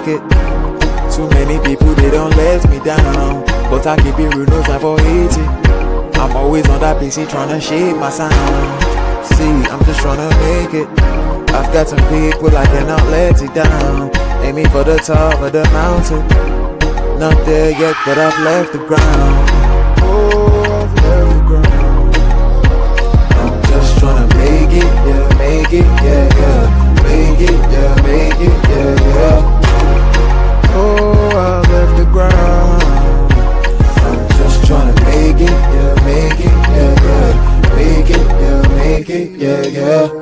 make it. Too many people, they don't let me down, but I keep it real, no time for hating. I'm always on that PC tryna shape my sound. See, I'm just tryna make it. I've got some people I cannot let it down. Aiming for the top of the mountain. Not there yet, but I've left the ground. Oh, I've left the ground. I'm just tryna make it, yeah, make it, yeah, yeah. Make it, yeah, make it, yeah, yeah. Oh, I've left the ground. I'm just tryna make it, yeah, make it, yeah, yeah. Make it, yeah, make it, yeah, yeah.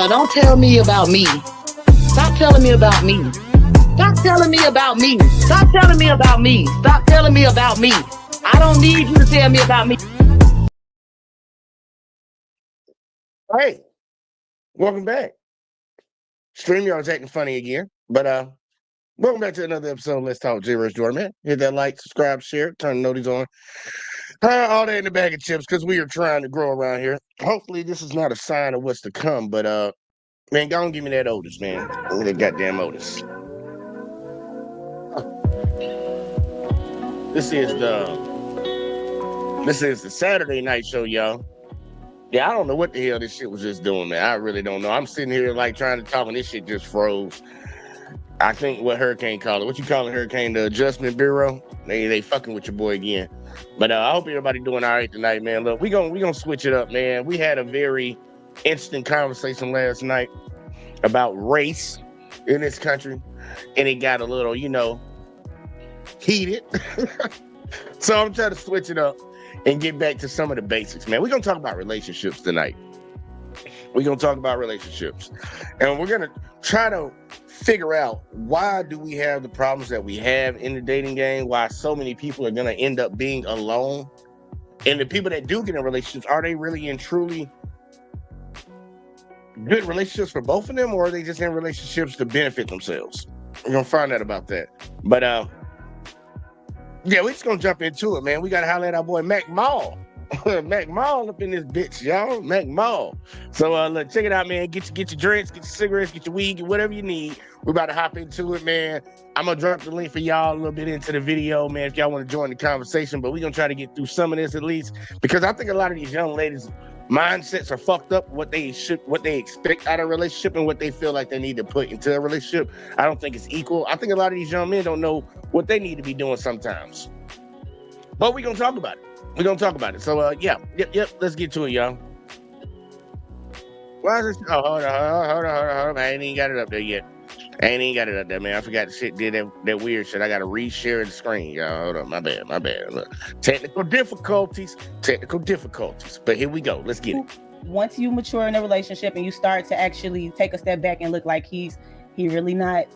Don't tell me about me. Stop telling me about me. Stop telling me about me. Stop telling me about me. Stop telling me about me. I don't need you to tell me about me. Hey, welcome back. StreamYard's acting funny again. But welcome back to another episode of Let's Talk J-Rich Jordan, man. Hit that like, subscribe, share, turn the noties on. All that in the bag of chips because we are trying to grow around here. Hopefully this is not a sign of what's to come, but man, go and give me that Otis, man. Give me that goddamn Otis. This is the Saturday night show, y'all. Yeah, I don't know what the hell this shit was just doing, man. I really don't know. I'm sitting here like trying to talk and this shit just froze. I think what Hurricane called it. What you calling Hurricane? The Adjustment Bureau? They fucking with your boy again. But I hope everybody doing all right tonight, man. Look, we gonna switch it up, man. We had a very interesting conversation last night about race in this country, and it got a little, heated. So I'm trying to switch it up and get back to some of the basics, man. We're gonna talk about relationships tonight. We're gonna talk about relationships, and we're gonna try to figure out why do we have the problems that we have in the dating game, why so many people are gonna end up being alone, and the people that do get in relationships, are they really and truly good relationships for both of them, or are they just in relationships to benefit themselves? We're gonna find out about that. But yeah, we're just gonna jump into it, man. We gotta holler at our boy Mack Mall. Mack Mall up in this bitch, y'all. Mack Mall. So look, check it out, man. Get your drinks, get your cigarettes, get your weed, get whatever you need. We're about to hop into it, man. I'm gonna drop the link for y'all a little bit into the video, man, if y'all want to join the conversation. But we're gonna try to get through some of this at least, because I think a lot of these young ladies' mindsets are fucked up. What they expect out of a relationship and what they feel like they need to put into a relationship. I don't think it's equal. I think a lot of these young men don't know what they need to be doing sometimes. But we're gonna talk about it. We're gonna talk about it. So yep. Let's get to it, y'all. Why is this? Oh, hold on. I ain't even got it up there yet. Man. I forgot the shit did that weird shit. I gotta reshare the screen, y'all. Hold on, my bad. Look, technical difficulties. But here we go. Let's get it. Once you mature in a relationship and you start to actually take a step back and look like he really not.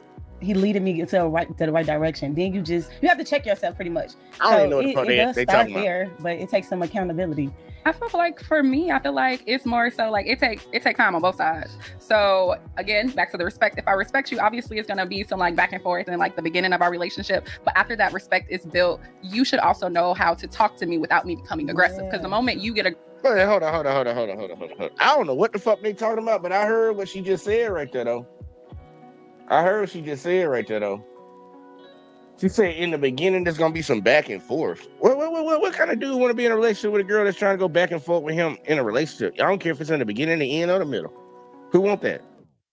He leading me to the right direction. Then you have to check yourself pretty much. I don't even know what the fuck they start talking there, about. but it takes some accountability. I feel like for me, it's more so like it take time on both sides. So again, back to the respect. If I respect you, obviously it's gonna be some like back and forth and like the beginning of our relationship. But after that respect is built, you should also know how to talk to me without me becoming aggressive. Because the moment you get Hold on. I don't know what the fuck they talking about, but I heard what she just said right there though. She said in the beginning there's gonna be some back and forth. What kind of dude want to be in a relationship with a girl that's trying to go back and forth with him in a relationship? I don't care if it's in the beginning, the end, or the middle. Who want that?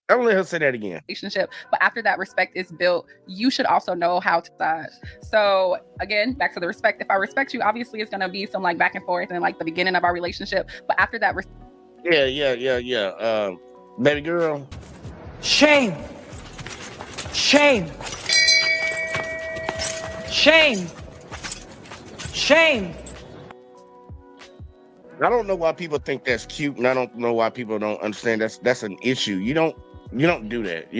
I don't let her say that again. Relationship, but after that respect is built, you should also know how to size. So again, back to the respect. If I respect you, obviously it's gonna be some like back and forth and like the beginning of our relationship. But after that, baby girl. Shame. I don't know why people think that's cute, and I don't know why people don't understand that's an issue. You don't do that.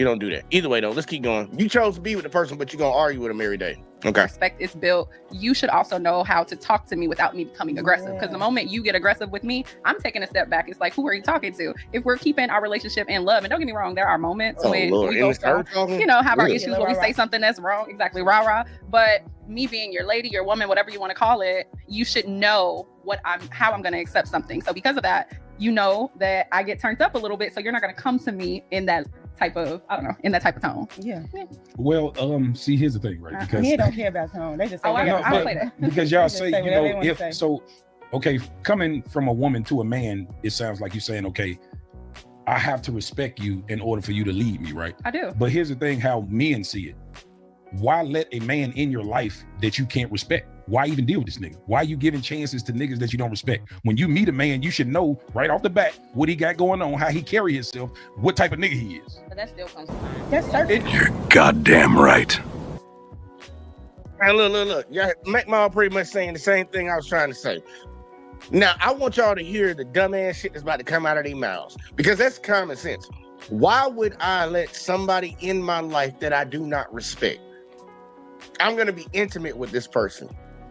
Either way, though, let's keep going. You chose to be with the person, but you're gonna argue with them every day. Okay. Respect is built. You should also know how to talk to me without me becoming aggressive. Because the moment you get aggressive with me, I'm taking a step back. It's like, who are you talking to? If we're keeping our relationship in love, and don't get me wrong, there are moments when we go have our issues where we say something that's wrong. Exactly, rah. But me being your lady, your woman, whatever you want to call it, you should know how I'm going to accept something. So because of that, you know that I get turned up a little bit. So you're not going to come to me in that type of tone. Yeah. Well, see, here's the thing, right? Because they don't care about tone. They just say, I play that. Because y'all say, okay, coming from a woman to a man, it sounds like you're saying, okay, I have to respect you in order for you to lead me, right? I do. But here's the thing, how men see it. Why let a man in your life that you can't respect? Why even deal with this nigga? Why are you giving chances to niggas that you don't respect? When you meet a man, you should know right off the bat what he got going on, how he carry himself, what type of nigga he is. But that still comes to mind. That's certain. You're goddamn right. And look. Yeah, Mack Mall pretty much saying the same thing I was trying to say. Now, I want y'all to hear the dumbass shit that's about to come out of their mouths because that's common sense. Why would I let somebody in my life that I do not respect? I'm going to be intimate with this person.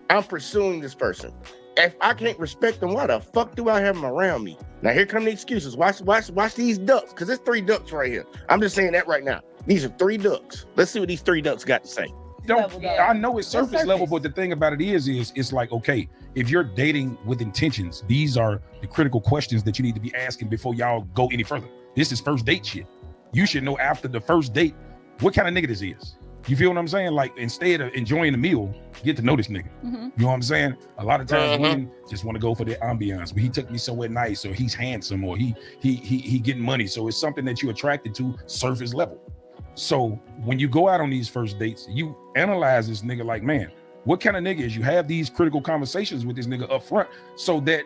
I'm pursuing this person. If I can't respect them, why the fuck do I have them around me? Now, here come the excuses. Watch these ducks, because there's 3 ducks right here. I'm just saying that right now. These are 3 ducks. Let's see what these 3 ducks got to say. I know it's surface level, but the thing about it is it's like, okay, if you're dating with intentions, these are the critical questions that you need to be asking before y'all go any further. This is first date shit. You should know after the first date what kind of nigga this is. You feel what I'm saying? Like, instead of enjoying the meal, get to know this nigga. You know what I'm saying? A lot of times women just want to go for the ambiance, but he took me somewhere nice, or he's handsome, or he getting money. So it's something that you're attracted to surface level. So when you go out on these first dates, you analyze this nigga like, man, what kind of nigga is you? Have these critical conversations with this nigga up front so that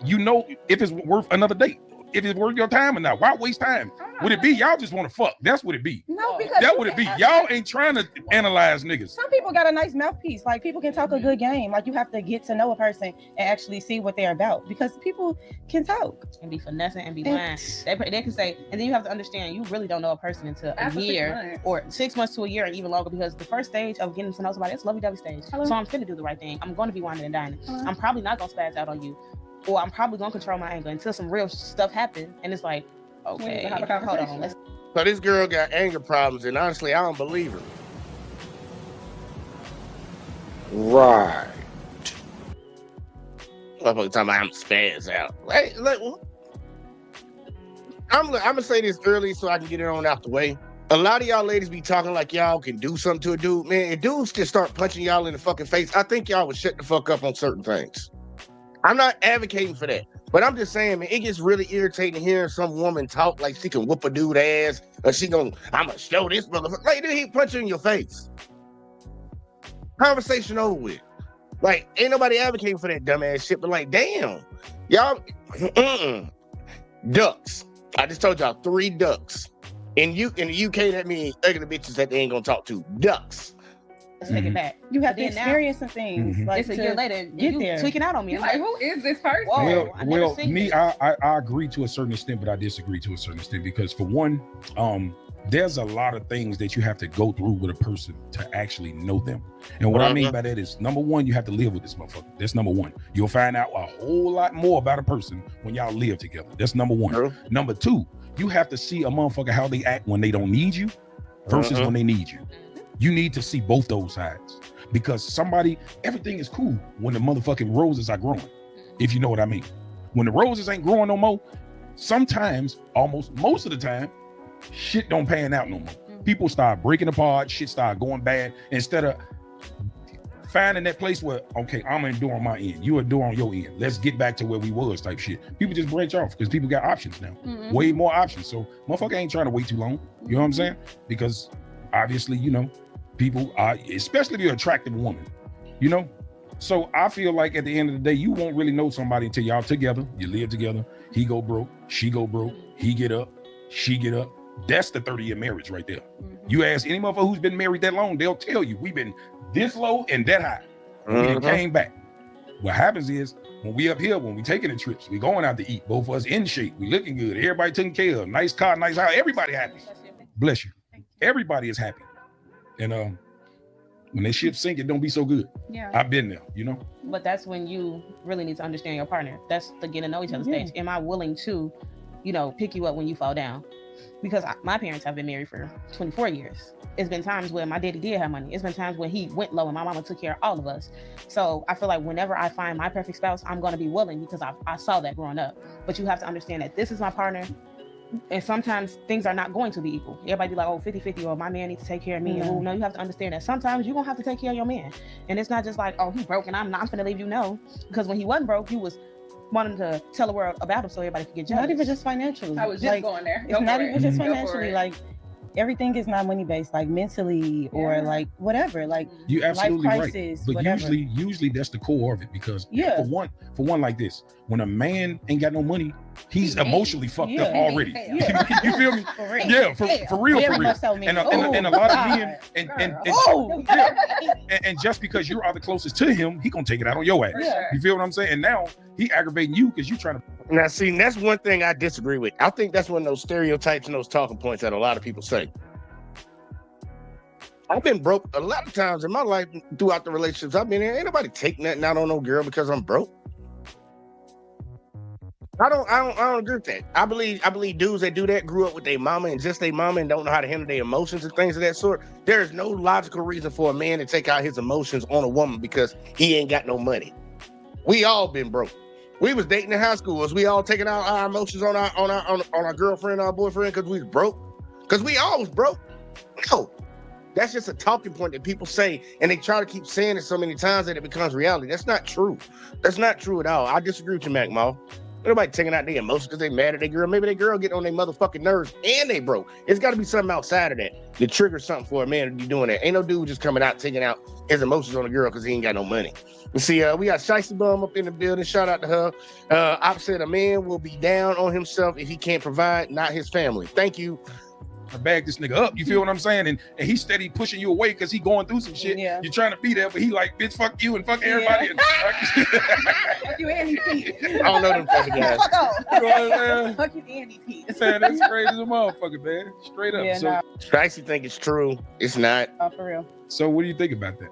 you know if it's worth another date, if it's worth your time or not. Why waste time? Would it be y'all just want to fuck? That's what it be. No, because that would it be. Y'all ain't trying to analyze niggas. Some people got a nice mouthpiece. Like, people can talk a good game. Like, you have to get to know a person and actually see what they're about, because people can talk and be finessing and be lying. They can say, and then you have to understand, you really don't know a person until a year or 6 months to a year and even longer, because the first stage of getting to know somebody, it's lovey-dovey stage. So I'm finna do the right thing. I'm going to be whining and dining. I'm probably not going to spaz out on you, or I'm probably going to control my anger until some real stuff happens. And it's like, okay, hold on. So this girl got anger problems, and honestly, I don't believe her. Right. Motherfucker talking about I'm spaz out. Hey, look, I'm gonna say this early so I can get it on out the way. A lot of y'all ladies be talking like y'all can do something to a dude. Man, if dudes just start punching y'all in the fucking face, I think y'all would shut the fuck up on certain things. I'm not advocating for that, but I'm just saying, man, it gets really irritating hearing some woman talk like she can whoop a dude ass, or I'm gonna show this motherfucker. Like, dude, he punch you in your face. Conversation over with. Like, ain't nobody advocating for that dumbass shit, but like, damn, y'all, ducks. I just told y'all 3 ducks. In the UK, that means ugly bitches that they ain't gonna talk to. Ducks. Let's take it back. You have to experience some things. Like, it's a year later, get you there. tweaking out on me. You're like, who is this person? Whoa, I agree to a certain extent, but I disagree to a certain extent, because for one, there's a lot of things that you have to go through with a person to actually know them. And what I mean by that is, number one, you have to live with this motherfucker. That's number one. You'll find out a whole lot more about a person when y'all live together. That's number one. Number two, you have to see a motherfucker how they act when they don't need you versus when they need you. You need to see both those sides, because everything is cool when the motherfucking roses are growing. If you know what I mean. When the roses ain't growing no more, sometimes, almost most of the time, shit don't pan out no more. People start breaking apart, shit start going bad, instead of finding that place where, okay, I'm gonna do on my end, you are doing on your end, let's get back to where we was type shit. People just branch off because people got options now, way more options. So motherfucker ain't trying to wait too long. You know what I'm saying? Because obviously, you know, people are, especially if you're an attractive woman, you know? So I feel like at the end of the day, you won't really know somebody until y'all together, you live together, he go broke, she go broke, he get up, she get up. That's the 30-year marriage right there. You ask any motherfucker who's been married that long, they'll tell you, we've been this low and that high. We came back. What happens is, when we up here, when we taking the trips, we going out to eat, both of us in shape, we looking good, everybody taken care of, nice car, nice house, everybody happy. Bless you. Everybody is happy. And when that ship sink, it don't be so good. Yeah. I've been there, you know? But that's when you really need to understand your partner. That's the get to know each other stage. Am I willing to, pick you up when you fall down? Because my parents have been married for 24 years. It's been times where my daddy did have money. It's been times when he went low and my mama took care of all of us. So I feel like whenever I find my perfect spouse, I'm going to be willing, because I saw that growing up. But you have to understand that this is my partner. And sometimes things are not going to be equal. Everybody be like, 50-50, or my man needs to take care of me. No, you have to understand that sometimes you're going to have to take care of your man. And it's not just like, he broke and I'm not going to leave you. No, because when he wasn't broke, you was wanting to tell the world about him so everybody could get jealous. Not even just financially. I was just going there. It's not even just financially. Like, everything is not money based, like mentally or like whatever, like you absolutely life crisis, right. But whatever. usually that's the core of it, because for one like this, when a man ain't got no money, he's emotionally fucked up already. You feel me? For real. Yeah, for real. So and a lot of men and just because you are the closest to him, he gonna take it out on your ass. You feel what I'm saying? And now He aggravating you because you trying to. Now, see, that's one thing I disagree with. I think that's one of those stereotypes and those talking points that a lot of people say. I've been broke a lot of times in my life throughout the relationships I've been in. Ain't nobody take nothing out on no girl because I'm broke. I don't agree with that. I believe dudes that do that grew up with their mama and just their mama and don't know how to handle their emotions and things of that sort. There is no logical reason for a man to take out his emotions on a woman because he ain't got no money. We all been broke. We was dating in high school. Was we all taking out our emotions on our girlfriend, our boyfriend because we was broke? Because we all was broke? No. That's just a talking point that people say, and they try to keep saying it so many times that it becomes reality. That's not true. That's not true at all. I disagree with you, Mack Mall. Nobody taking out their emotions because they mad at their girl. Maybe their girl getting on their motherfucking nerves and they broke. It's got to be something outside of that to trigger something for a man to be doing that. Ain't no dude just coming out taking out his emotions on a girl because he ain't got no money. You see, we got Shiesty Bum up in the building. Shout out to her. I've said a man will be down on himself if he can't provide, not his family. Thank you. I bag this nigga up. You feel what I'm saying? And he's steady pushing you away because he going through some shit. Yeah. You're trying to be there, but he like, bitch, fuck you and fuck everybody. Yeah. Fuck you and these feet. I don't know them fucking guys. Fuck off. You know what I'm saying? Fuck you and these feet. Man, that's crazy as a motherfucker, man. Straight up. Yeah, so, nah. Shiesty think it's true. It's not. Oh, for real. So what do you think about that?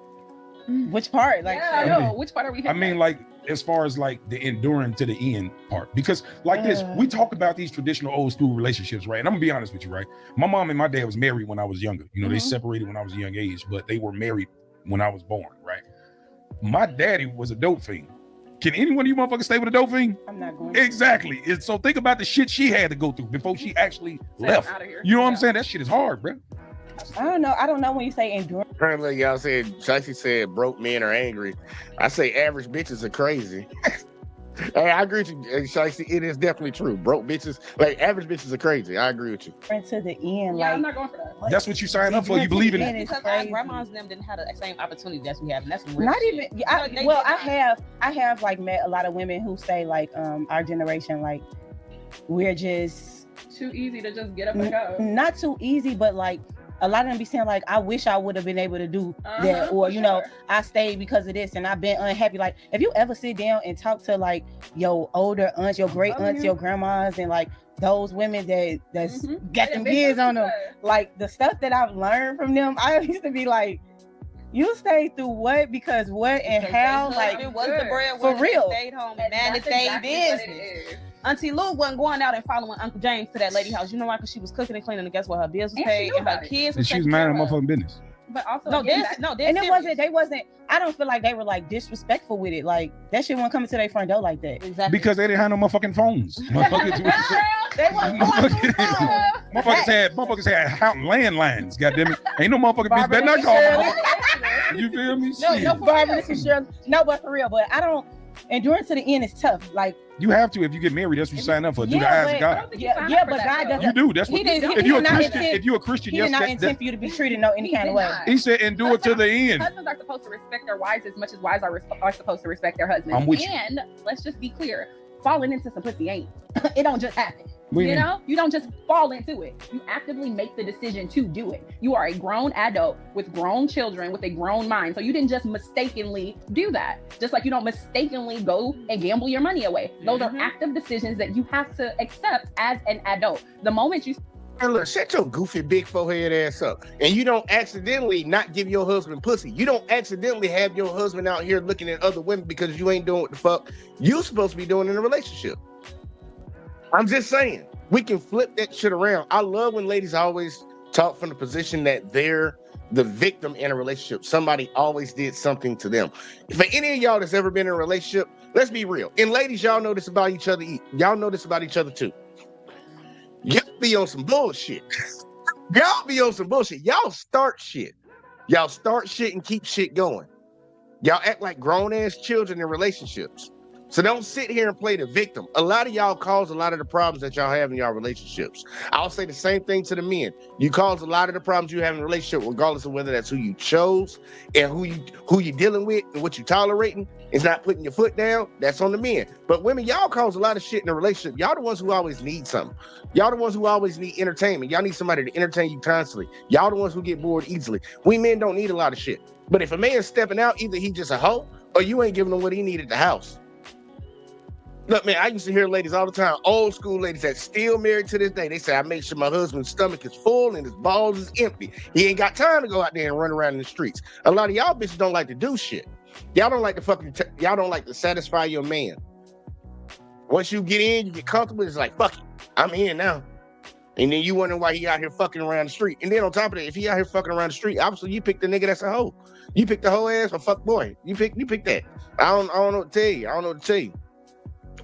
Which part? Like, yeah, I know. Which part are we? I mean, like, as far as like the enduring to the end part, because like this, we talk about these traditional old school relationships, right? And I'm gonna be honest with you, right? My mom and my dad was married when I was younger. You know, they separated when I was a young age, but they were married when I was born, right? My daddy was a dope fiend. Can any one of you motherfuckers stay with a dope fiend? I'm not going. Exactly. And so think about the shit she had to go through before she actually left. You know what I'm saying? That shit is hard, bro. I don't know when you say endurance. Apparently, y'all said, Shiesty said broke men are angry. I say average bitches are crazy. Hey, I agree with you, Shiesty. It is definitely true. Broke bitches, like average bitches are crazy. I agree with you. To the end, Yeah, like I'm not going for that. That's what you sign up for. You believe in it. Because our grandmas and them didn't have the same opportunity that we have, and that's real not shit. even. I have like met a lot of women who say like our generation, like we're just too easy to just get up and go. Not too easy, but like a lot of them be saying like, I wish I would have been able to do that, or you know, I stayed because of this and I've been unhappy. Like if you ever sit down and talk to like your older aunts, your great aunts, your grandmas, and like those women that's got them years on them, like the stuff that I've learned from them, I used to be like, you stayed through what? Because what and how? Like it was the bread for real. Stayed home and managed their business. Auntie Lou wasn't going out and following Uncle James to that lady house. You know why? Because she was cooking and cleaning, and guess what? Her bills was paid, and her kids. And she was minding her motherfucking business. But also, and it wasn't. I don't feel like they were like disrespectful with it. Like that shit wasn't coming to their front door like that. Exactly. Because they didn't have no motherfucking phones. Motherfuckers had landlines. Goddamn it! Ain't no motherfucking bitch better not call. You feel me? No, Barbara, this is Shirley. No, but for real. But I don't. Endurance to the end is tough. Like you have to if you get married. That's what you sign up for. Do the eyes of God. Yeah, but God doesn't. You do. That's what. If you're a Christian, he did not intend for you to be treated any kind of way. He said, "Endure to the end." Husbands are supposed to respect their wives as much as wives are supposed to respect their husbands. I'm with you. And let's just be clear: falling into some pussy ain't. It don't just happen. You know, you don't just fall into it. You actively make the decision to do it. You are a grown adult with grown children with a grown mind. So you didn't just mistakenly do that. Just like you don't mistakenly go and gamble your money away. Those are active decisions that you have to accept as an adult. The moment you Hey, look, shut your goofy big forehead ass up. And you don't accidentally not give your husband pussy. You don't accidentally have your husband out here looking at other women because you ain't doing what the fuck you supposed to be doing in a relationship. I'm just saying, we can flip that shit around. I love when ladies always talk from the position that they're the victim in a relationship. Somebody always did something to them. For any of y'all that's ever been in a relationship, let's be real. And ladies, y'all know this about each other. Y'all know this about each other too. Y'all be on some bullshit. Y'all be on some bullshit. Y'all start shit. Y'all start shit and keep shit going. Y'all act like grown-ass children in relationships. So don't sit here and play the victim. A lot of y'all cause a lot of the problems that y'all have in y'all relationships. I'll say the same thing to the men. You cause a lot of the problems you have in a relationship, regardless of whether that's who you chose and who you dealing with and what you tolerating. It's not putting your foot down. That's on the men. But women, y'all cause a lot of shit in a relationship. Y'all the ones who always need something. Y'all the ones who always need entertainment. Y'all need somebody to entertain you constantly. Y'all the ones who get bored easily. We men don't need a lot of shit. But if a man's stepping out, either he just a hoe or you ain't giving him what he need at the house. Look, man, I used to hear ladies all the time, old school ladies that still married to this day. They say, I make sure my husband's stomach is full and his balls is empty. He ain't got time to go out there and run around in the streets. A lot of y'all bitches don't like to do shit. Y'all don't like to y'all don't like to satisfy your man. Once you get in, you get comfortable, it's like, fuck it, I'm in now. And then you wonder why he out here fucking around the street. And then on top of that, if he out here fucking around the street, obviously you pick the nigga that's a hoe. You pick the hoe ass or fuck boy. You pick that. I don't know what to tell you. I don't know what to tell you.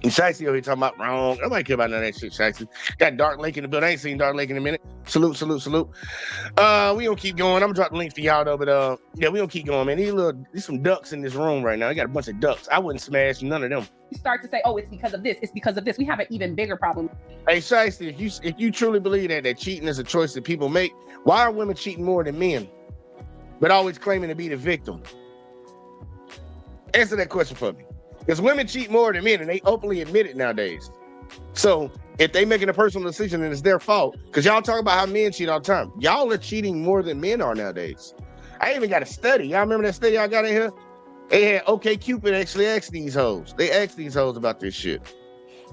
And Shicey over here talking about wrong. Nobody care about none of that shit, Shicey. Got Dark Lake in the building. I ain't seen Dark Lake in a minute. Salute. We gonna keep going. I'm gonna drop the link for y'all though, but yeah, we gonna keep going, man. There's some ducks in this room right now. I got a bunch of ducks. I wouldn't smash none of them. You start to say, oh, it's because of this. It's because of this. We have an even bigger problem. Hey, Shicey, if you truly believe that cheating is a choice that people make, why are women cheating more than men, but always claiming to be the victim? Answer that question for me. Because women cheat more than men, and they openly admit it nowadays. So if they making a personal decision and it's their fault, because y'all talk about how men cheat all the time, y'all are cheating more than men are nowadays. I even got a study. Y'all remember that study I got in here? They had OkCupid actually asked these hoes. They asked these hoes about this shit.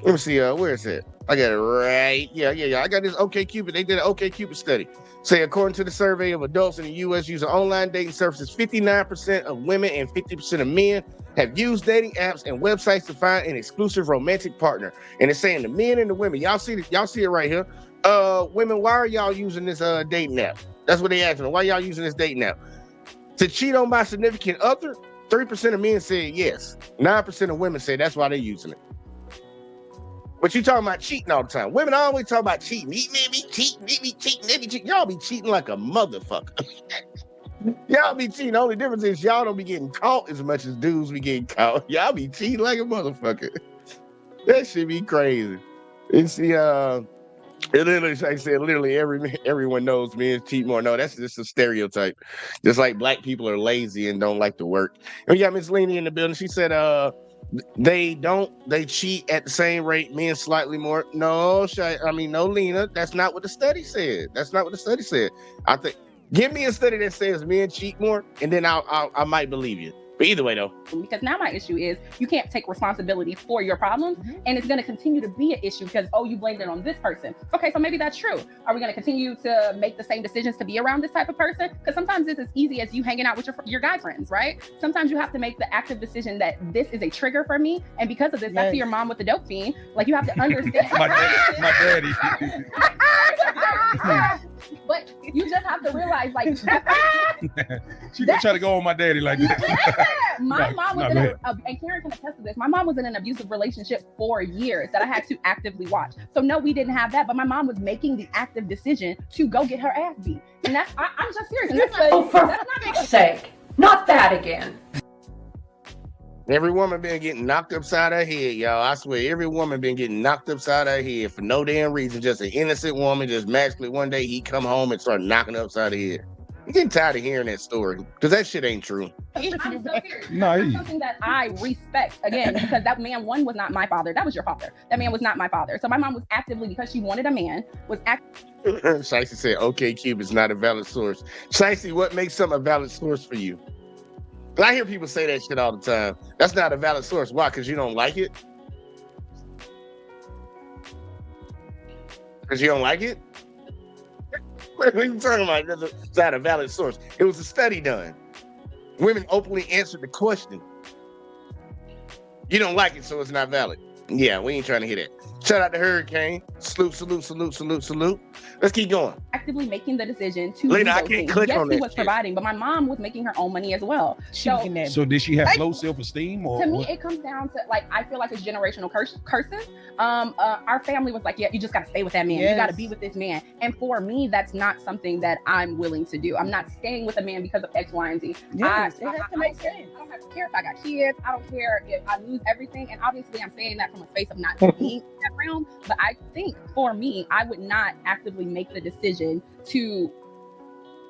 Let me see, where is it? I got it right. Yeah. I got this OkCupid. They did an OkCupid study. Say, according to the survey of adults in the U.S. using online dating services, 59% of women and 50% of men have used dating apps and websites to find an exclusive romantic partner. And it's saying the men and the women. Y'all see it right here. Women, why are y'all using this dating app? That's what they asking. Why y'all using this dating app? To cheat on my significant other? 3% of men said yes. 9% of women said that's why they're using it. But you talking about cheating all the time. Women always talk about cheating. They be cheating. Y'all be cheating like a motherfucker. Y'all be cheating. The only difference is y'all don't be getting caught as much as dudes be getting caught. Y'all be cheating like a motherfucker. That shit be crazy. And see, it literally, like I said, literally everyone knows men cheat more. No, that's just a stereotype. Just like black people are lazy and don't like to work. And we got Miss Lena in the building. She said, they cheat at the same rate, men slightly more. No, no, Lena, that's not what the study said. I think, give me a study that says men cheat more, and then I might believe you. But either way, though. Because now my issue is you can't take responsibility for your problems, and it's going to continue to be an issue because, you blamed it on this person. Okay, so maybe that's true. Are we going to continue to make the same decisions to be around this type of person? Because sometimes it's as easy as you hanging out with your guy friends, right? Sometimes you have to make the active decision that this is a trigger for me, and because of this, back to your mom with the dope fiend, like you have to understand. my daddy. But you just have to realize, like, she didn't try to go on my daddy like that. My mom was and Karen can attest to this. My mom was in an abusive relationship for years that I had to actively watch. So no, we didn't have that, but my mom was making the active decision to go get her ass beat. And that's, I'm just serious. And that's for fuck's sake, not that again. Every woman been getting knocked upside her head, y'all. I swear, every woman been getting knocked upside her head for no damn reason. Just an innocent woman, just magically one day he come home and start knocking her upside the head. I'm getting tired of hearing that story because that shit ain't true. I'm so serious. That's something that I respect, again, because that man, one, was not my father. That was your father. That man was not my father. So my mom was actively, because she wanted a man, was Shicey said, OkCupid is not a valid source. Shicey, what makes something a valid source for you? I hear people say that shit all the time. That's not a valid source. Why? Because you don't like it? Because you don't like it? What are you talking about? It's not a valid source. It was a study done. Women openly answered the question. You don't like it, so it's not valid. Yeah, we ain't trying to hear that. Shout out to Hurricane. Salute. Let's keep going. Actively making the decision to Lena, I can't click on that. Yes, he was providing, but my mom was making her own money as well. So did she have low self-esteem? Or to me, it comes down to, like, I feel like it's generational curses. Our family was like, yeah, you just got to stay with that man. Yes. You got to be with this man. And for me, that's not something that I'm willing to do. I'm not staying with a man because of X, Y, and Z. Yes, it has to make sense. I don't have to care if I got kids. I don't care if I lose everything. And obviously, I'm saying that from a space of not being in that realm. But I think for me, I would not actively make the decision to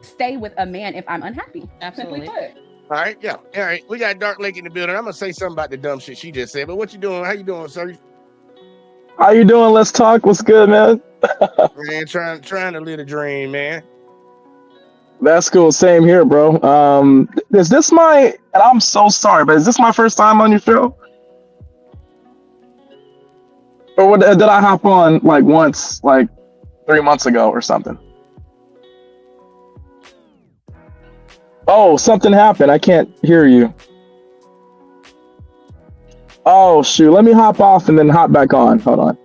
stay with a man if I'm unhappy. Absolutely. Simply put. All right, yeah. All right, we got Dark Lake in the building. I'm going to say something about the dumb shit she just said. But what you doing? How you doing, sir? How you doing? Let's talk. What's good, man? Man, trying to live a dream, man. That's cool. Same here, bro. Is this and I'm so sorry, but is this my first time on your show? Or did I hop on like once, like 3 months ago or something? Oh, something happened. I can't hear you. Oh, shoot. Let me hop off and then hop back on. Hold on.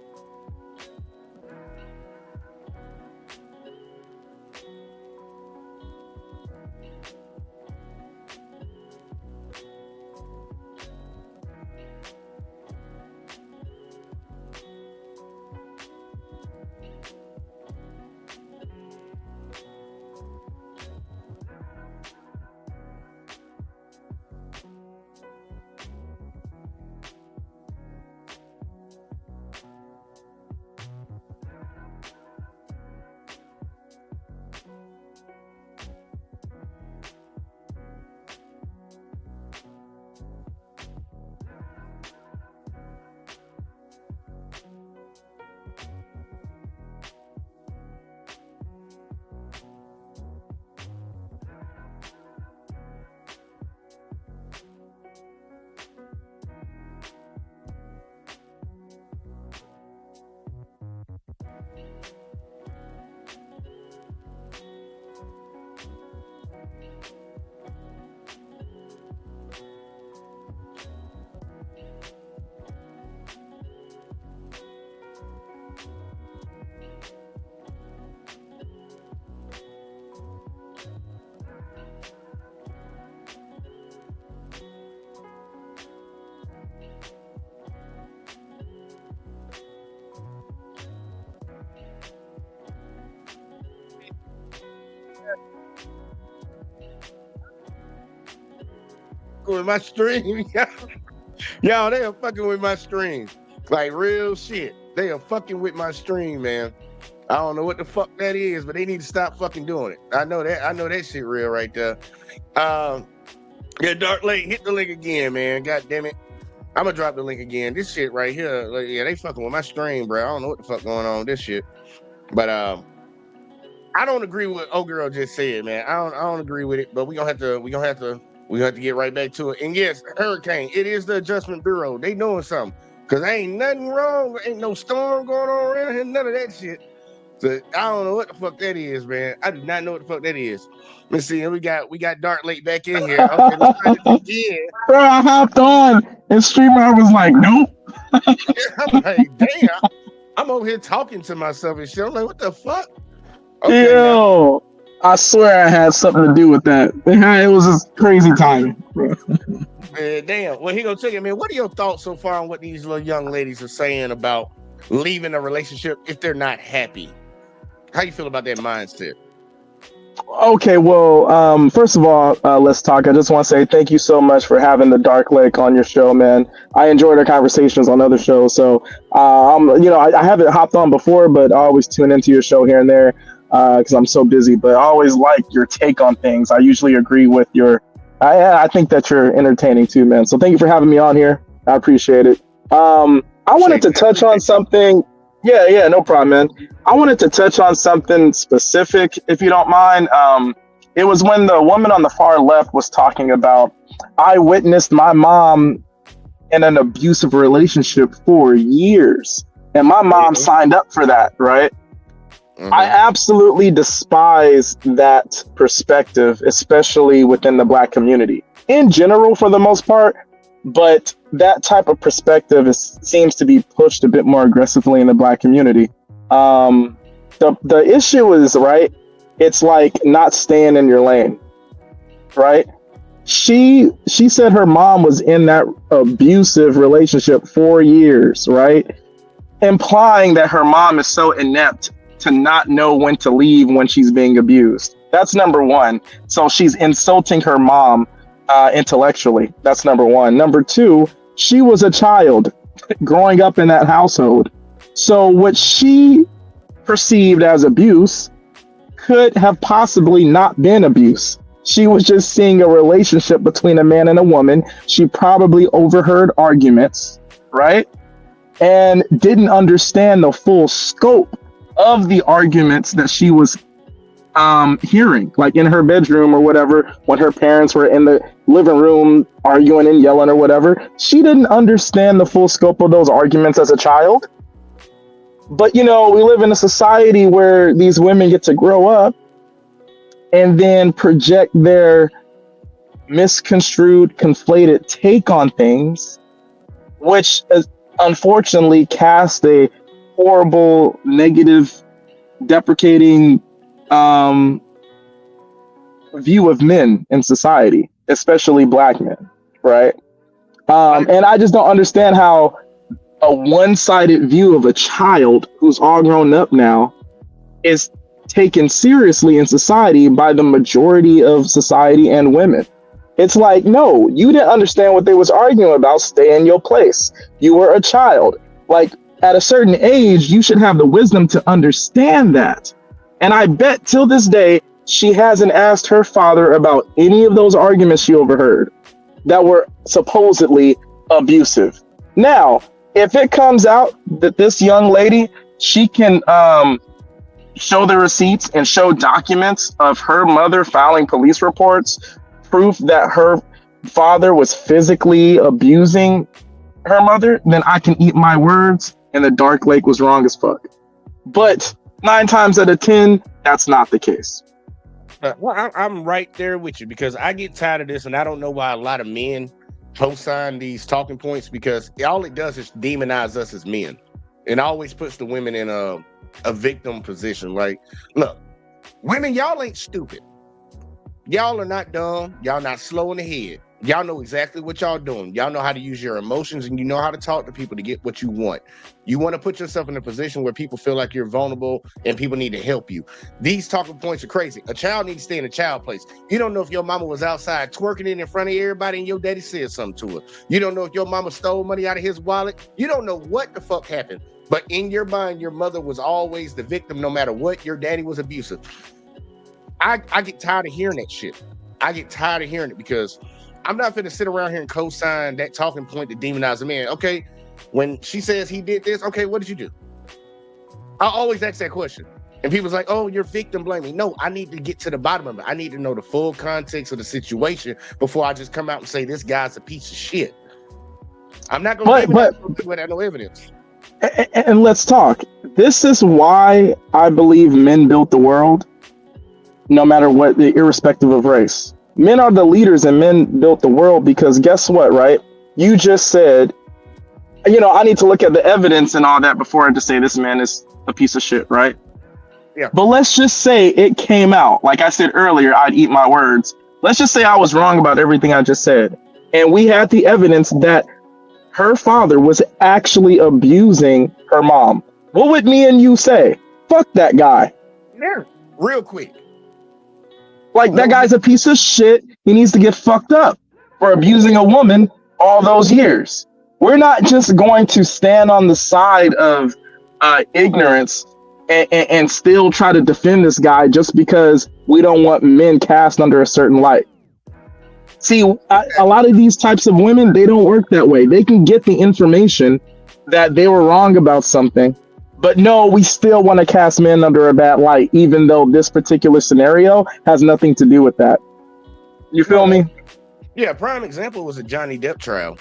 With my stream, y'all, they are fucking with my stream. Like real shit. They are fucking with my stream, man. I don't know what the fuck that is, but they need to stop fucking doing it. I know that shit real right there. Yeah, Dark Lake, hit the link again, man. God damn it. I'm gonna drop the link again. This shit right here, like, yeah, they fucking with my stream, bro. I don't know what the fuck going on with this shit. But I don't agree with what old girl just said, man. I don't agree with it, but we gonna have to get right back to it. And yes, Hurricane, it is the Adjustment Bureau. They doing something. Cause ain't nothing wrong. Ain't no storm going on around here, none of that shit. So I don't know what the fuck that is, man. I do not know what the fuck that is. Let's see. We got Dark Lake back in here. Okay, let's try this again. Bro, I hopped on and streamer was like, nope. I'm like, damn. I'm over here talking to myself and shit. I'm like, what the fuck? Okay, Yo, I swear I had something to do with that. It was just crazy timing. Damn. Well, he gonna tell you, man. What are your thoughts so far on what these little young ladies are saying about leaving a relationship if they're not happy? How you feel about that mindset? Okay, well, first of all, let's talk. I just want to say thank you so much for having the Dark Lake on your show, man. I enjoyed our conversations on other shows, so I haven't hopped on before, but I always tune into your show here and there because I'm so busy. But I always like your take on things. I usually agree with your. I think that you're entertaining too, man. So thank you for having me on here. I appreciate it. I wanted to touch on something. Yeah, no problem, man. I wanted to touch on something specific, if you don't mind. It was when the woman on the far left was talking about, I witnessed my mom in an abusive relationship for years, and my mom signed up for that, right? Mm-hmm. I absolutely despise that perspective, especially within the Black community. In general, for the most part, but that type of perspective seems to be pushed a bit more aggressively in the Black community. The issue is, right, it's like not staying in your lane, right? She said her mom was in that abusive relationship for years, right? Implying that her mom is so inept to not know when to leave when she's being abused. That's number one. So she's insulting her mom intellectually. That's number one. Number two, she was a child growing up in that household. So what she perceived as abuse could have possibly not been abuse. She was just seeing a relationship between a man and a woman. She probably overheard arguments, right? And didn't understand the full scope of the arguments that she was hearing, like in her bedroom or whatever, when her parents were in the living room arguing and yelling or whatever. She didn't understand the full scope of those arguments as a child. But we live in a society where these women get to grow up and then project their misconstrued, conflated take on things, which unfortunately cast a horrible, negative, deprecating view of men in society, especially black men, right? And I just don't understand how a one-sided view of a child who's all grown up now is taken seriously in society by the majority of society and women. It's like, no, you didn't understand what they was arguing about. Stay in your place. You were a child. Like, at a certain age, you should have the wisdom to understand that. And I bet till this day, she hasn't asked her father about any of those arguments she overheard that were supposedly abusive. Now, if it comes out that this young lady, she can show the receipts and show documents of her mother filing police reports, proof that her father was physically abusing her mother, then I can eat my words and the Dark Lake was wrong as fuck. But 9 times out of 10, that's not the case. Well, I'm right there with you because I get tired of this, and I don't know why a lot of men co-sign these talking points, because all it does is demonize us as men, and always puts the women in a victim position. Like, look, women, y'all ain't stupid. Y'all are not dumb. Y'all not slow in the head. Y'all know exactly what y'all doing. Y'all know how to use your emotions, and you know how to talk to people to get what you want. You want to put yourself in a position where people feel like you're vulnerable and people need to help you. These talking points are crazy. A child needs to stay in a child place. You don't know if your mama was outside twerking it in front of everybody and your daddy said something to her. You don't know if your mama stole money out of his wallet. You don't know what the fuck happened. But in your mind, your mother was always the victim no matter what. Your daddy was abusive. I get tired of hearing that shit. I get tired of hearing it because I'm not going to sit around here and co-sign that talking point to demonize a man. Okay, when she says he did this, okay, what did you do? I always ask that question. And people's like, oh, you're victim blaming. No, I need to get to the bottom of it. I need to know the full context of the situation before I just come out and say this guy's a piece of shit. I'm not going to give it no evidence. And let's talk. This is why I believe men built the world, no matter what, irrespective of race. Men are the leaders and men built the world because guess what, right? You just said, I need to look at the evidence and all that before I just say this man is a piece of shit, right? Yeah. But let's just say it came out. Like I said earlier, I'd eat my words. Let's just say I was wrong about everything I just said. And we had the evidence that her father was actually abusing her mom. What would me and you say? Fuck that guy. Yeah, real quick. Like, that guy's a piece of shit. He needs to get fucked up for abusing a woman all those years. We're not just going to stand on the side of ignorance and still try to defend this guy just because we don't want men cast under a certain light. See, a lot of these types of women, they don't work that way. They can get the information that they were wrong about something, but no, we still want to cast men under a bad light, even though this particular scenario has nothing to do with that. You feel me? Yeah, prime example was a Johnny Depp trial.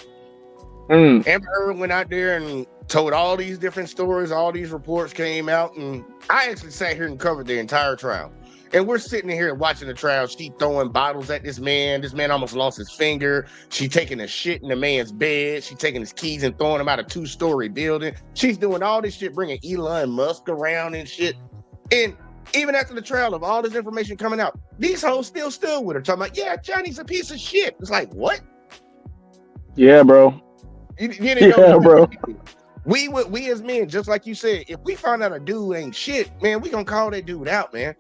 Amber Heard went out there and told all these different stories, all these reports came out, and I actually sat here and covered the entire trial. And we're sitting here watching the trial. She throwing bottles at this man. This man almost lost his finger. She taking a shit in the man's bed. She taking his keys and throwing them out a 2-story building. She's doing all this shit, bringing Elon Musk around and shit. And even after the trial of all this information coming out, these hoes still stood with her, talking about, yeah, Johnny's a piece of shit. It's like, what? Yeah, bro. You didn't know bro. We as men, just like you said, if we find out a dude ain't shit, man, we gonna call that dude out, man.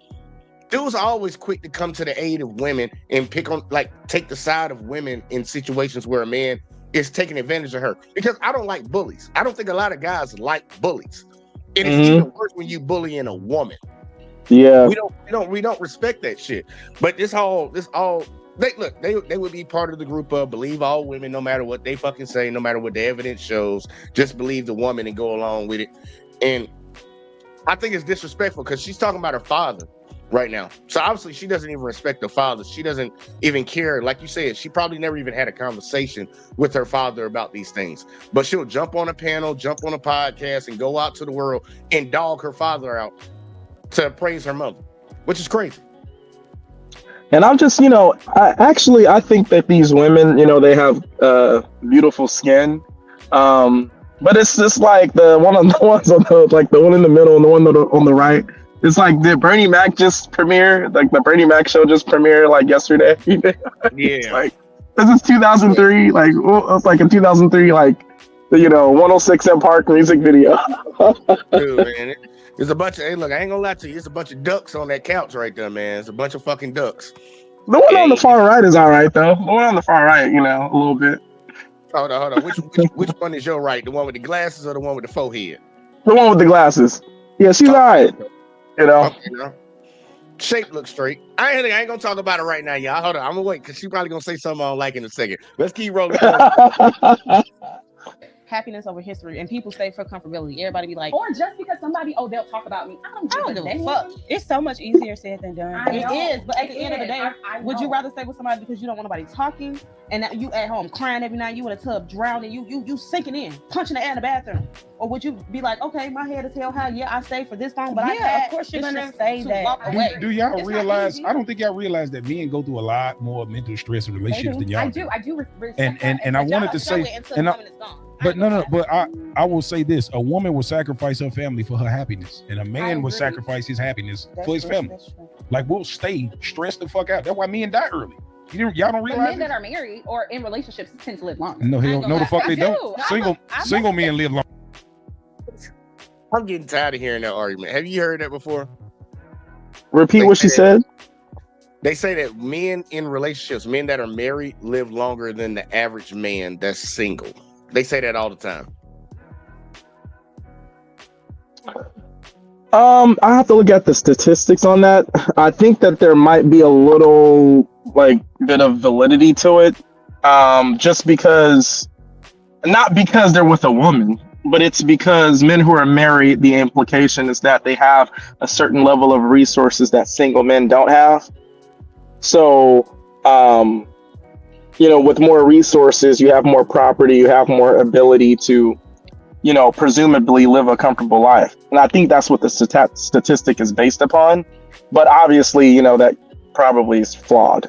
Dudes are always quick to come to the aid of women and take the side of women in situations where a man is taking advantage of her. Because I don't like bullies. I don't think a lot of guys like bullies. And it's even worse when you bullying a woman. Yeah. We don't respect that shit. But they would be part of the group of believe all women, no matter what they fucking say, no matter what the evidence shows, just believe the woman and go along with it. And I think it's disrespectful because she's talking about her father. right now. So obviously she doesn't even respect the father. She doesn't even care. Like you said, she probably never even had a conversation with her father about these things. But she'll jump on a panel, jump on a podcast, and go out to the world and dog her father out to praise her mother, which is crazy. And I'm just, I think that these women, they have beautiful skin. But it's just like the one on the ones on the, like the one in the middle and the one on the right. It's like, did Bernie Mac just premiere? Like the Bernie Mac show just premiered like yesterday? Yeah. Like, this is 2003. Like, it's like a 2003, like, 106 & Park music video. Dude, man. There's a bunch of, hey, look, I ain't gonna lie to you. There's a bunch of ducks on that couch right there, man. It's a bunch of fucking ducks. The one on the far right is all right, though. The one on the far right, a little bit. Hold on. Which one is your right? The one with the glasses or the one with the forehead? The one with the glasses. Yeah, she's all right. Okay, shape looks straight. I ain't gonna talk about it right now, y'all. Hold on, I'm gonna wait because she's probably gonna say something I don't like in a second. Let's keep rolling. Happiness over history, and people stay for comfortability. Everybody be like, or just because somebody, they'll talk about me. I don't give a fuck. It's so much easier said than done. It is, but at the end of the day, would you rather stay with somebody because you don't want nobody talking, and that you at home crying every night, you in a tub drowning, you sinking in, punching the air in the bathroom, or would you be like, okay, my head is hell high, yeah, I stayed for this long, but of course you're gonna say that. Do y'all realize? I don't think y'all realize that men go through a lot more mental stress in relationships than y'all do. I do. And I wanted to say, but no, but I will say this: a woman will sacrifice her family for her happiness, and a man will sacrifice his happiness for his family. Like, we'll stay stressed the fuck out. That's why men die early. Y'all don't realize men that are married or in relationships tend to live longer. No, the fuck they don't. Single men live long. I'm getting tired of hearing that argument. Have you heard that before? Repeat what she said. They say that men in relationships, men that are married, live longer than the average man that's single. They say that all the time. I have to look at the statistics on that. I think that there might be a little bit of validity to it. Just because, not because they're with a woman, but it's because men who are married, the implication is that they have a certain level of resources that single men don't have. So, with more resources, you have more property, you have more ability to, presumably live a comfortable life. And I think that's what the statistic is based upon. But obviously, that probably is flawed.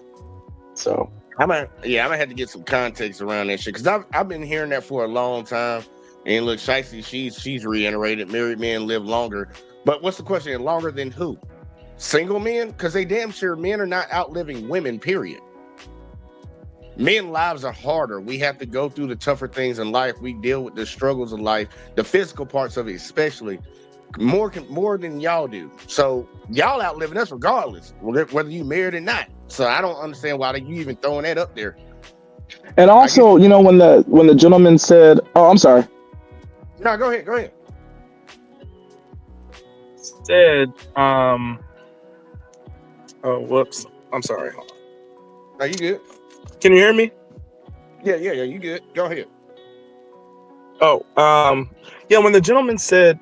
So I'm gonna have to get some context around that shit, because I've been hearing that for a long time. And look, Shicey, she's reiterated married men live longer. But what's the question? Longer than who? Single men? Because they damn sure men are not outliving women, period. Men lives are harder. We have to go through the tougher things in life. We deal with the struggles of life, the physical parts of it, especially more than y'all do. So y'all outliving us regardless, whether you married or not. So I don't understand why you even throwing that up there. And also, when the gentleman said, "Oh, I'm sorry." No, go ahead. Said, oh, whoops. I'm sorry. Are you good? Can you hear me? Yeah, you good. Go ahead. Oh, when the gentleman said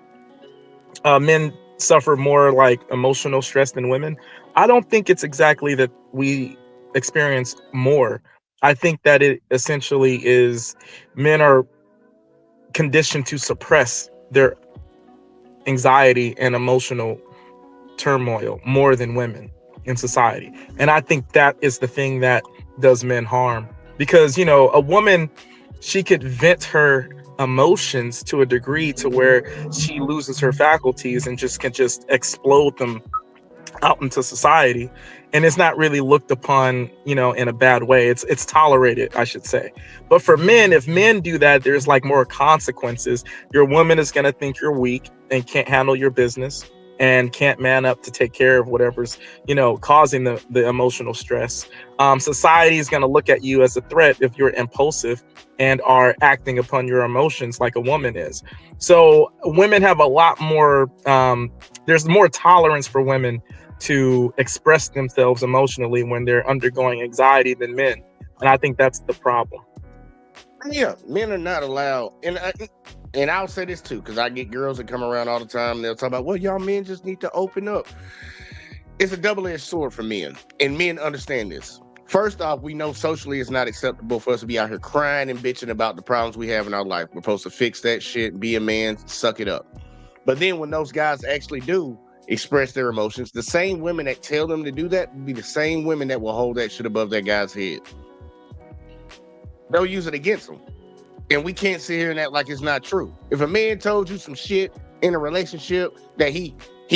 men suffer more emotional stress than women, I don't think it's exactly that we experience more. I think that it essentially is men are conditioned to suppress their anxiety and emotional turmoil more than women in society. And I think that is the thing that does men harm, because a woman, she could vent her emotions to a degree to where she loses her faculties and can explode them out into society, and it's not really looked upon in a bad way. It's tolerated, I should say. But for men, if men do that, there's more consequences. Your woman is going to think you're weak and can't handle your business and can't man up to take care of whatever's causing the emotional stress. Society is going to look at you as a threat if you're impulsive and are acting upon your emotions like a woman is. So women have a lot more there's more tolerance for women to express themselves emotionally when they're undergoing anxiety than men. And I think that's the problem. Yeah, men are not allowed. And I'll say this too, because I get girls that come around all the time and they'll talk about, well, y'all men just need to open up. it's a double-edged sword for men, and men understand this. First off, we know socially it's not acceptable for us to be out here crying and bitching about the problems we have in our life. We're supposed to fix that shit, be a man, suck it up. But then when those guys actually do express their emotions, the same women that tell them to do that will be the same women that will hold that shit above that guy's head. They'll use it against them. And we can't sit here and act like it's not true. If a man told you some shit in a relationship that he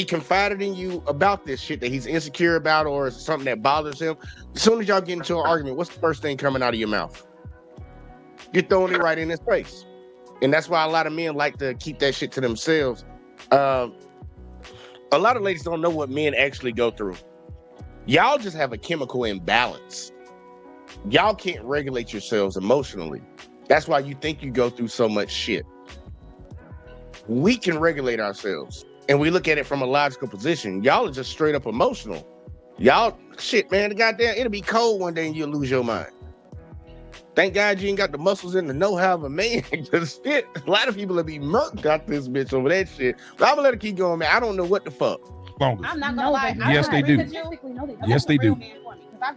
confided in you about this shit that he's insecure about or something that bothers him, as soon as y'all get into an argument, what's the first thing coming out of your mouth? You're throwing it right in his face. And that's why a lot of men like to keep that shit to themselves. A lot of ladies don't know what men actually go through. Y'all just have a chemical imbalance. Y'all can't regulate yourselves emotionally. That's why you think you go through so much shit. We can regulate ourselves. And we look at it from a logical position. Y'all are just straight up emotional. Y'all, shit, man, the goddamn, it'll be cold one day and you'll lose your mind. Thank God you ain't got the muscles and the know-how of a man. Because shit, a lot of people will be murked out this bitch over that shit. But I'm gonna let it keep going, man. I don't know what the fuck. Longer. I'm not gonna lie. Yes, they do. Yes, they do.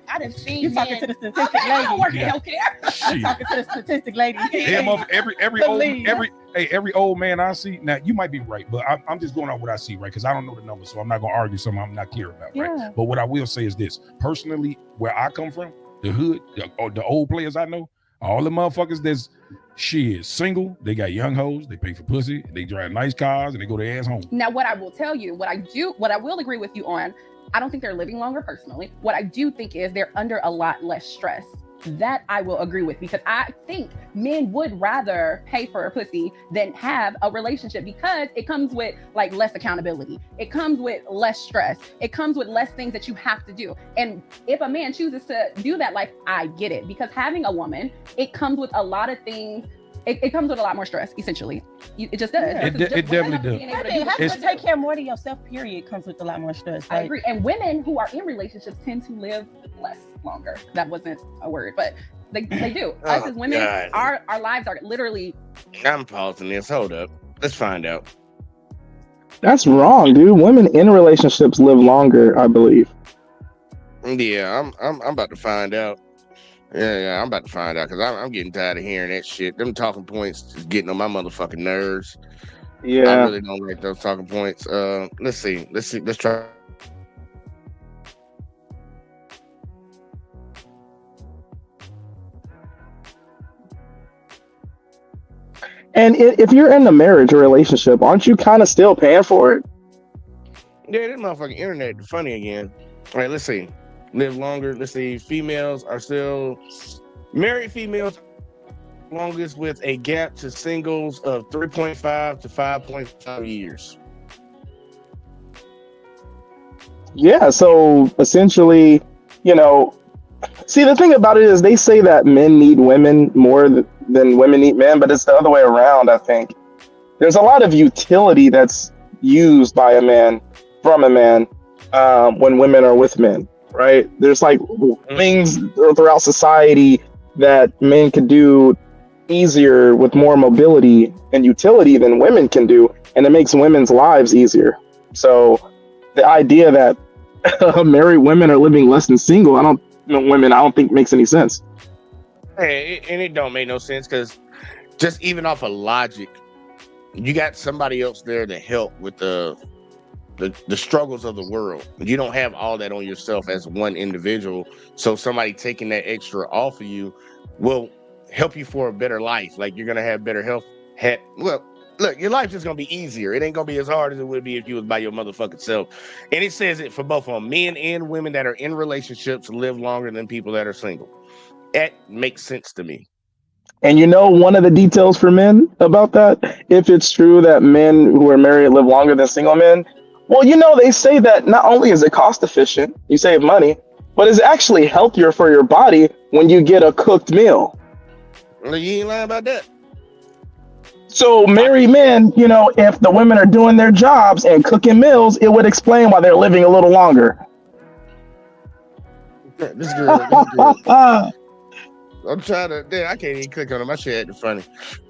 I done seen You talking to the statistic I don't work lady. in healthcare. You talking to the statistic lady. Every old man I see, now you might be right, but I'm just going on what I see, right? Because I don't know the numbers, so I'm not gonna argue something I'm not clear about, right? Yeah. But what I will say is this: personally, where I come from, the hood, the old players I know, all the motherfuckers that's shit single, they got young hoes, they pay for pussy, they drive nice cars, and they go their ass home. Now, what I will tell you, what I will agree with you on, I don't think they're living longer personally. What I do think is they're under a lot less stress. That I will agree with, because I think men would rather pay for a pussy than have a relationship, because it comes with like less accountability. It comes with less stress. It comes with less things that you have to do. And if a man chooses to do that life, I get it, because having a woman, it comes with a lot of things. It comes with a lot more stress, essentially. It just does. Yeah. It definitely does. Having to take care more of yourself, period, comes with a lot more stress. I agree. And women who are in relationships tend to live less longer. That wasn't a word, but they do. Us as women, our lives are literally. I'm pausing this. Hold up. Let's find out. That's wrong, dude. Women in relationships live longer, I believe. Yeah, I'm about to find out. Yeah, I'm about to find out, because I'm getting tired of hearing that shit. Them talking points is getting on my motherfucking nerves. Yeah, I really don't like those talking points. Let's see. Let's try. and if you're in a marriage or relationship, aren't you kind of still paying for it? Yeah, this motherfucking internet funny again. All right, let's see. Live longer. Let's see. Females are still married. Females longest with a gap to singles of 3.5 to 5.5 years. Yeah, so essentially, see, the thing about it is they say that men need women more than women need men, but it's the other way around, I think. There's a lot of utility that's used by a man, from a man, when women are with men, right? There's like things throughout society that men could do easier with more mobility and utility than women can do, and it makes women's lives easier. So the idea that married women are living less than single, I don't think makes any sense. Hey, and it don't make no sense, because just even off of logic, you got somebody else there to help with the struggles of the world. You don't have all that on yourself as one individual. So somebody taking that extra off of you will help you for a better life. Like, you're gonna have better health. Well, look, your life's just gonna be easier. It ain't gonna be as hard as it would be if you was by your motherfucking self. And it says it for both on men and women that are in relationships live longer than people that are single. That makes sense to me. And one of the details for men about that, if it's true that men who are married live longer than single men, well, they say that not only is it cost efficient, you save money, but it's actually healthier for your body when you get a cooked meal. You ain't lying about that. So married men, if the women are doing their jobs and cooking meals, it would explain why they're living a little longer. This girl. I'm trying to. Damn, I can't even click on it. My shit acting funny.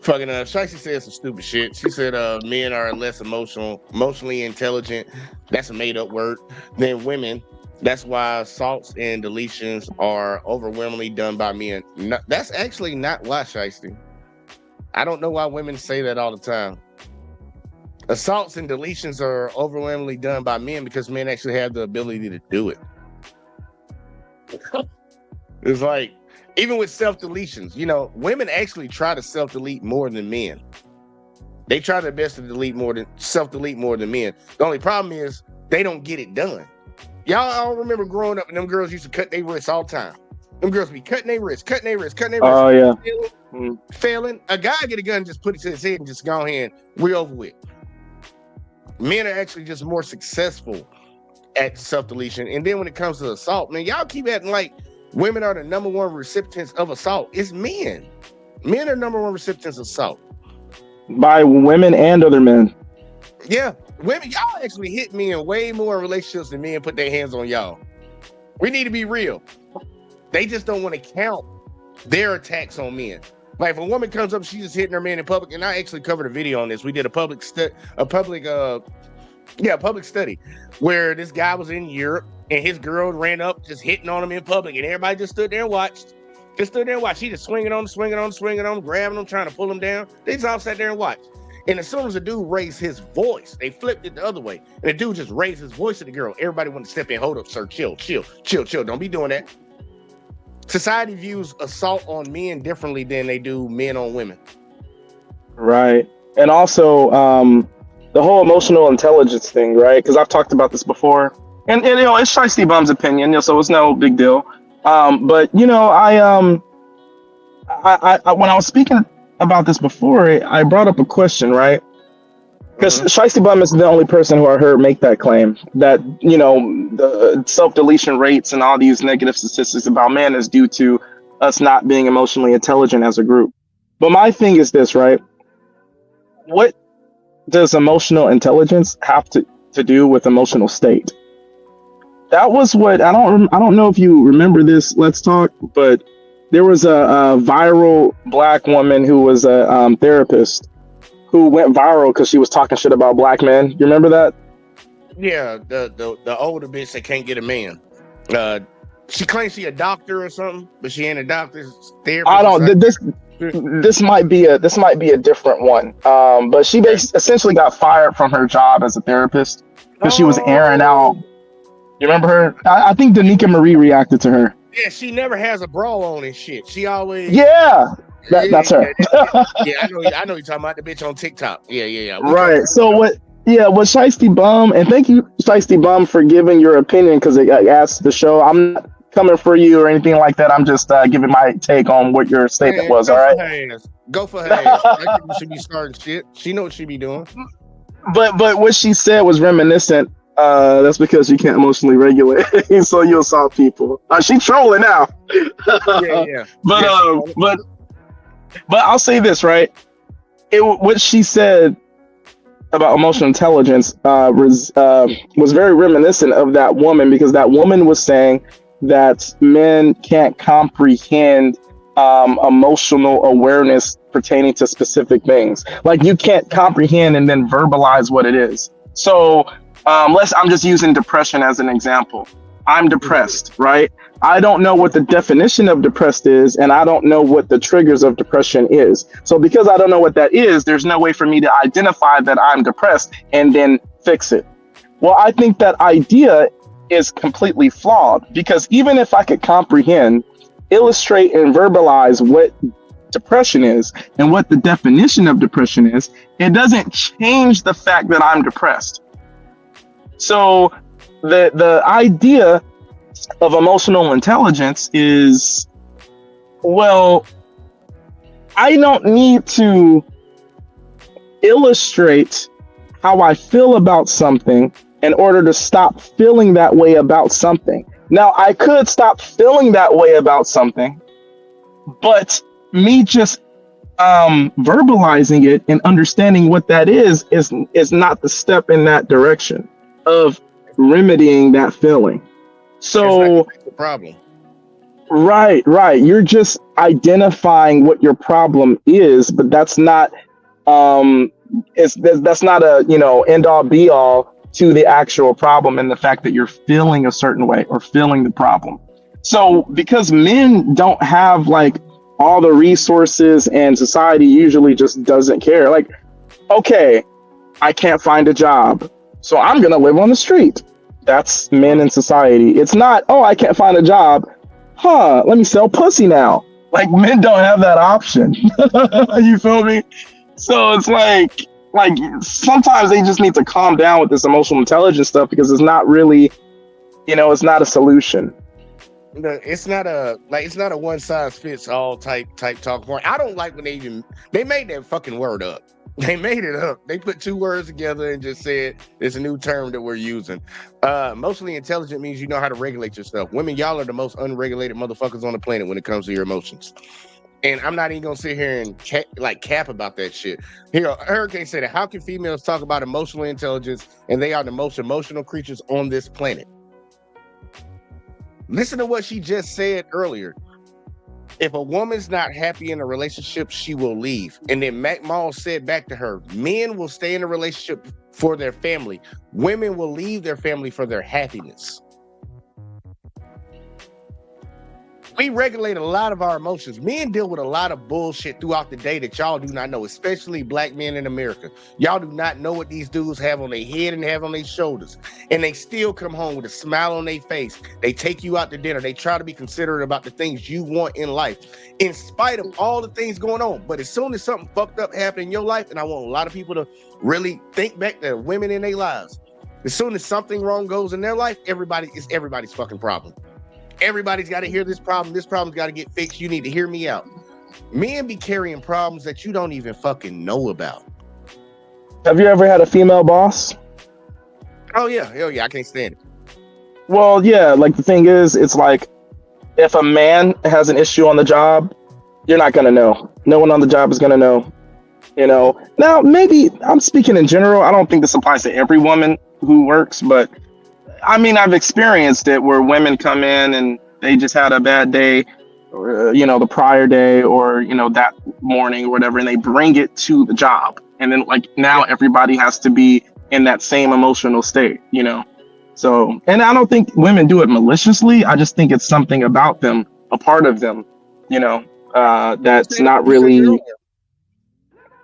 Fucking Shicey said some stupid shit. She said men are less emotionally intelligent. That's a made up word. Than women. That's why assaults and deletions are overwhelmingly done by men. No, that's actually not why, Shicey. I don't know why women say that all the time. Assaults and deletions are overwhelmingly done by men because men actually have the ability to do it. It's like, even with self-deletions, women actually try to self-delete more than men. They try their best to self-delete more than men. The only problem is they don't get it done. Y'all all remember growing up and them girls used to cut their wrists all the time. Them girls be cutting their wrists. Oh, yeah. Failing. A guy get a gun, just put it to his head and just go ahead. We're over with. Men are actually just more successful at self-deletion. And then when it comes to assault, man, y'all keep acting like women are the number one recipients of assault. It's men. Men are number one recipients of assault. By women and other men. Yeah. Women, y'all actually hit men way more in relationships than men put their hands on y'all. We need to be real. They just don't want to count their attacks on men. Like if a woman comes up, she's just hitting her man in public, and I actually covered a video on this. We did a public study where this guy was in Europe and his girl ran up just hitting on him in public, and everybody just stood there and watched. She just swinging on him, grabbing him, trying to pull him down. They just all sat there and watched. And as soon as the dude raised his voice, they flipped it the other way. And the dude just raised his voice to the girl. Everybody wanted to step in. Hold up, sir. Chill. Don't be doing that. Society views assault on men differently than they do men on women. Right. And also, the whole emotional intelligence thing, right? Because I've talked about this before. And it's Shiesty Bum's opinion, so it's no big deal. But when I was speaking about this before, I brought up a question, right? Because Shiesty Bum is the only person who I heard make that claim that, the self-deletion rates and all these negative statistics about men is due to us not being emotionally intelligent as a group. But my thing is this, right? What does emotional intelligence have to do with emotional state? That was what I don't know if you remember this. Let's talk, but there was a viral black woman who was a therapist who went viral because she was talking shit about black men. You remember that? Yeah, the older bitch that can't get a man. She claims she a doctor or something, but she ain't a doctor. Therapist. I don't. This might be a different one. But she essentially got fired from her job as a therapist because she was airing out. You remember her? I think Danica Marie reacted to her. Yeah, she never has a bra on and shit. She always. Yeah, that's her. Yeah, I know you're talking about the bitch on TikTok. Yeah. Right. So what Shiesty Bum, and thank you, Shiesty Bum, for giving your opinion because it asked the show. I'm not coming for you or anything like that. I'm just giving my take on what your statement was. All right. Go for her ass. I think you should be starting shit. She know what she be doing. But what she said was reminiscent. That's because you can't emotionally regulate, so you assault people. She trolling now. Yeah. But I'll say this, right? What she said about emotional intelligence was very reminiscent of that woman, because that woman was saying that men can't comprehend emotional awareness pertaining to specific things. Like you can't comprehend and then verbalize what it is. So I'm just using depression as an example. I'm depressed, right? I don't know what the definition of depressed is, and I don't know what the triggers of depression is. So because I don't know what that is, there's no way for me to identify that I'm depressed and then fix it. Well, I think that idea is completely flawed, because even if I could comprehend, illustrate, and verbalize what depression is and what the definition of depression is, it doesn't change the fact that I'm depressed. So the idea of emotional intelligence is, well, I don't need to illustrate how I feel about something in order to stop feeling that way about something. Now, I could stop feeling that way about something, but me just verbalizing it and understanding what that is not the step in that direction of remedying that feeling. So the problem. Right, right. You're just identifying what your problem is, but that's not that's not a, end all be all to the actual problem and the fact that you're feeling a certain way or feeling the problem. So because men don't have like all the resources and society usually just doesn't care. Like, okay, I can't find a job, so I'm gonna live on the street. That's men in society. It's not, oh, I can't find a job. Let me sell pussy now. Like, men don't have that option. You feel me? So it's like sometimes they just need to calm down with this emotional intelligence stuff because it's not really, it's not a solution. It's not a one size fits all type talk point. I don't like when they made that fucking word up. They made it up. They put two words together and just said it's a new term that we're using. Emotionally intelligent means you know how to regulate yourself. Women, y'all are the most unregulated motherfuckers on the planet when it comes to your emotions. And I'm not even gonna sit here and cap about that shit. Here, Hurricane said it. How can females talk about emotional intelligence and they are the most emotional creatures on this planet? Listen to what she just said earlier. If a woman's not happy in a relationship, she will leave. And then Mack said back to her, men will stay in a relationship for their family. Women will leave their family for their happiness. We regulate a lot of our emotions. Men deal with a lot of bullshit throughout the day that y'all do not know, especially black men in America. Y'all do not know what these dudes have on their head and have on their shoulders. And they still come home with a smile on their face. They take you out to dinner. They try to be considerate about the things you want in life, in spite of all the things going on. But as soon as something fucked up happened in your life, and I want a lot of people to really think back to women in their lives, as soon as something wrong goes in their life, it's everybody's fucking problem. Everybody's got to hear this problem. This problem's got to get fixed. You need to hear me out. Men be carrying problems that you don't even fucking know about. Have you ever had a female boss? Oh yeah, hell yeah, I can't stand it. Well, yeah, like the thing is, it's like if a man has an issue on the job, you're not gonna know. No one on the job is gonna know. Now maybe I'm speaking in general. I don't think this applies to every woman who works, but I mean, I've experienced it where women come in and they just had a bad day, or, the prior day or, that morning or whatever, and they bring it to the job. And then now everybody has to be in that same emotional state, So, and I don't think women do it maliciously. I just think it's something about them, a part of them, that's not really.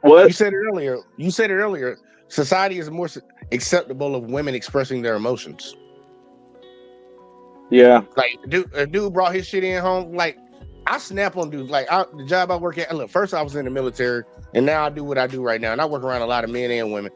What? You said it earlier. Society is more acceptable of women expressing their emotions. Yeah. Like a dude brought his shit in home. Like I snap on dudes. Like the job I work at. Look, first I was in the military, and now I do what I do right now, and I work around a lot of men and women.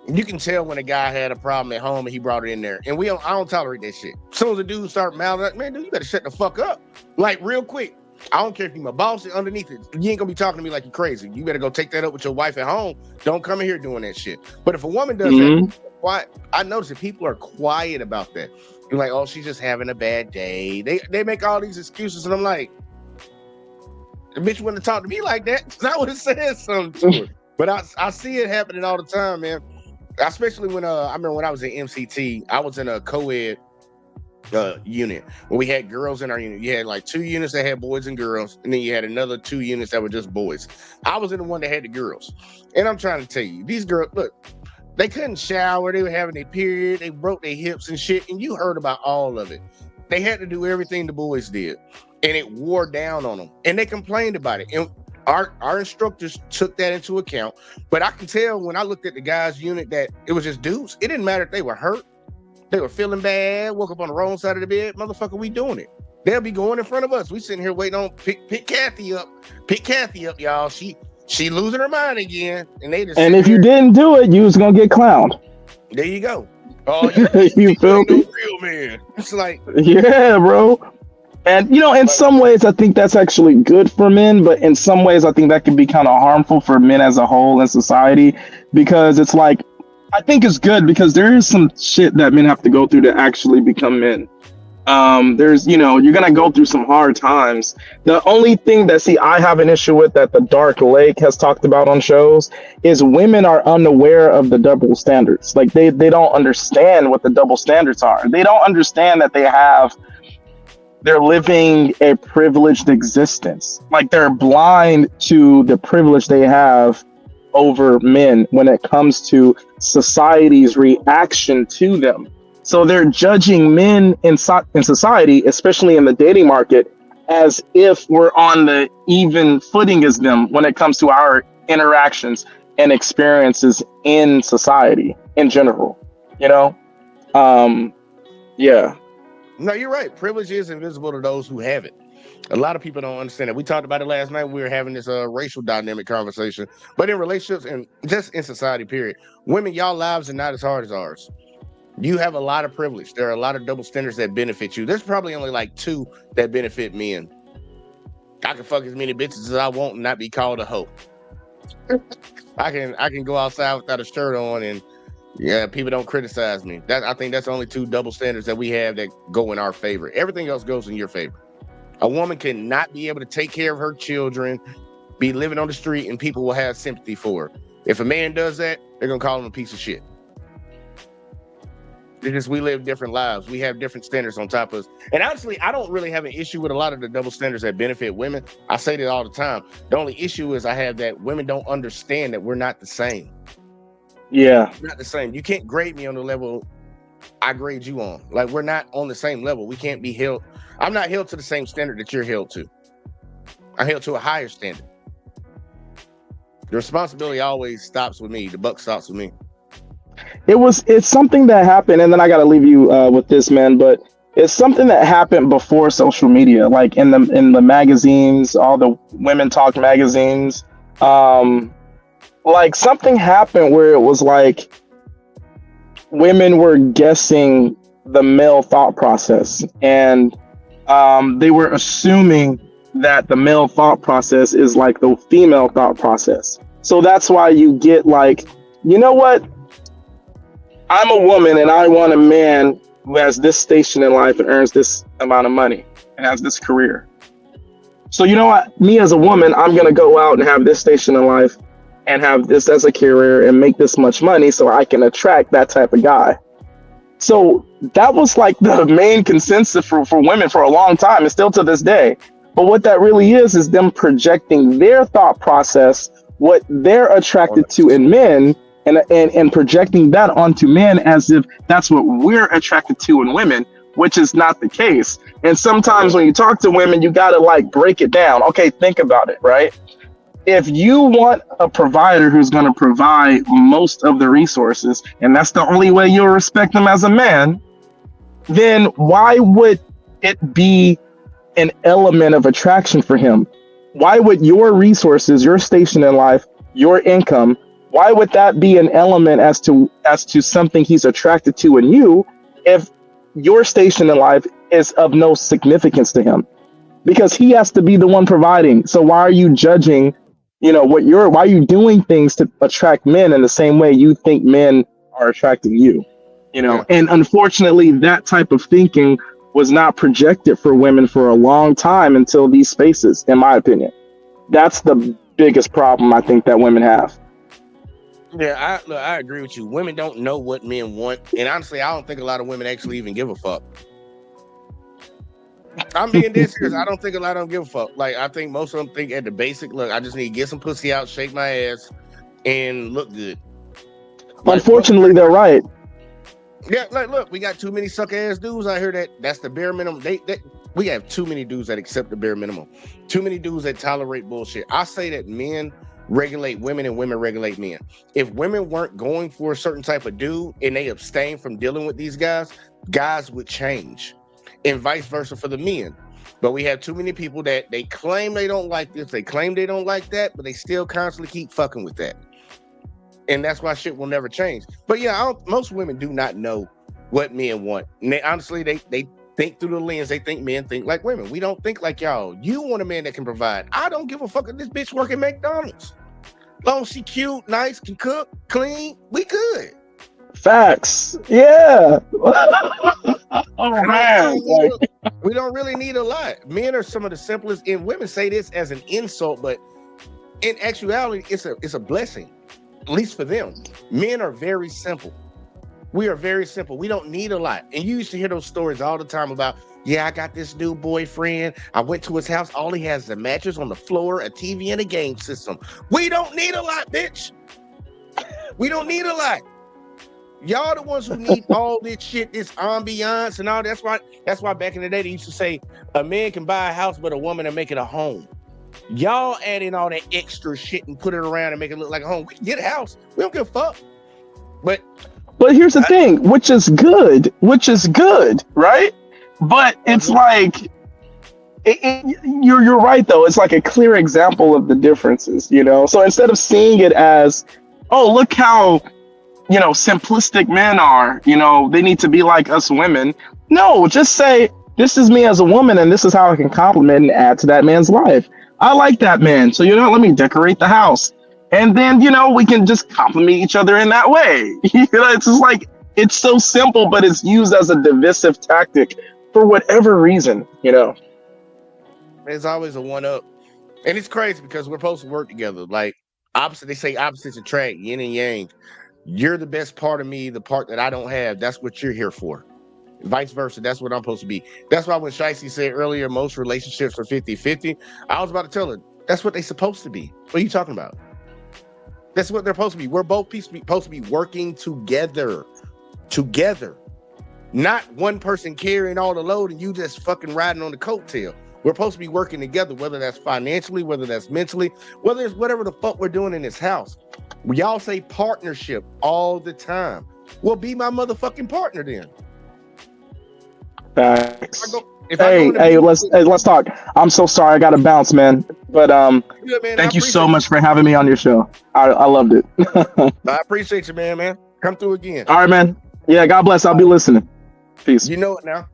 You can tell when a guy had a problem at home and he brought it in there, and I don't tolerate that shit. As soon as the dude start mouthing, like, man, dude, you better shut the fuck up, like real quick. I don't care if you're my boss or underneath it. You ain't gonna be talking to me like you're crazy. You better go take that up with your wife at home. Don't come in here doing that shit. But if a woman does that, quiet. I notice that people are quiet about that. You're like, oh, she's just having a bad day. They make all these excuses, and I'm like, the bitch wouldn't have talked to me like that. I would have said something to her. But I see it happening all the time, man. Especially when I remember when I was in MCT, I was in a co-ed unit where we had girls in our unit. You had like 2 units that had boys and girls, and then you had another 2 units that were just boys. I was in the one that had the girls, and I'm trying to tell you, these girls, look, they couldn't shower, they were having their period, they broke their hips and shit, and you heard about all of it. They had to do everything the boys did, and it wore down on them, and they complained about it. And our instructors took that into account. But I can tell when I looked at the guys' unit that it was just dudes. It didn't matter if they were hurt, they were feeling bad, woke up on the wrong side of the bed. Motherfucker, we doing it. They'll be going in front of us. We sitting here waiting on pick Kathy up. Pick Kathy up, y'all. She losing her mind again. And they just if you didn't do it, you was gonna get clowned. There you go. Oh, you feel me? Real man. It's like, yeah, bro. And in some ways, I think that's actually good for men, but in some ways, I think that can be kind of harmful for men as a whole in society, because it's like, I think it's good because there is some shit that men have to go through to actually become men. There's, you're gonna go through some hard times. The only thing that I have an issue with that the Dark Lake has talked about on shows is women are unaware of the double standards. Like they don't understand what the double standards are. They don't understand that they have they're living a privileged existence. Like they're blind to the privilege they have over men when it comes to society's reaction to them. So they're judging men in society, especially in the dating market, as if we're on the even footing as them when it comes to our interactions and experiences in society in general. You know? Yeah. No, you're right. Privilege is invisible to those who have it. A lot of people don't understand that. We talked about it last night. We were having this racial dynamic conversation. But in relationships and just in society, period, women, y'all lives are not as hard as ours. You have a lot of privilege. There are a lot of double standards that benefit you. There's probably only like 2 that benefit men. I can fuck as many bitches as I want and not be called a hoe. I can go outside without a shirt on and yeah, people don't criticize me. I think that's the only 2 double standards that we have that go in our favor. Everything else goes in your favor. A woman cannot be able to take care of her children, be living on the street, and people will have sympathy for her. If a man does that, they're gonna call him a piece of shit. Because we live different lives. We have different standards on top of us. And honestly, I don't really have an issue with a lot of the double standards that benefit women. I say that all the time. The only issue is I have that women don't understand that we're not the same. Yeah. We're not the same. You can't grade me on the level I grade you on. Like, we're not on the same level. We can't be held. I'm not held to the same standard that you're held to. I'm held to a higher standard. The responsibility always stops with me. The buck stops with me. It's something that happened, and then I got to leave you with this, man. But it's something that happened before social media, like in the magazines, all the women talk magazines. Like something happened where it was like women were guessing the male thought process, and they were assuming that the male thought process is like the female thought process. So that's why you get like, you know what? I'm a woman and I want a man who has this station in life and earns this amount of money and has this career. So you know what? Me as a woman, I'm going to go out and have this station in life and have this as a career and make this much money so I can attract that type of guy. So that was like the main consensus for women for a long time and still to this day. But what that really is them projecting their thought process, what they're attracted to in men, and projecting that onto men as if that's what we're attracted to in women, which is not the case. And sometimes when you talk to women, you got to like break it down. Okay, think about it, right? If you want a provider who's going to provide most of the resources, and that's the only way you'll respect them as a man, then why would it be an element of attraction for him? Why would your resources, your station in life, your income, why would that be an element as to something he's attracted to in you if your station in life is of no significance to him? Because he has to be the one providing. So why are you judging, why are you doing things to attract men in the same way you think men are attracting you? Yeah. And unfortunately, that type of thinking was not projected for women for a long time until these spaces, in my opinion. That's the biggest problem I think that women have. Yeah, I agree with you. Women don't know what men want. And honestly, I don't think a lot of women actually even give a fuck. I'm being dead serious. I don't think a lot of them give a fuck. Like, I think most of them think at the basic, look, I just need to get some pussy out, shake my ass, and look good. Unfortunately, they're right. Yeah, like, look, we got too many suck ass dudes out here that's the bare minimum. We have too many dudes that accept the bare minimum. Too many dudes that tolerate bullshit. I say that men regulate women and women regulate men. If women weren't going for a certain type of dude and they abstain from dealing with these guys would change, and vice versa for the men. But we have too many people that they claim they don't like this, they claim they don't like that, but they still constantly keep fucking with that. And that's why shit will never change. But yeah, most women do not know what men want. And honestly, they think through the lens. They think men think like women. We don't think like y'all. You want a man that can provide. I don't give a fuck if this bitch work at McDonald's. Long she cute, nice, can cook, clean, we good. Facts. Yeah. Oh man. We don't really need a lot. Men are some of the simplest, and women say this as an insult, but in actuality, it's a blessing. At least for them. Men are very simple. We are very simple. We don't need a lot. And you used to hear those stories all the time about, yeah, I got this new boyfriend. I went to his house. All he has is a mattress on the floor, a TV, and a game system. We don't need a lot, bitch. We don't need a lot. Y'all the ones who need all this shit, this ambiance and all. That's why back in the day they used to say a man can buy a house, but a woman can make it a home. Y'all add in all that extra shit and put it around and make it look like a home. We can get a house. We don't give a fuck. But here's the thing, which is good, right? But it's like, you're right though. It's like a clear example of the differences, you know? So instead of seeing it as, oh, look how, you know, simplistic men are, you know, they need to be like us women. No, just say, this is me as a woman and this is how I can compliment and add to that man's life. I like that man, so, you know, let me decorate the house. And then, you know, we can just compliment each other in that way. You know, it's just like, it's so simple, but it's used as a divisive tactic for whatever reason, you know. There's always a one-up. And it's crazy because we're supposed to work together. Like, they say opposites attract, yin and yang. You're the best part of me, the part that I don't have. That's what you're here for. Vice versa. That's what I'm supposed to be. That's why when Shicey said earlier, most relationships are 50-50, I was about to tell her, that's what they're supposed to be. What are you talking about? That's what they're supposed to be. We're both supposed to be working together. Not one person carrying all the load and you just fucking riding on the coattail. We're supposed to be working together, whether that's financially, whether that's mentally, whether it's whatever the fuck we're doing in this house. Y'all say partnership all the time. Well, be my motherfucking partner then. Facts. Hey, let's talk. I'm so sorry, I gotta bounce, man. But good, man. Thank you so much for having me on your show. I loved it. I appreciate you, man. Come through again. All right, man. Yeah, God bless. I'll be listening. Peace. You know it now.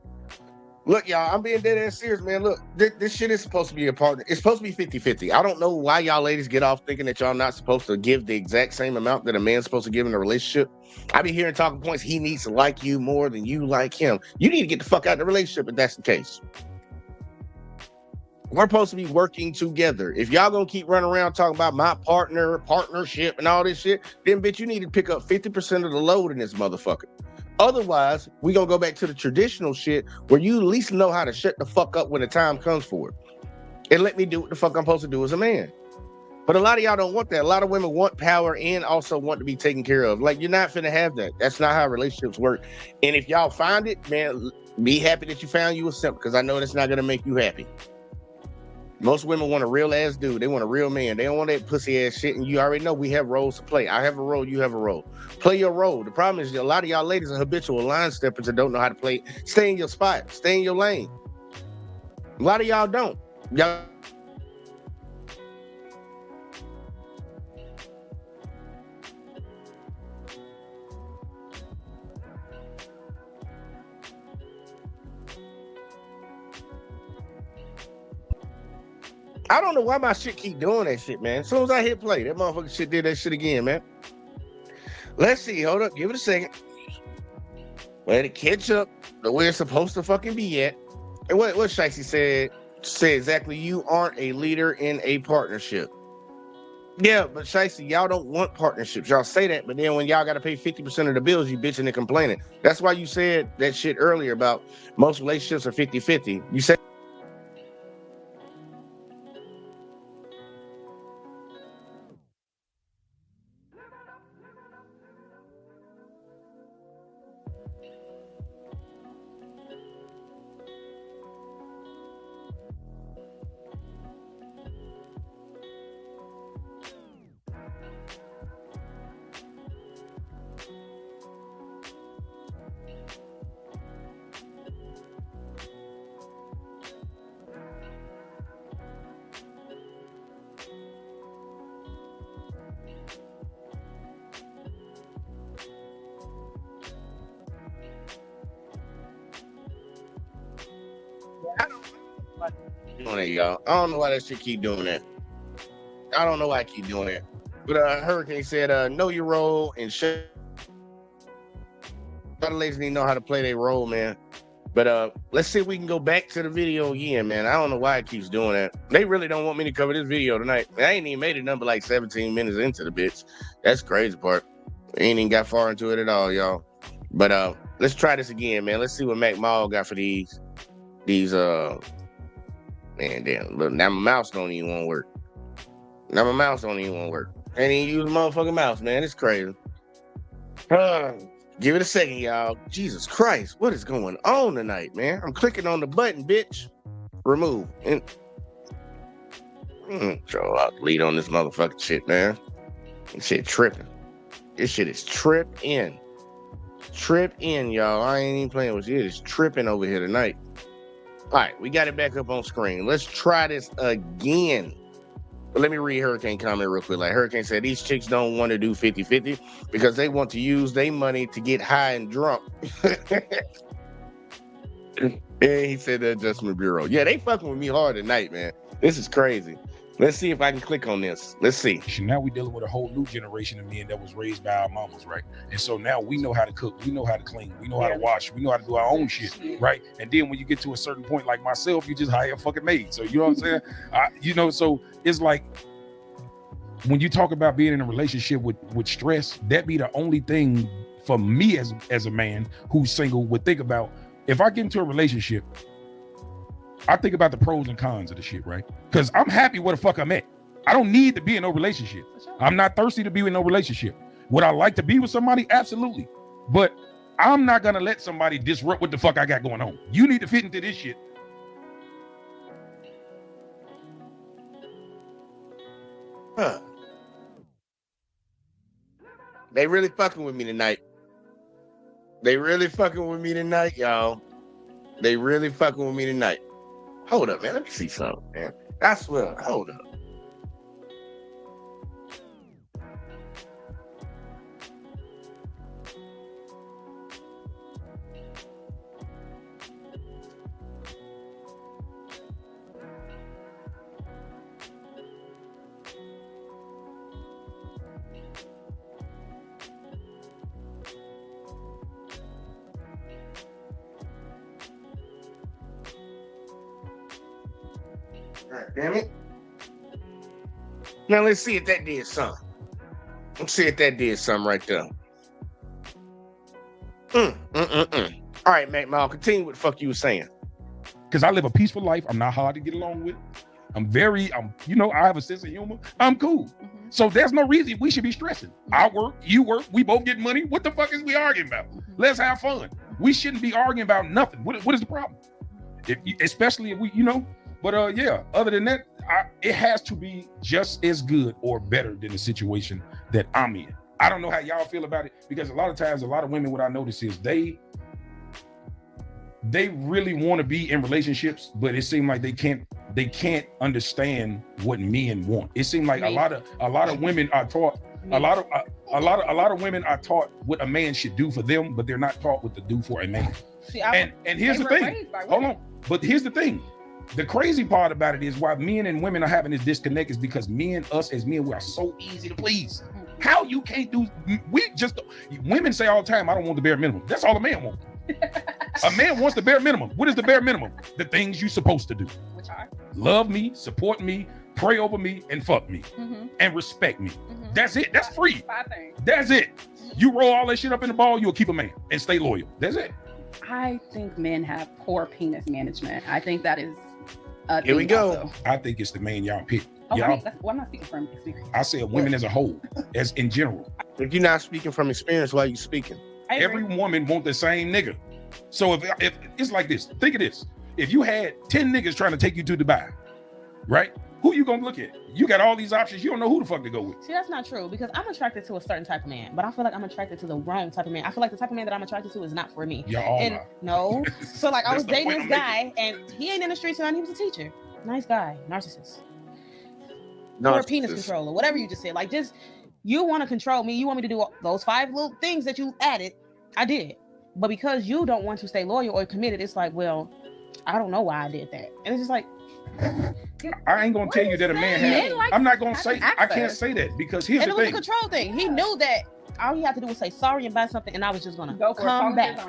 Look, y'all, I'm being dead ass serious, man. Look, this shit is supposed to be a partner. It's supposed to be 50-50. I don't know why y'all ladies get off thinking that y'all not supposed to give the exact same amount that a man's supposed to give in a relationship. I be hearing talking points, he needs to like you more than you like him. You need to get the fuck out of the relationship if that's the case. We're supposed to be working together. If y'all gonna keep running around talking about my partnership and all this shit, then bitch, you need to pick up 50% of the load in this motherfucker. Otherwise, we gonna go back to the traditional shit where you at least know how to shut the fuck up when the time comes for it. And let me do what the fuck I'm supposed to do as a man. But a lot of y'all don't want that. A lot of women want power and also want to be taken care of. Like, you're not finna have that. That's not how relationships work. And if y'all find it, man, be happy that you found you a simp, because I know that's not gonna make you happy. Most women want a real ass dude. They want a real man. They don't want that pussy ass shit. And you already know we have roles to play. I have a role. You have a role. Play your role. The problem is a lot of y'all ladies are habitual line steppers and don't know how to play. Stay in your spot. Stay in your lane. A lot of y'all don't. Y'all. I don't know why my shit keep doing that shit, man. As soon as I hit play, that motherfucking shit did that shit again, man. Let's see. Hold up. Give it a second. Let it catch up to where it's supposed to fucking be at. And what Shicey said exactly, you aren't a leader in a partnership. Yeah, but Shicey, y'all don't want partnerships. Y'all say that, but then when y'all got to pay 50% of the bills, you bitching and complaining. That's why you said that shit earlier about most relationships are 50-50. You said doing it, y'all. I don't know why that shit keep doing that. I don't know why I keep doing that. But Hurricane said, know your role and shit. A lot of ladies need to know how to play their role, man. But let's see if we can go back to the video again, man. I don't know why it keeps doing that. They really don't want me to cover this video tonight. I ain't even made it number like 17 minutes into the bitch. That's the crazy part. I ain't even got far into it at all, y'all. But let's try this again, man. Let's see what Mac Mall got for these man, damn. Look, now my mouse don't even want to work. Can't even use the motherfucking mouse, man. It's crazy. Give it a second, y'all. Jesus Christ, what is going on tonight, man? I'm clicking on the button, bitch. Remove. And so I'll delete on this motherfucking shit, man. This shit tripping. This shit is tripping. Trip in, y'all. I ain't even playing with you. It's tripping over here tonight. All right, we got it back up on screen. Let's try this again. But let me read Hurricane comment real quick. Like Hurricane said, these chicks don't want to do 50-50 because they want to use their money to get high and drunk. And he said the Adjustment Bureau. Yeah, they fucking with me hard tonight, man. This is crazy. Let's see if I can click on this. Let's see. Now we're dealing with a whole new generation of men that was raised by our mamas, right? And so now we know how to cook, we know how to clean, we know how to wash, we know how to do our own shit, right? And then when you get to a certain point, like myself, you just hire a fucking maid. So you know what I'm saying? So it's like when you talk about being in a relationship with stress, that be the only thing for me as a man who's single would think about. If I get into a relationship, I think about the pros and cons of the shit, right? Because I'm happy where the fuck I'm at. I don't need to be in no relationship. I'm not thirsty to be in no relationship. Would I like to be with somebody? Absolutely. But I'm not gonna let somebody disrupt what the fuck I got going on. You need to fit into this shit. Huh. They really fucking with me tonight. Y'all. They really fucking with me tonight. Hold up, man. Let me see something, man. I swear. Hold up. God damn it. Now let's see if that did something. Let's see if that did something right there. All right, Mac Mal, continue what the fuck you were saying. Because I live a peaceful life. I'm not hard to get along with. I have a sense of humor. I'm cool. So there's no reason we should be stressing. I work, you work, we both get money. What the fuck is we arguing about? Let's have fun. We shouldn't be arguing about nothing. What is the problem? Especially if we, But other than that, it has to be just as good or better than the situation that I'm in. I don't know how y'all feel about it, because a lot of times, a lot of women, what I notice is they really want to be in relationships, but it seems like they can't understand what men want. It seems like a lot of women are taught a lot of women are taught what a man should do for them, but they're not taught what to do for a man. See, and here's the thing. Hold on. But here's the thing. The crazy part about it is why men and women are having this disconnect is because us as men, we are so easy to please. How you can't do, women say all the time, I don't want the bare minimum. That's all a man wants. A man wants the bare minimum. What is the bare minimum? The things you're supposed to do. Which are? Love me, support me, pray over me, and fuck me. And respect me. That's it. That's free. 5 things. That's it. You roll all that shit up in the ball, you'll keep a man and stay loyal. That's it. I think men have poor penis management. I think that is here we go. Also. I think it's the man y'all pick. I'm not speaking from experience. I said women as a whole, as in general. If you're not speaking from experience, why are you speaking? Every woman want the same nigga. So if it's like this, think of this. If you had 10 niggas trying to take you to Dubai, right? Who you gonna look at? You got all these options. You don't know who the fuck to go with. See, that's not true, because I'm attracted to a certain type of man, but I feel like I'm attracted to the wrong type of man. I feel like the type of man that I'm attracted to is not for me. No. So like I was dating this guy and he ain't in the streets and he was a teacher. Nice guy, narcissist. Or penis controller, whatever you just said. Like just you want to control me. You want me to do those 5 little things that you added. I did. But because you don't want to stay loyal or committed, it's like, well, I don't know why I did that. And it's just like, I ain't gonna tell you that a man has. I'm not gonna say. I can't say that because here's the thing. And it was a control thing. He knew that all he had to do was say sorry and buy something, and I was just gonna come back.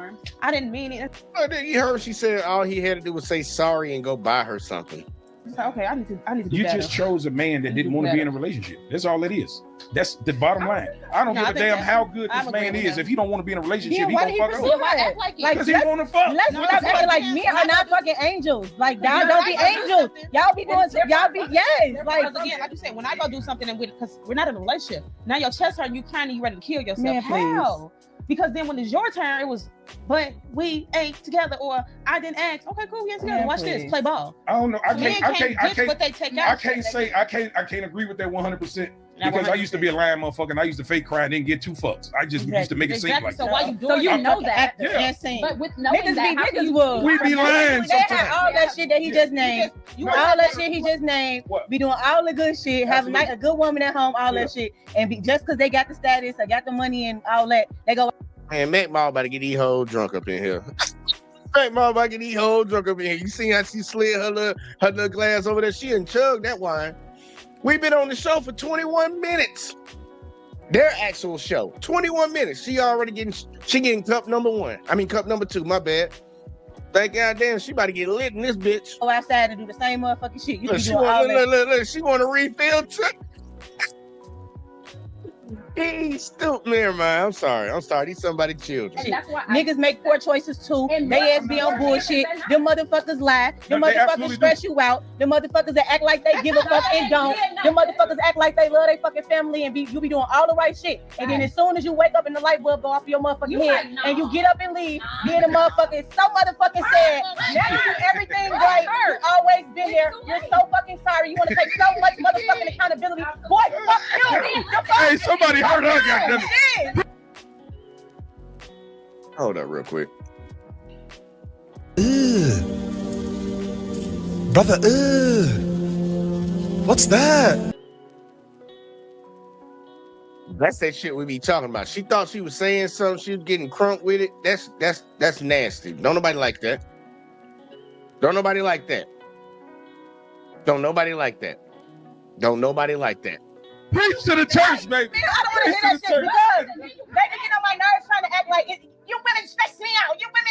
I didn't mean it. You heard she said all he had to do was say sorry and go buy her something. It's like, okay, I need to do You better. just chose a man that didn't do want to be in a better. relationship. That's all it is. That's the bottom line. I don't No, give I a think damn that- how good I'm this man agreeing is. with If he don't want to be in a relationship, Then he why gonna did he fuck pursue up. that? Like Because he want to fuck. Let's No, stop no, acting like no, men no, are no, not no. fucking angels. Like y'all Yeah, don't be I go do angels. something. Y'all be doing y'all be yes. Like Because again, like you said, when I go do something and because we're not in a relationship, now your chest hurt, you crying, and you ready to kill yourself. Man, please. How? Because then when it's your turn, it was, but we ain't together, or I didn't ask. Okay, cool, we ain't together. Man, Watch please. this, play ball. I don't know. I Men can't. what they take I out. can't say I can't agree with that 100% Not because I used to 100%. be a lying motherfucker and I used to fake cry and didn't get two fucks. I just used to make it seem Exactly. like So that. why you doing So you that? know that. Yeah. But with knowing niggas that, be how can niggas you- will. We be lying They have sometimes. all that shit that he just named. You All that shit he just named. What? Be doing all the good shit. Have a, Absolutely. a good woman at home. All that shit. And be just because they got the status, or got the money and all that, they go. Man, Mac Mall about to get these hoes drunk up in here. Mac Mall about to get these hoes drunk up in here. You see how she slid her little glass over there? She didn't chug that wine. We've been on the show for 21 minutes. Their actual show, 21 minutes. She getting cup number 1. I mean cup number 2. My bad. Thank goddamn, she about to get lit in this bitch. Go outside and do the same motherfucking shit. You Look, be she doing all that. look, she want to refill too. He's stupid, man. I'm sorry. These somebody's children. And that's why Niggas make poor choices too. And They what- ass be on bullshit. Them motherfuckers lie. Them No, they motherfuckers absolutely stress you out. Them motherfuckers that act like they give a fuck and don't. Them motherfuckers act like they love their fucking family and you be doing all the right shit. And then as soon as you wake up and the light bulb go off your motherfucking You head like, nah. and you get up and leave, then the motherfucker is so motherfucking sad. Now you do everything right. You always been there. You're so fucking sorry. You want to take so much motherfucking accountability. Boy, fuck you. Hey, somebody heard her, goddamn it. Hold up real quick. Brother, what's that? That's that shit we be talking about. She thought she was saying something. She was getting crunk with it. That's nasty. Don't nobody like that. Don't nobody like that. Don't nobody like that. Don't nobody like that. Preach to the church, baby. I don't want to hear that shit because they can get on my nerves trying to act like you women stress me out. You women.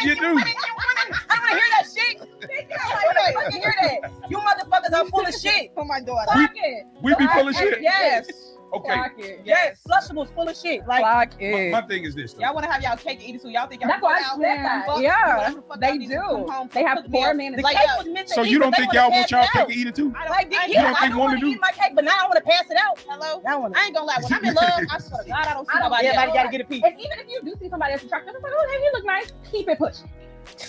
You do. I don't want to hear that shit. I don't want to hear that. You motherfuckers are full of shit. For my daughter. Clock it. We be full of shit. Yes. Okay. Clock it. Yes. Flushables full of shit. Like Clock My, it. my thing is this. Though. Y'all want to have y'all cake and eat it too. Y'all think y'all That's why I said that. Yeah, they do. They have poor man. the Like, cake yeah. was meant to So eat, you don't but they think wanna y'all want pass y'all it cake out. and eat it too? Like, I yeah, don't I think do women want to do? eat my cake, but now I want to pass it out. Hello? I want I ain't gonna lie. When I'm in love, I swear to God, I don't see nobody Everybody else. got to get a piece. And even if you do see somebody else attractive, it's like, oh, hey, you look nice. Keep it pushing.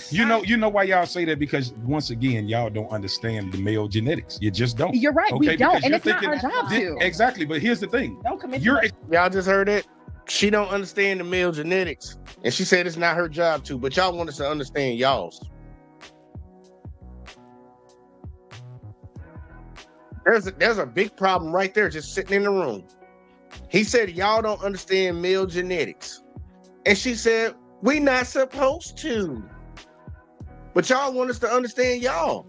You know why y'all say that? Because once again, y'all don't understand the male genetics. You just don't. You're right. Okay, We don't, because and you're it's not our thinking- job to. Exactly, but here's the thing. Don't commit to You're much. Y'all just heard it. She don't understand the male genetics, and she said it's not her job to. But y'all want us to understand y'all's. There's a big problem right there, just sitting in the room. He said y'all don't understand male genetics, and she said we not supposed to. But y'all want us to understand y'all.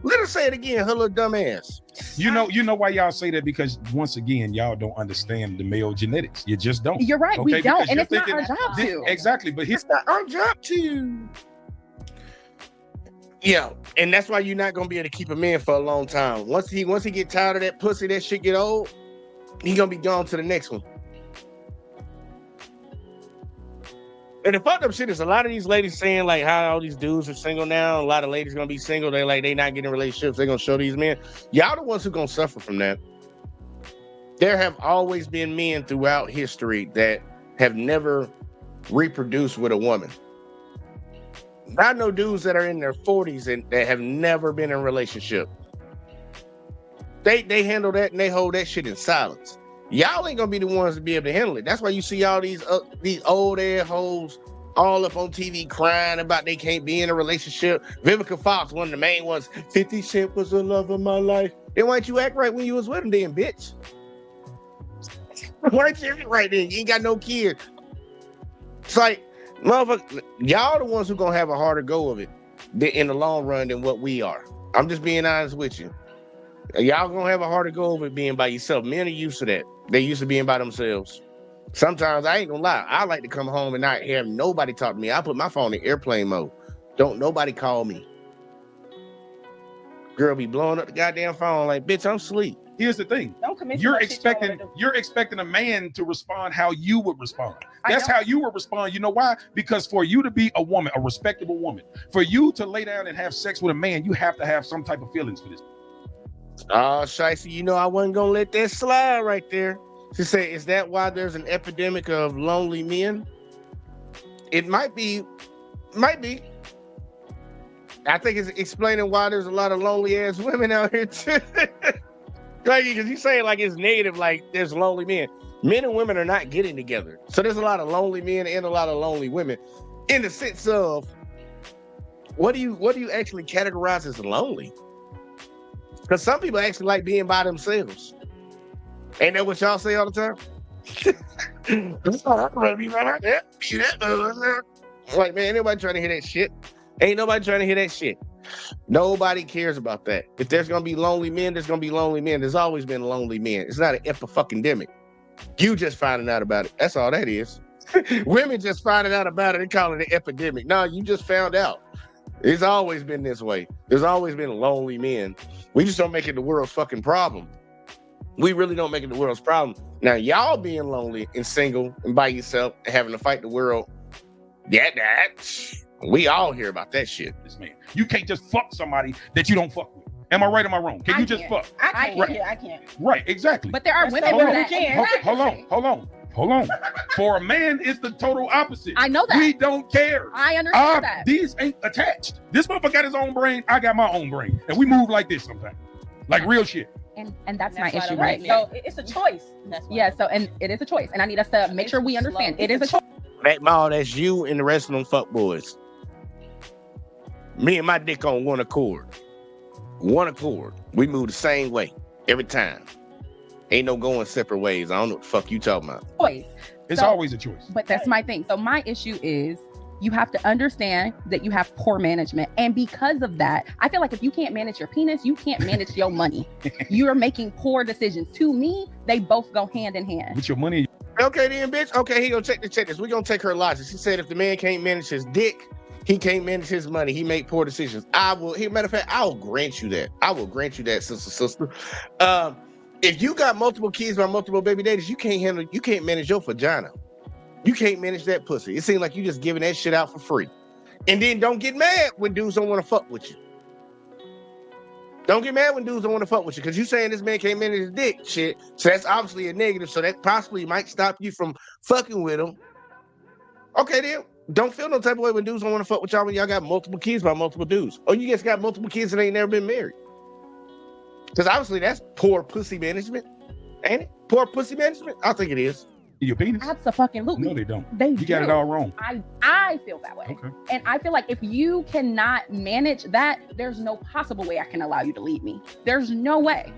Let her say it again, her little dumb ass. You know why y'all say that? Because once again, y'all don't understand the male genetics. You just don't. You're right. We Okay, don't, because and you're it's not our thinking- job to. Exactly, but here's It's not our job to. Yeah, and that's why you're not gonna be able to keep a man for a long time. Once he get tired of that pussy, that shit get old, he gonna be gone to the next one. And the fucked up shit is a lot of these ladies saying like how all these dudes are single now. A lot of ladies gonna be single. They not getting relationships. They gonna show these men. Y'all the ones who gonna suffer from that. There have always been men throughout history that have never reproduced with a woman. I know dudes that are in their 40s and that have never been in a relationship. They handle that and they hold that shit in silence. Y'all ain't gonna be the ones to be able to handle it. That's why you see all these old ass hoes all up on TV crying about they can't be in a relationship. Vivica Fox, one of the main ones. 50 Cent was the love of my life. Then why didn't you act right when you was with him then, bitch? Why didn't you act right then? You ain't got no kids. It's like, motherfucker, y'all the ones who gonna have a harder go of it in the long run than what we are. I'm just being honest with you. Y'all gonna have a harder go of it being by yourself. Men are used to that. They used to being by themselves. Sometimes I ain't gonna lie. I like to come home and not have nobody talk to me. I put my phone in airplane mode. Don't nobody call me. Girl be blowing up the goddamn phone like, bitch, I'm asleep. Here's the thing. Don't commit to You're no shit you don't wanna expecting do. you're expecting a man to respond how you would respond. I That's know. how you would respond. You know why? Because for you to be a woman, a respectable woman, for you to lay down and have sex with a man, you have to have some type of feelings for this. Oh, Shicey, you know I wasn't gonna let that slide right there. She said, is that why there's an epidemic of lonely men? It might be. I think it's explaining why there's a lot of lonely ass women out here too. Like, because you say like it's negative, like there's lonely men. Men and women are not getting together. So there's a lot of lonely men and a lot of lonely women. In the sense of what do you actually categorize as lonely? Because some people actually like being by themselves. Ain't that what y'all say all the time? Like, man, ain't nobody trying to hear that shit. Ain't nobody trying to hear that shit. Nobody cares about that. If there's gonna be lonely men, there's gonna be lonely men. There's always been lonely men. It's not an epi-fucking-demic. You just finding out about it. That's all that is. Women just finding out about it and calling it an epidemic. No, you just found out. It's always been this way. There's always been lonely men. We just don't make it the world's fucking problem. We really don't make it the world's problem. Now, y'all being lonely and single and by yourself and having to fight the world, we all hear about that shit. This man, you can't just fuck somebody that you don't fuck with. Am I right or am I wrong? Can you just fuck? I can't. Right. Yeah, I can't. Right, exactly. But there are women Hold on. that can. Hold on. For a man, it's the total opposite. I know that. We don't care. I understand that. These ain't attached. This motherfucker got his own brain. I got my own brain, and we move like this sometimes, like real shit. And that's my why I issue, don't right? like it. So it's a choice. That's why. Yeah. So and it is a choice, and I need us to make sure we understand it is a choice. Mack Mall, that's you and the rest of them fuck boys. Me and my dick on one accord. One accord. We move the same way every time. Ain't no going separate ways. I don't know what the fuck you talking about. Choice. It's So- always a choice. But that's my thing. So my issue is you have to understand that you have poor management. And because of that, I feel like if you can't manage your penis, you can't manage your money. You're making poor decisions. To me, they both go hand in hand. With your money. Okay then, bitch. Okay, he gonna check this. We gonna take her logic. She said if the man can't manage his dick, he can't manage his money. He make poor decisions. Matter of fact, I'll grant you that. I will grant you that, sister. If you got multiple kids by multiple baby daddies, you can't manage your vagina. You can't manage that pussy. It seems like you just giving that shit out for free. And then don't get mad when dudes don't want to fuck with you. Don't get mad when dudes don't want to fuck with you because you saying this man can't manage his dick shit. So that's obviously a negative. So that possibly might stop you from fucking with him. Okay, then. Don't feel no type of way when dudes don't want to fuck with y'all when y'all got multiple kids by multiple dudes. Or you just got multiple kids and ain't never been married. Because obviously that's poor pussy management. Ain't it? Poor pussy management? I think it is. Your penis? Absolutely. No, they don't. They You got it all wrong. I feel that way. Okay. And I feel like if you cannot manage that, there's no possible way I can allow you to leave me. There's no way.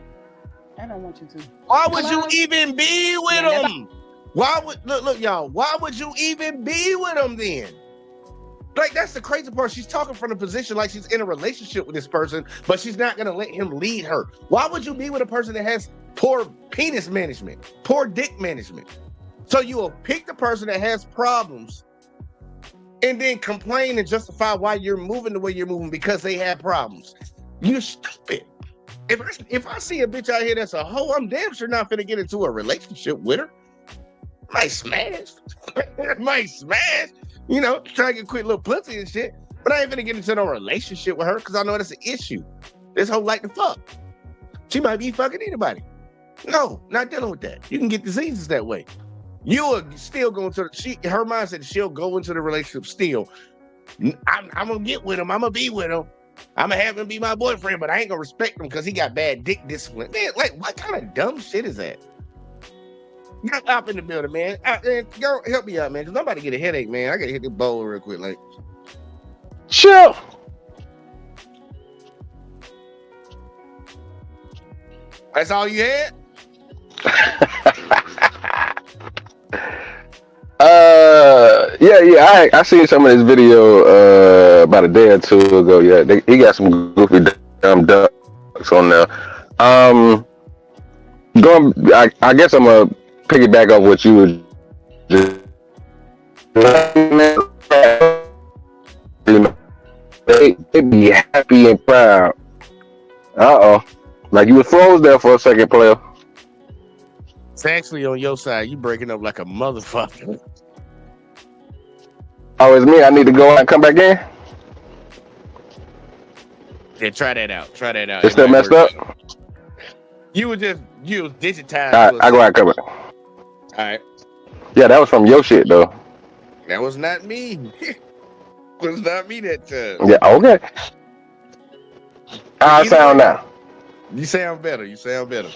I don't want you to. Why would you even be with Yeah, him? Why would look, y'all? Why would you even be with him then? Like that's the crazy part. She's talking from a position like she's in a relationship with this person, but she's not gonna let him lead her. Why would you be with a person that has poor penis management, poor dick management? So you will pick the person that has problems and then complain and justify why you're moving the way you're moving because they have problems. You're stupid. If I see a bitch out here that's a hoe, I'm damn sure not finna get into a relationship with her. Might smash. Might smash. You know, try to get a quick little pussy and shit. But I ain't finna get into no relationship with her because I know that's an issue. This hoe like to fuck. She might be fucking anybody. No, not dealing with that. You can get diseases that way. You are still going to her mindset. She'll go into the relationship still. I'm gonna get with him. I'm gonna be with him. I'm gonna have him be my boyfriend, but I ain't gonna respect him because he got bad dick discipline. Man, like what kind of dumb shit is that? Get up in the building, man. Girl, help me out, man. Because I'm about to get a headache, man. I gotta hit the bowl real quick. Like, Chill. that's all you had? Yeah. I seen some of this video about a day or two ago. Yeah, he got some goofy dumb ducks on there. I guess I'm gonna piggyback off what you were just. You know, they be happy and proud Like you was froze there for a second, player. It's actually on your side. You breaking up like a motherfucker. Oh, it's me. I need to go out and come back in. Yeah, try that out. Try that out. It's still messed up. You was digitized. All right, I go out and come back. All right. Yeah, that was from your shit though. That was not me. It was not me that time. Yeah, okay. How I sound now? You sound better. You sound better.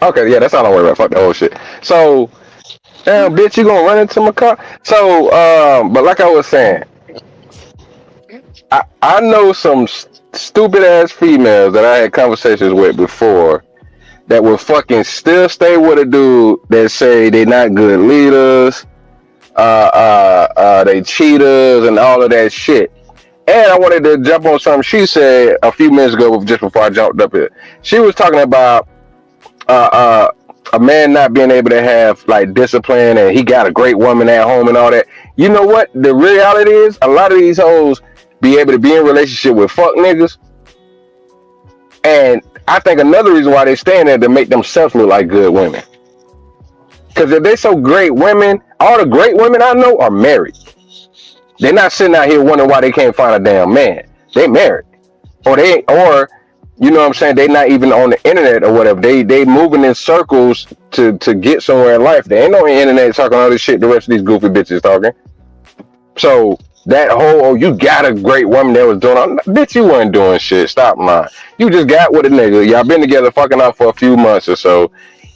Okay, yeah, that's all I'm worried about. Fuck the whole shit. So, damn, bitch, you gonna run into my car? So, but like I was saying, I know some stupid ass females that I had conversations with before that will fucking still stay with a dude that say they not good leaders, they cheaters and all of that shit. And I wanted to jump on something she said a few minutes ago, just before I jumped up here. She was talking about a man not being able to have like discipline, and he got a great woman at home and all that. You know what? The reality is, a lot of these hoes be able to be in a relationship with fuck niggas, and I think another reason why they staying there to make themselves look like good women. Because if they so great women, all the great women I know are married. They're not sitting out here wondering why they can't find a damn man. They married, or you know what I'm saying? They not even on the internet or whatever. They moving in circles to get somewhere in life. They ain't no internet talking all this shit the rest of these goofy bitches talking. So that whole, you got a great woman that was doing all, bitch, you weren't doing shit. Stop lying. You just got with a nigga. Y'all been together fucking out for a few months or so.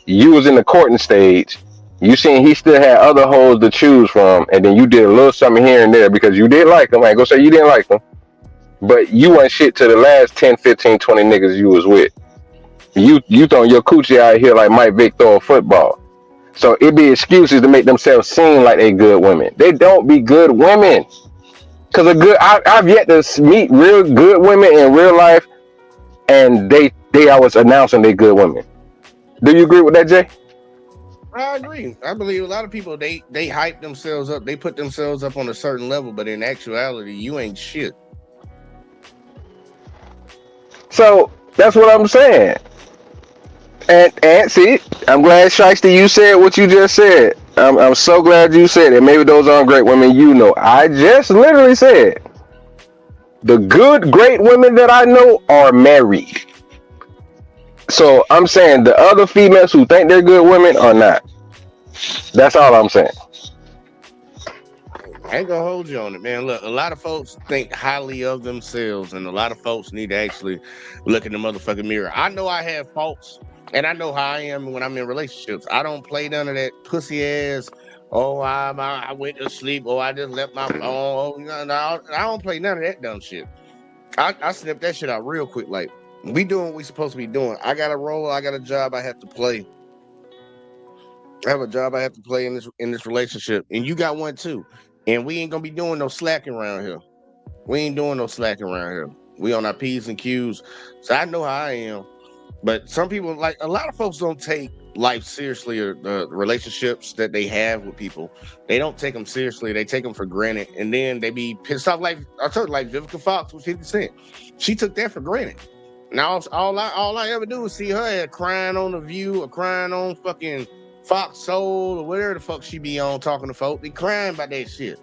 You was in the courting stage. You seen he still had other hoes to choose from, and then you did a little something here and there because you did like them. I ain't gonna say you didn't like them. But you weren't shit to the last 10, 15, 20 niggas you was with. You throwing your coochie out here like Mike Vick throw a football. So it be excuses to make themselves seem like they good women. They don't be good women. Cause I've yet to meet real good women in real life, and they always announcing they good women. Do you agree with that, Jay? I agree. I believe a lot of people they hype themselves up. They put themselves up on a certain level, but in actuality, you ain't shit. So that's what I'm saying. And see, I'm glad, Shiesty, you said what you just said. I'm so glad you said it. Maybe those aren't great women you know. I just literally said the good, great women that I know are married. So I'm saying the other females who think they're good women are not. That's all I'm saying. I ain't gonna hold you on it, man. Look, a lot of folks think highly of themselves, and a lot of folks need to actually look in the motherfucking mirror. I know I have faults, and I know how I am when I'm in relationships. I don't play none of that pussy ass. Oh, I went to sleep. Oh, I just left my phone. Oh, no, I don't play none of that dumb shit. I snip that shit out real quick. Like, we doing what we supposed to be doing. I got a role. I got a job I have to play. I have a job I have to play in this relationship, and you got one too. And we ain't gonna be doing no slacking around here. We ain't doing no slacking around here. We on our P's and Q's. So I know how I am. But some people, like a lot of folks, don't take life seriously, or the relationships that they have with people. They don't take them seriously. They take them for granted, and then they be pissed off. Like I told you, like Vivica Fox with 50 Cent. She took that for granted. Now all I ever do is see her at crying on The View or crying on fucking Fox Soul or whatever the fuck she be on talking to folk. They crying about that shit.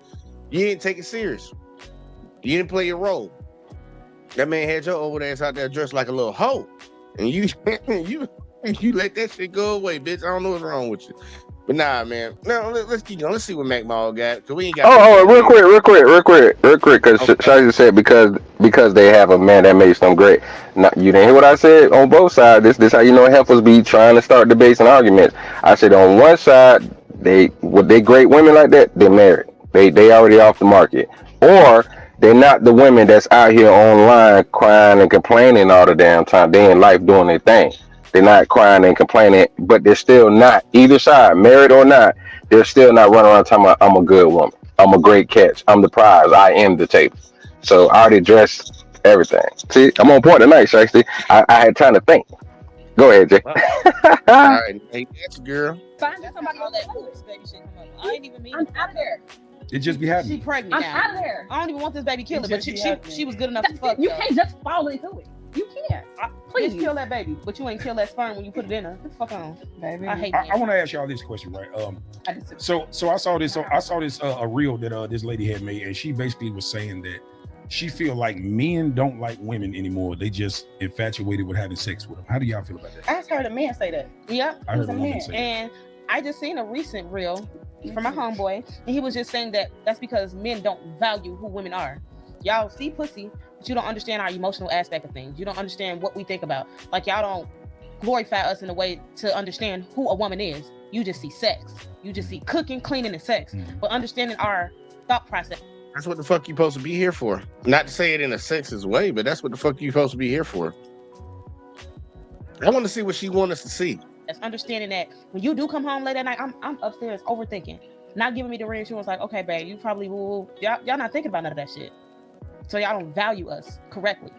You didn't take it serious. You didn't play your role. That man had your old ass out there dressed like a little hoe, and you let that shit go away, bitch. I don't know what's wrong with you. But nah, man. No, let's keep going. Let's see what Mack Mall got. Cause we ain't got. Oh, real quick. Because Shai said because they have a man that makes them great. Now, you didn't hear what I said on both sides. This how you know heifers be trying to start debates and arguments. I said on one side they great women like that, they're married. They already off the market, or they're not the women that's out here online crying and complaining all the damn time. They in life doing their thing. They're not crying and complaining, but they're still not, either side, married or not, they're still not running around talking about, I'm a good woman. I'm a great catch. I'm the prize. I am the table. So I already addressed everything. See, I'm on point tonight, Shiesty. I had time to think. Go ahead, Jay. All right. Hey, that's a girl. Find somebody on that baby shit come up. I ain't even mean. I'm out of there. It just be happening. She pregnant I'm now. out of there. I don't even want this baby killer, but she was good enough to fuck. You though. can't just fall into it. You can't. Please kill that baby, but you ain't kill that sperm when you put it in her. Get the fuck on, baby. I hate. I want to ask y'all this question, right? So I saw this. A reel that this lady had made, and she basically was saying that she feel like men don't like women anymore. They just infatuated with having sex with them. How do y'all feel about that? I just heard a man say that. Yeah, I heard a woman say that. And I just seen a recent reel from my homeboy, and he was just saying that that's because men don't value who women are. Y'all see pussy, but you don't understand our emotional aspect of things. You don't understand what we think about. Like, y'all don't glorify us in a way to understand who a woman is. You just see sex. You just see cooking, cleaning, and sex. But understanding our thought process. That's what the fuck you supposed to be here for. Not to say it in a sexist way, but that's what the fuck you supposed to be here for. I want to see what she wants us to see. That's understanding that when you do come home late at night, I'm upstairs overthinking, not giving me the reassurance like, okay, babe, you probably will. Y'all not thinking about none of that shit. So y'all don't value us correctly.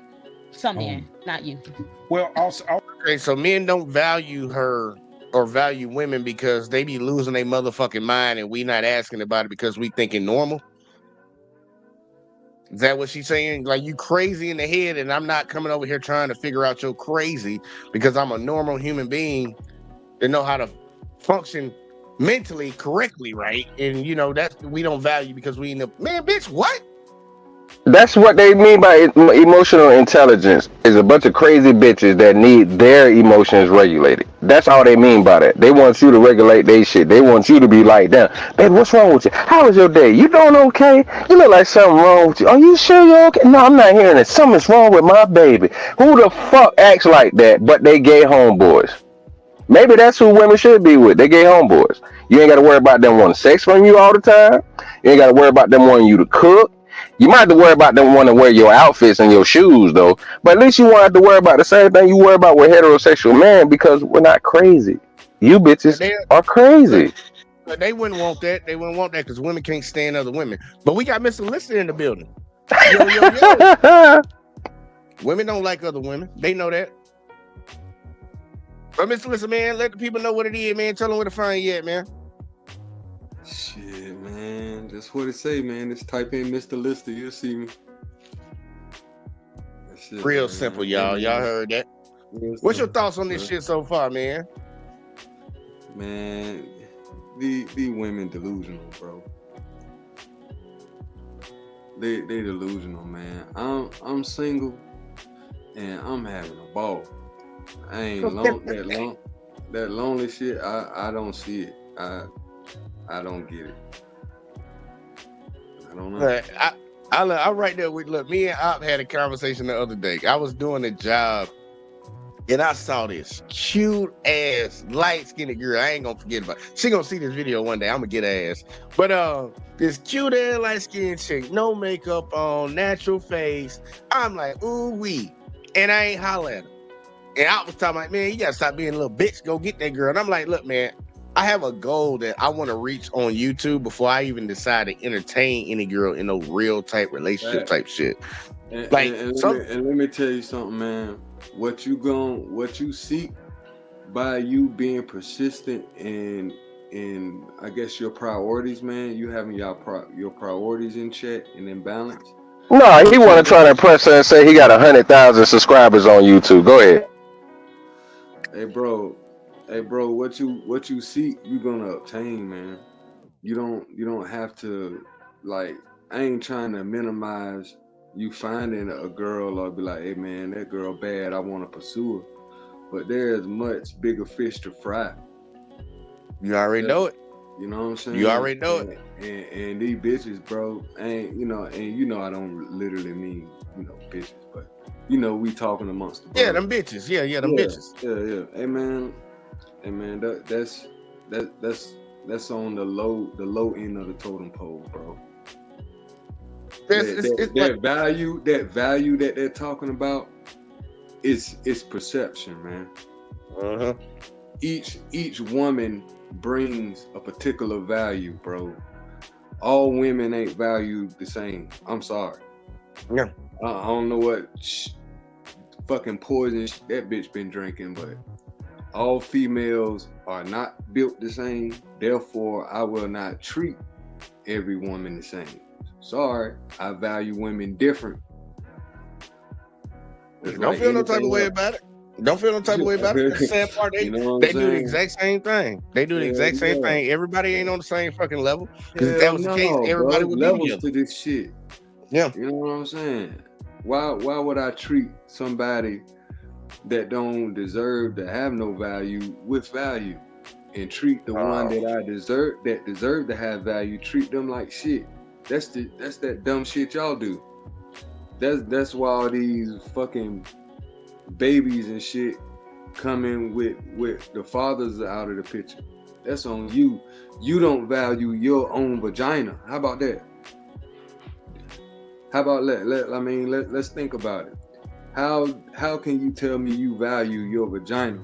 Some men, not you. Well, also, okay, so men don't value her or value women because they be losing their motherfucking mind, and we not asking about it because we thinking normal. Is that what she's saying? Like, you crazy in the head, and I'm not coming over here trying to figure out your crazy because I'm a normal human being that know how to function mentally correctly, right? And you know that we don't value because we end up, man, bitch, what? That's what they mean by emotional intelligence. Is a bunch of crazy bitches that need their emotions regulated. That's all they mean by that. They want you to regulate their shit. They want you to be like, damn, baby, what's wrong with you? How was your day? You doing okay? You look like something wrong with you. Are you sure you're okay? No, I'm not hearing it. Something's wrong with my baby. Who the fuck acts like that but they gay homeboys? Maybe that's who women should be with. They gay homeboys. You ain't got to worry about them wanting sex from you all the time. You ain't got to worry about them wanting you to cook. You might have to worry about them wanting to wear your outfits and your shoes, though. But at least you won't have to worry about the same thing you worry about with heterosexual men because we're not crazy. You bitches are crazy. But they wouldn't want that. They wouldn't want that because women can't stand other women. But we got Mr. Lister in the building. Yo. Women don't like other women. They know that. But Mr. Lister, man, let the people know what it is, man. Tell them where to find you at, man. Shit, man. That's what it say, man. Just type in Mr. Lister, you'll see me. Shit, Real man. simple, y'all. Y'all heard that. What's your thoughts on this shit so far, man? Man, the women delusional, bro. They delusional, man. I'm single and I'm having a ball. I ain't that lonely shit. I don't see it. I don't get it. I don't know. I'm right there with, look, me and Op had a conversation the other day. I was doing a job and I saw this cute ass light skinned girl. I ain't gonna forget about it. She gonna see this video one day. I'm gonna get her ass. But this cute ass light skinned chick, no makeup on, natural face. I'm like, ooh wee. And I ain't holler at her. And I was talking like, man, you gotta stop being a little bitch. Go get that girl. And I'm like, look, man, I have a goal that I want to reach on YouTube before I even decide to entertain any girl in a real type relationship type shit. And let me tell you something, man. What you seek by you being persistent in I guess your priorities, man. You having your priorities in check and in balance. No, he want to try to impress her and say he got 100,000 subscribers on YouTube. Go ahead. Hey bro, what you seek, you gonna obtain, man. You don't have to, like, I ain't trying to minimize you finding a girl or be like, hey man, that girl bad, I want to pursue her. But there's much bigger fish to fry. You already know it. You know what I'm saying? You already know it. And these bitches, bro, ain't, I don't literally mean, bitches, but we talking amongst the bros. Yeah, them bitches. Yeah, them bitches. Yeah. Hey man, that's on the low end of the totem pole, bro. That value that they're talking about is perception, man. Uh-huh. Each woman brings a particular value, bro. All women ain't valued the same. I'm sorry. Yeah. I don't know what fucking poison that bitch been drinking, but all females are not built the same. Therefore, I will not treat every woman the same. Sorry, I value women different. It's Don't like feel no type of anything way else. about it. Don't feel no type of way about it. That's the sad part. You know what I'm They do the saying? exact same thing. They do the Hell exact same yeah. thing. Everybody ain't on the same fucking level. Because if that Hell was the case, no, everybody bro. would be Levels together. to this shit. Yeah. You know what I'm saying? Why would I treat somebody that don't deserve to have no value with value, and treat the one that I deserve to have value, treat them like shit? That's that dumb shit y'all do. That's why all these fucking babies and shit coming with the fathers out of the picture. That's on you. You don't value your own vagina. How about that? How about let's think about it. How can you tell me you value your vagina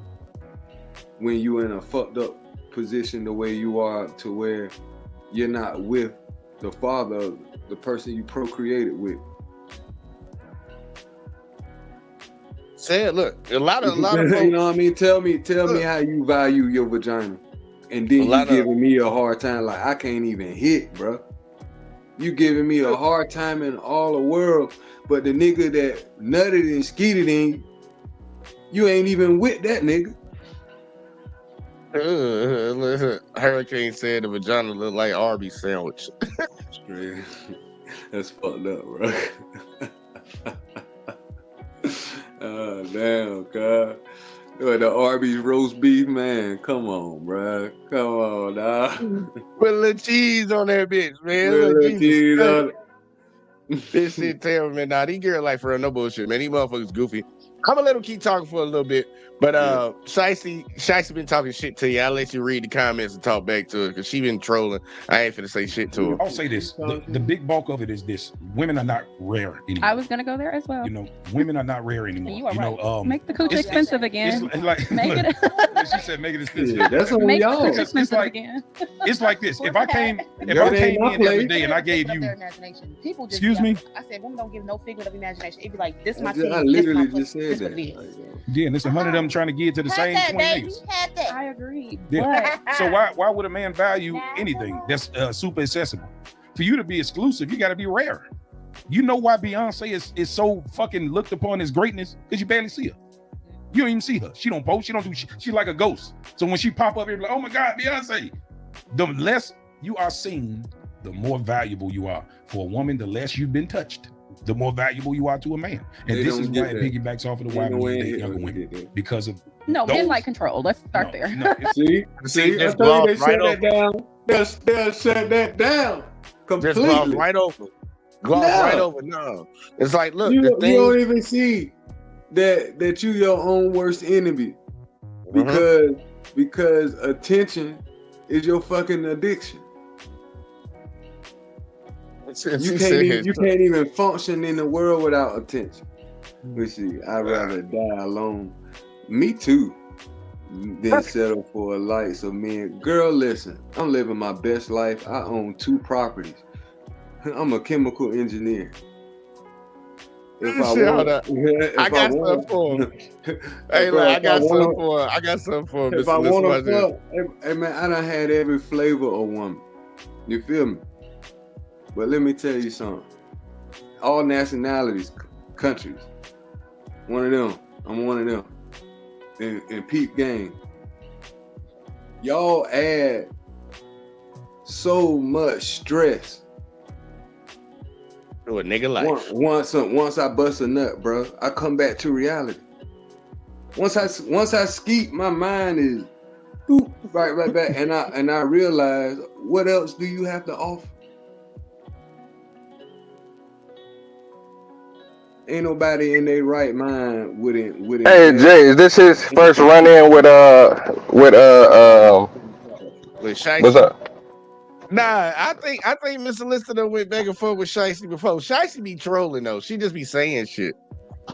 when you in a fucked up position the way you are, to where you're not with the father, the person you procreated with? Say it. Look, a lot of folks, you know what I mean? Tell me how you value your vagina, and then you giving me a hard time like I can't even hit, bro. You giving me a hard time in all the world, but the nigga that nutted and skeeted in you ain't even with that nigga. Hurricane said the vagina look like Arby's sandwich. That's fucked up, bro. Oh, damn, God. The Arby's roast beef, man. Come on, bro. Come on, dog. Put a little cheese on that bitch, man. Put a Look, little cheese on it. This shit terrible, man. Nah, these girls like for real, no bullshit, man. These motherfuckers goofy. I'm gonna let them keep talking for a little bit, but Shicey been talking shit to you. I'll let you read the comments and talk back to her because she been trolling. I ain't finna say shit to her. I'll say this: the big bulk of it is this: women are not rare anymore. I was gonna go there as well. You know, women are not rare anymore. You are right. know, make the cooch expensive again. It's like make look, it. she said, make it expensive. Yeah, that's on Make y'all. the cooch expensive again. It's like this: if I came in place. every day and I gave you, People just excuse me, I said women don't give no figment of imagination. It'd be like, this my I titty, literally this my just pussy, said this that. what it is. yeah, and there's 100 of them trying to get to the same 20 niggas. I agree. Yeah. So why would a man value anything that's super accessible? For you to be exclusive, you got to be rare. You know why Beyonce is so fucking looked upon as greatness? Because you barely see her. You don't even see her. She don't post. She don't do shit. She's like a ghost. So when she pop up here, like, oh my God, Beyonce. The less you are seen, the more valuable you are. For a woman, the less you've been touched, the more valuable you are to a man. And They this don't is get why it that. piggybacks off of the why Ain't no men way date in younger hell we women. get that. Because of No, men those- like control. Let's start there. No, See, I just told you they gloss shut right that down. They'll shut that down completely. Just gloss right over. Gloss No. right over. No, it's like, look, You the don't thing. even see that you your own worst enemy because attention is your fucking addiction. You can't even function in the world without attention. Let's see, I'd rather die alone. Me too. Than settle for a life. So man, girl, listen, I'm living my best life. I own 2 properties. I'm a chemical engineer. If I got something for him. Hey, look, I got something for him. I got something for him. If I want to fuck, hey man, I done had every flavor of woman. You feel me? But let me tell you something. All nationalities, countries. One of them. I'm one of them. And peep game. Y'all add so much stress. To a nigga life. Once I bust a nut, bro, I come back to reality. Once I skeet, my mind is right back, and I realize, what else do you have to offer? Ain't nobody in their right mind wouldn't. Hey Jay, is this his first run in with Shiesty? what's up? Nah, I think Mr. Lister went back and forth with Shiesty before. Shiesty be trolling though. She just be saying shit.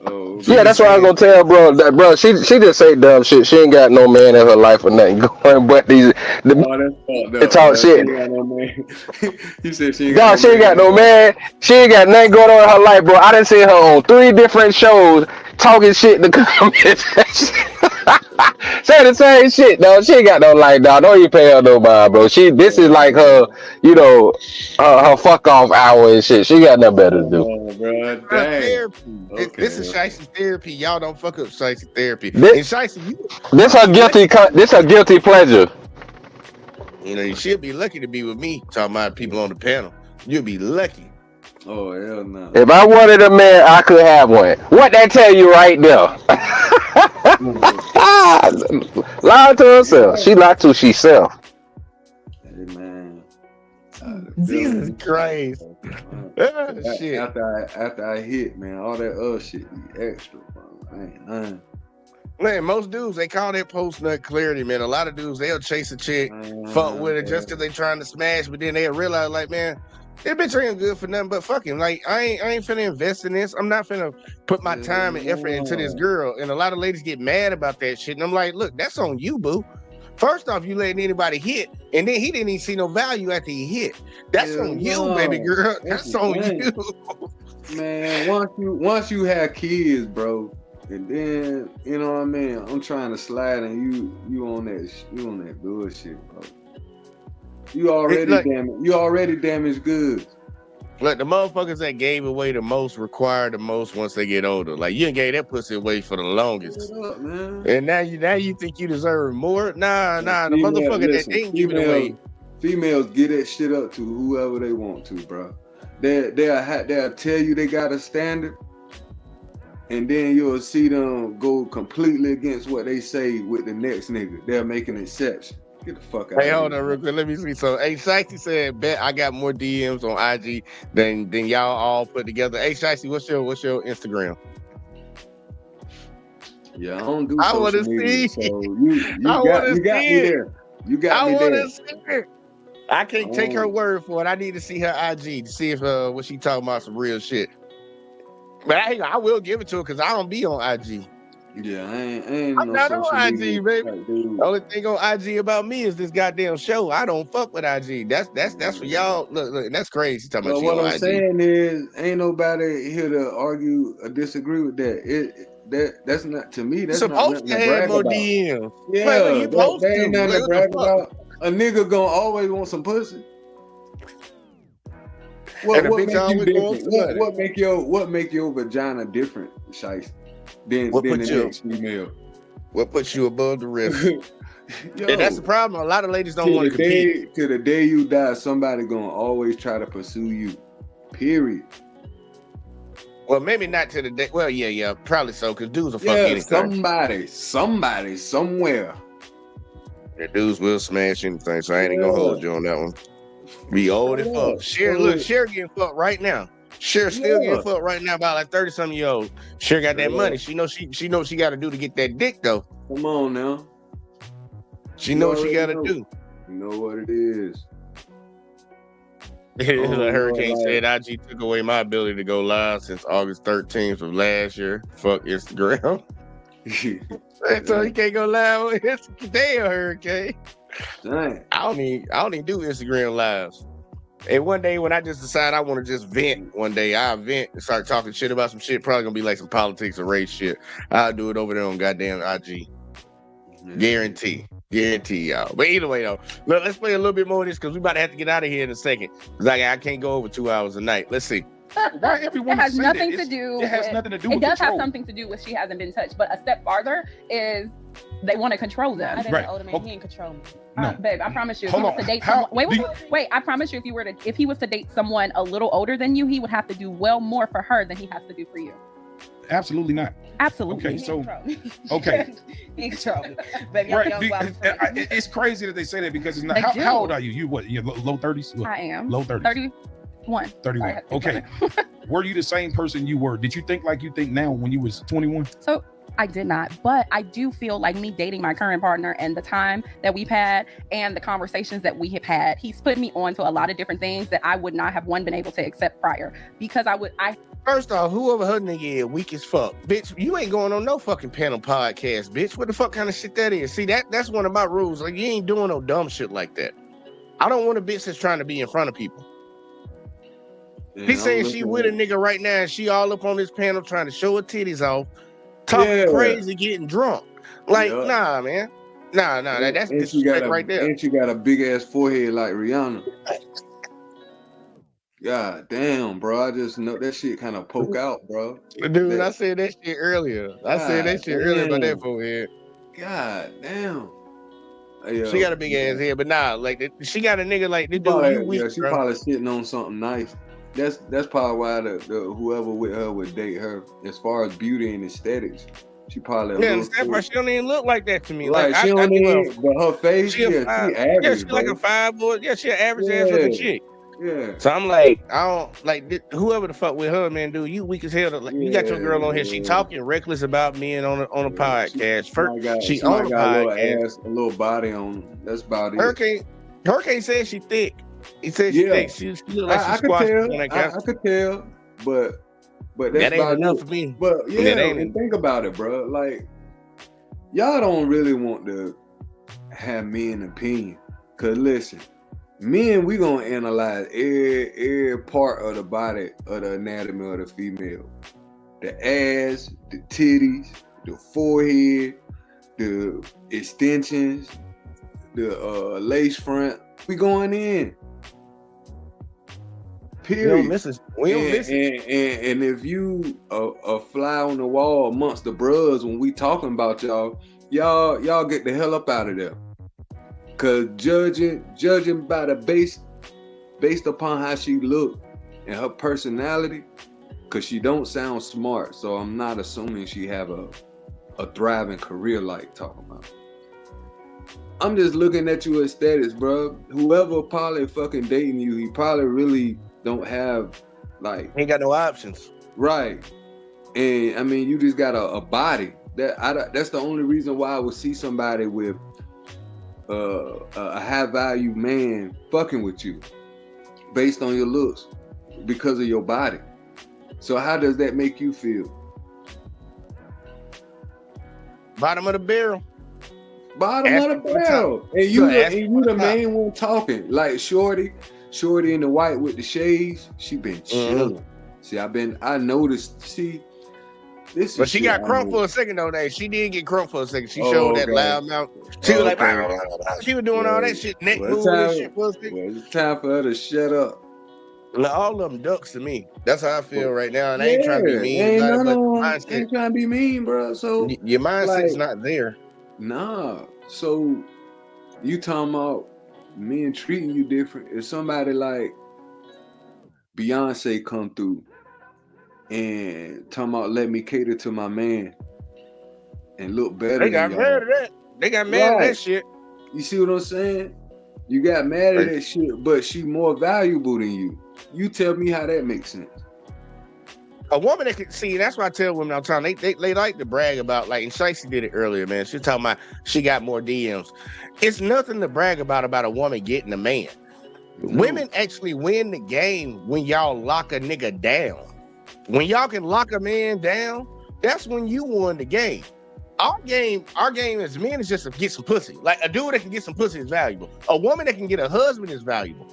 Oh, Yeah, that's what I was gonna tell bro. That bro, she just say dumb shit. She ain't got no man in her life or nothing going, but that's fucked up, talk bro. shit. She ain't got no man. You said she ain't No, got she ain't got no man. She ain't got nothing going on in her life, bro. I done seen her on 3 different shows talking shit in the comments. Say the same shit, though. She ain't got no like, dog. Don't even pay her no mind, bro. This is like her, her fuck off hour and shit. She got nothing better to do. Oh, bro, dang. Therapy. Okay, This is Shicey therapy. Y'all don't fuck up Shicey therapy. This, And Shicey, this her guilty. This her guilty pleasure. You should be lucky to be with me. Talking about people on the panel. You'll be lucky. Oh, hell no. If I wanted a man, I could have one. What that tell you right there? Lied to herself. She lied to herself. Hey, man. Jesus Christ. Shit. After I hit, man, all that other shit be extra, bro. I ain't none. Man, most dudes, they call that post-nut clarity, man. A lot of dudes, they'll chase a chick, fuck with her just because they trying to smash, but then they'll realize, like, man, that bitch ain't good for nothing but fucking. Like, I ain't finna invest in this. I'm not finna put my time and effort into this girl. And a lot of ladies get mad about that shit. And I'm like, look, that's on you, boo. First off, you letting anybody hit, and then he didn't even see no value after he hit. That's on you, baby girl. That's on you. Man, once you have kids, bro, and then you know what I mean. I'm trying to slide, and you on that bullshit, bro. You already damaged goods. Look, the motherfuckers that gave away the most require the most once they get older. Like, you gave that pussy away for the longest. Up, man. And now you think you deserve more? Nah, the motherfucker that didn't give it away. Females get that shit up to whoever they want to, bro. They'll tell you they got a standard, and then you'll see them go completely against what they say with the next nigga. They'll make an exception. Get the fuck out. Hey, hold on real quick. Let me see. So, hey, Shicey said, bet I got more DMs on IG than y'all all put together. Hey, Shicey, what's your Instagram? Yeah, I don't do I want to media, see. So you got me there. You got me there. See it. I can't take her word for it. I need to see her IG to see if what she talking about some real shit. But I will give it to her because I don't be on IG. Yeah, I ain't I'm no not social on media IG, baby. type dude. The only thing on IG about me is this goddamn show. I don't fuck with IG. That's for y'all. Look, that's crazy. Talking about Well, you what on I'm IG. saying is, ain't nobody here to argue or disagree with that. That's not, to me. That's not Supposed nothing to to have brag more about. DMs. Yeah, Like, you supposed that ain't to. nothing Like, to brag about. A nigga gonna always want some pussy. What make you different? What make your vagina different, Shice, than the next female? What puts you above the rest? And that's the problem. A lot of ladies don't want to compete. Till the day you die, somebody gonna always try to pursue you. Period. Well, maybe not to the day. Well, yeah, probably so. Because dudes will fuck anything. Somebody, somewhere. Yeah, dudes will smash anything. So I ain't gonna hold you on that one. Be old as fuck. Cher getting fucked right now. Cher still getting fucked right now by like 30-something-year-old. Cher got that money. She knows she got to do to get that dick though. Come on now. She know what she got to do. You know what it is. The Hurricane said, IG took away my ability to go live since August 13th of last year. Fuck Instagram. So you can't go live on Instagram. Damn, Hurricane. Dang. I don't even do Instagram lives. And one day when I just decide I want to just vent, one day I vent and start talking shit about some shit, probably gonna be like some politics or race shit. I'll do it over there on goddamn IG. Guarantee y'all. But either way though, look, let's play a little bit more of this because we about to have to get out of here in a second. Cause I can't go over 2 hours a night. Let's see. Why everyone it has nothing to do. It has nothing to do. It with does control. have something to do with she hasn't been touched. But a step farther is they want to control them. I think the older man, he ain't control me. No. Babe, I promise you, if Hold he was on. to date How- someone, wait, I promise you, if he was to date someone a little older than you, he would have to do well more for her than he has to do for you. Absolutely not. Absolutely. Okay, so okay. He control me. Baby, Right, I'm young, wild, and free. it's crazy that they say that because it's not. They do. How old are you? You what? You're low 30s? I am. Low 30s. 31. 31. Sorry, Okay. Were you the same person you were? Did you think like you think now when you was 21? So I did not, but I do feel like me dating my current partner and the time that we've had and the conversations that we have had, he's put me on to a lot of different things that I would not have been able to accept prior because First off, whoever her nigga is, weak as fuck. Bitch, you ain't going on no fucking panel podcast, bitch. What the fuck kind of shit that is? See, that's one of my rules. Like, you ain't doing no dumb shit like that. I don't want a bitch that's trying to be in front of people. Yeah, He's saying she with a nigga right now and she all up on this panel trying to show her titties off, talking crazy, getting drunk. Like, Yup. nah, man. Nah, that's And she got disrespect right there. a big ass forehead like Rihanna. God damn, bro. I just know that shit kind of poke out, bro. Dude, I That said that shit earlier. I said God that shit earlier about that damn. forehead. God damn. Hey, She got a big yeah. ass head, but nah, like she got a nigga like She this dude. You weak, she bro. probably sitting on something nice. That's probably why the whoever with her would date her. As far as beauty and aesthetics, she probably a Yeah, and the little sad part, she don't even look like that to me. Like right. She I don't give her, even, but her face, she a yeah, five, she yeah, average, she like a bro. 5 boy. Yeah, she an average ass Yeah, looking chick. yeah, So I'm like, I don't like whoever the fuck with her, man, dude. You weak as hell. Like, you got your girl on here. She yeah. talking reckless about men on a podcast. First, she She on might a got a little podcast. ass, a little body on her. That's about it. Hurricane said she thick. He said she Yeah, thick. She look like she I could squashed tell. on that I couch. could tell, but that's That ain't about enough it. for me. But That yeah, ain't and think about it, bro. Like y'all don't really want to have men opinion, cause listen, men we gonna analyze every part of the body of the anatomy of the female, the ass, the titties, the forehead, the extensions, the lace front. We going in. Period. We don't miss it. We don't miss it. And if you a fly on the wall amongst the bros when we talking about y'all get the hell up out of there. Cause judging by the based upon how she look and her personality, cause she don't sound smart, so I'm not assuming she have a thriving career like talking about. I'm just looking at you as status, bro. Whoever probably fucking dating you, he probably really don't have like ain't got no options. Right. And I mean you just got a body. That's the only reason why I would see somebody with a high value man fucking with you based on your looks because of your body. So how does that make you feel? Bottom of the barrel. Bottom of the barrel. And you the main one talking. Like Shorty in the white with the shades, she been chilling. See, I noticed, this but she got crunk for a second though. She did get crunk for a second. She showed that loud mouth. She was like, she was doing all that shit, neck moving and shit. It's time for her to shut up. All of them ducks to me. That's how I feel right now. And I ain't trying to be mean about it, but mindset. Ain't trying to be mean, bro. So your mindset's not there. Nah. So you talking about men treating you different? If somebody like Beyonce come through and talking about let me cater to my man and look better they got than mad y'all. at that. They got mad at that shit. You see what I'm saying? You got mad at that shit, but she more valuable than you. You tell me how that makes sense. A woman that can see, that's why I tell women all the time, they like to brag about, like, and Shicey did it earlier, man. She's talking about she got more DMs. It's nothing to brag about a woman getting a man. No. Women actually win the game when y'all lock a nigga down. When y'all can lock a man down, that's when you won the game. Our game as men is just to get some pussy. Like a dude that can get some pussy is valuable. A woman that can get a husband is valuable.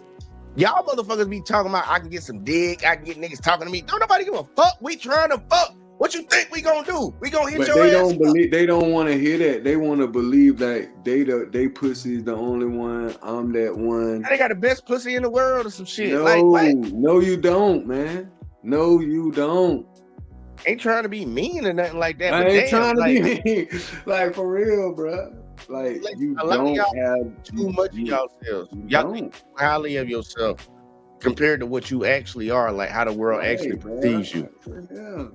Y'all motherfuckers be talking about I can get some dick, I can get niggas talking to me. Don't nobody give a fuck. We trying to fuck. What you think we gonna do? We gonna hit but your ass? They don't want to hear that. They want to believe that they pussy is the only one. I'm that one. They got the best pussy in the world or some shit. No, like what? No, you don't, man. No, you don't. Ain't trying to be mean or nothing like that. I but ain't damn, trying to be mean. Like for real, bro. Like you don't have too much of yourselves. Y'all think highly of yourself compared to what you actually are, like how the world actually perceives you. Yeah.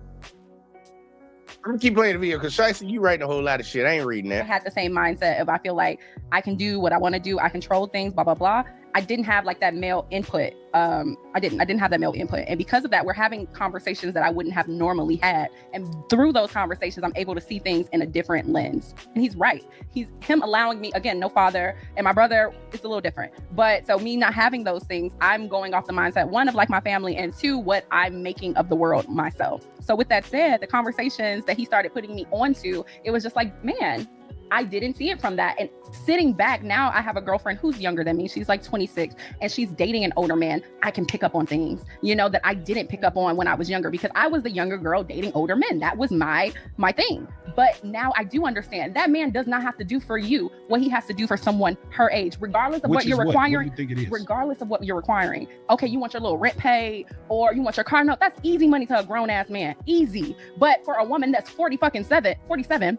I'm gonna keep playing the video because Shicey, you writing a whole lot of shit. I ain't reading that. I had the same mindset of I feel like I can do what I want to do. I control things, blah, blah, blah. I didn't have like that male input. I didn't have that male input. And because of that, we're having conversations that I wouldn't have normally had. And through those conversations, I'm able to see things in a different lens. And he's right. Him allowing me, again, no father, and my brother is a little different. But so me not having those things, I'm going off the mindset, one, of like my family, and two, what I'm making of the world myself. So with that said, the conversations that he started putting me onto, it was just like, man, I didn't see it from that. And sitting back now, I have a girlfriend who's younger than me. She's like 26 and she's dating an older man. I can pick up on things, you know, that I didn't pick up on when I was younger because I was the younger girl dating older men. That was my thing. But now I do understand that man does not have to do for you what he has to do for someone her age, regardless of what you're requiring. What do you think it is? Regardless of what you're requiring. Okay, you want your little rent paid or you want your car note. That's easy money to a grown ass man. Easy. But for a woman that's 47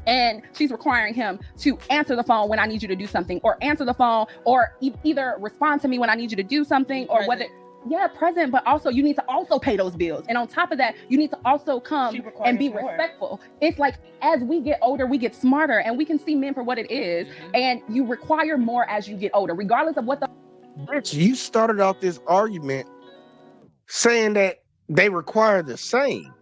and she's requiring him to answer the phone when I need you to do something, or answer the phone, or either respond to me when I need you to do something, or present, but also you need to also pay those bills. And on top of that, you need to also come and be respectful. It's like, as we get older, we get smarter and we can see men for what it is. And you require more as you get older, regardless of what the... Bitch, you started off this argument saying that they require the same.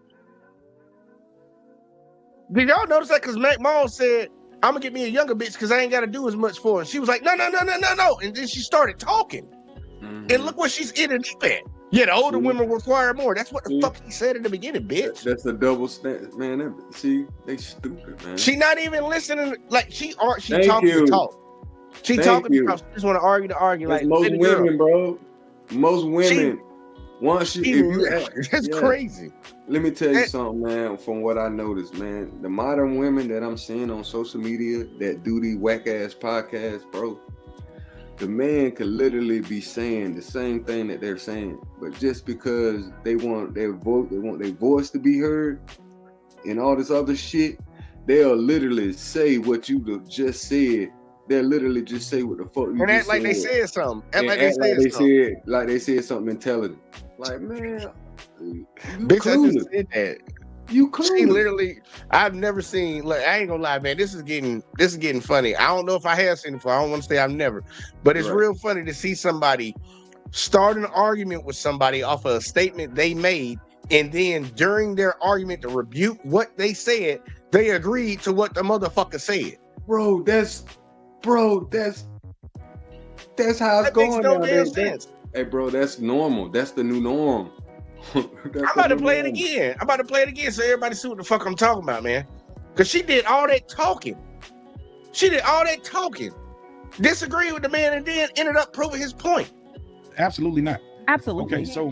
Did y'all notice that? Because Mack said, I'm gonna get me a younger bitch because I ain't gotta do as much for her. She was like, no. And then she started talking. And look what she's ended up at. Yeah, the older women require more. That's what the fuck he said in the beginning, bitch. That's a double standard, man. They stupid, man. She not even listening. Like she talking to talk. She talking to talk. She just want to argue to argue. That's like most women, bro. Most women. That's crazy. Let me tell you something, man. From what I noticed, man, the modern women that I'm seeing on social media that do these whack ass podcasts, bro, the man could literally be saying the same thing that they're saying, but just because they want their voice to be heard, and all this other shit, they'll literally say what you just said. They'll literally just say what the fuck you and act like they said something. Act like they said something intelligent. Like, man, bitch, I just said that. You clueless. She literally, I've never seen. Look, I ain't gonna lie, man. This is getting funny. I don't know if I have seen it before. I don't want to say I've never, but it's real funny to see somebody start an argument with somebody off of a statement they made, and then during their argument to rebuke what they said, they agreed to what the motherfucker said. Bro, that's how it's going. Makes no damn sense. Hey, bro, that's normal. That's the new norm. I'm about to play it again so everybody see what the fuck I'm talking about, man. Because she did all that talking. Disagreed with the man and then ended up proving his point. Absolutely not. Absolutely. Okay, so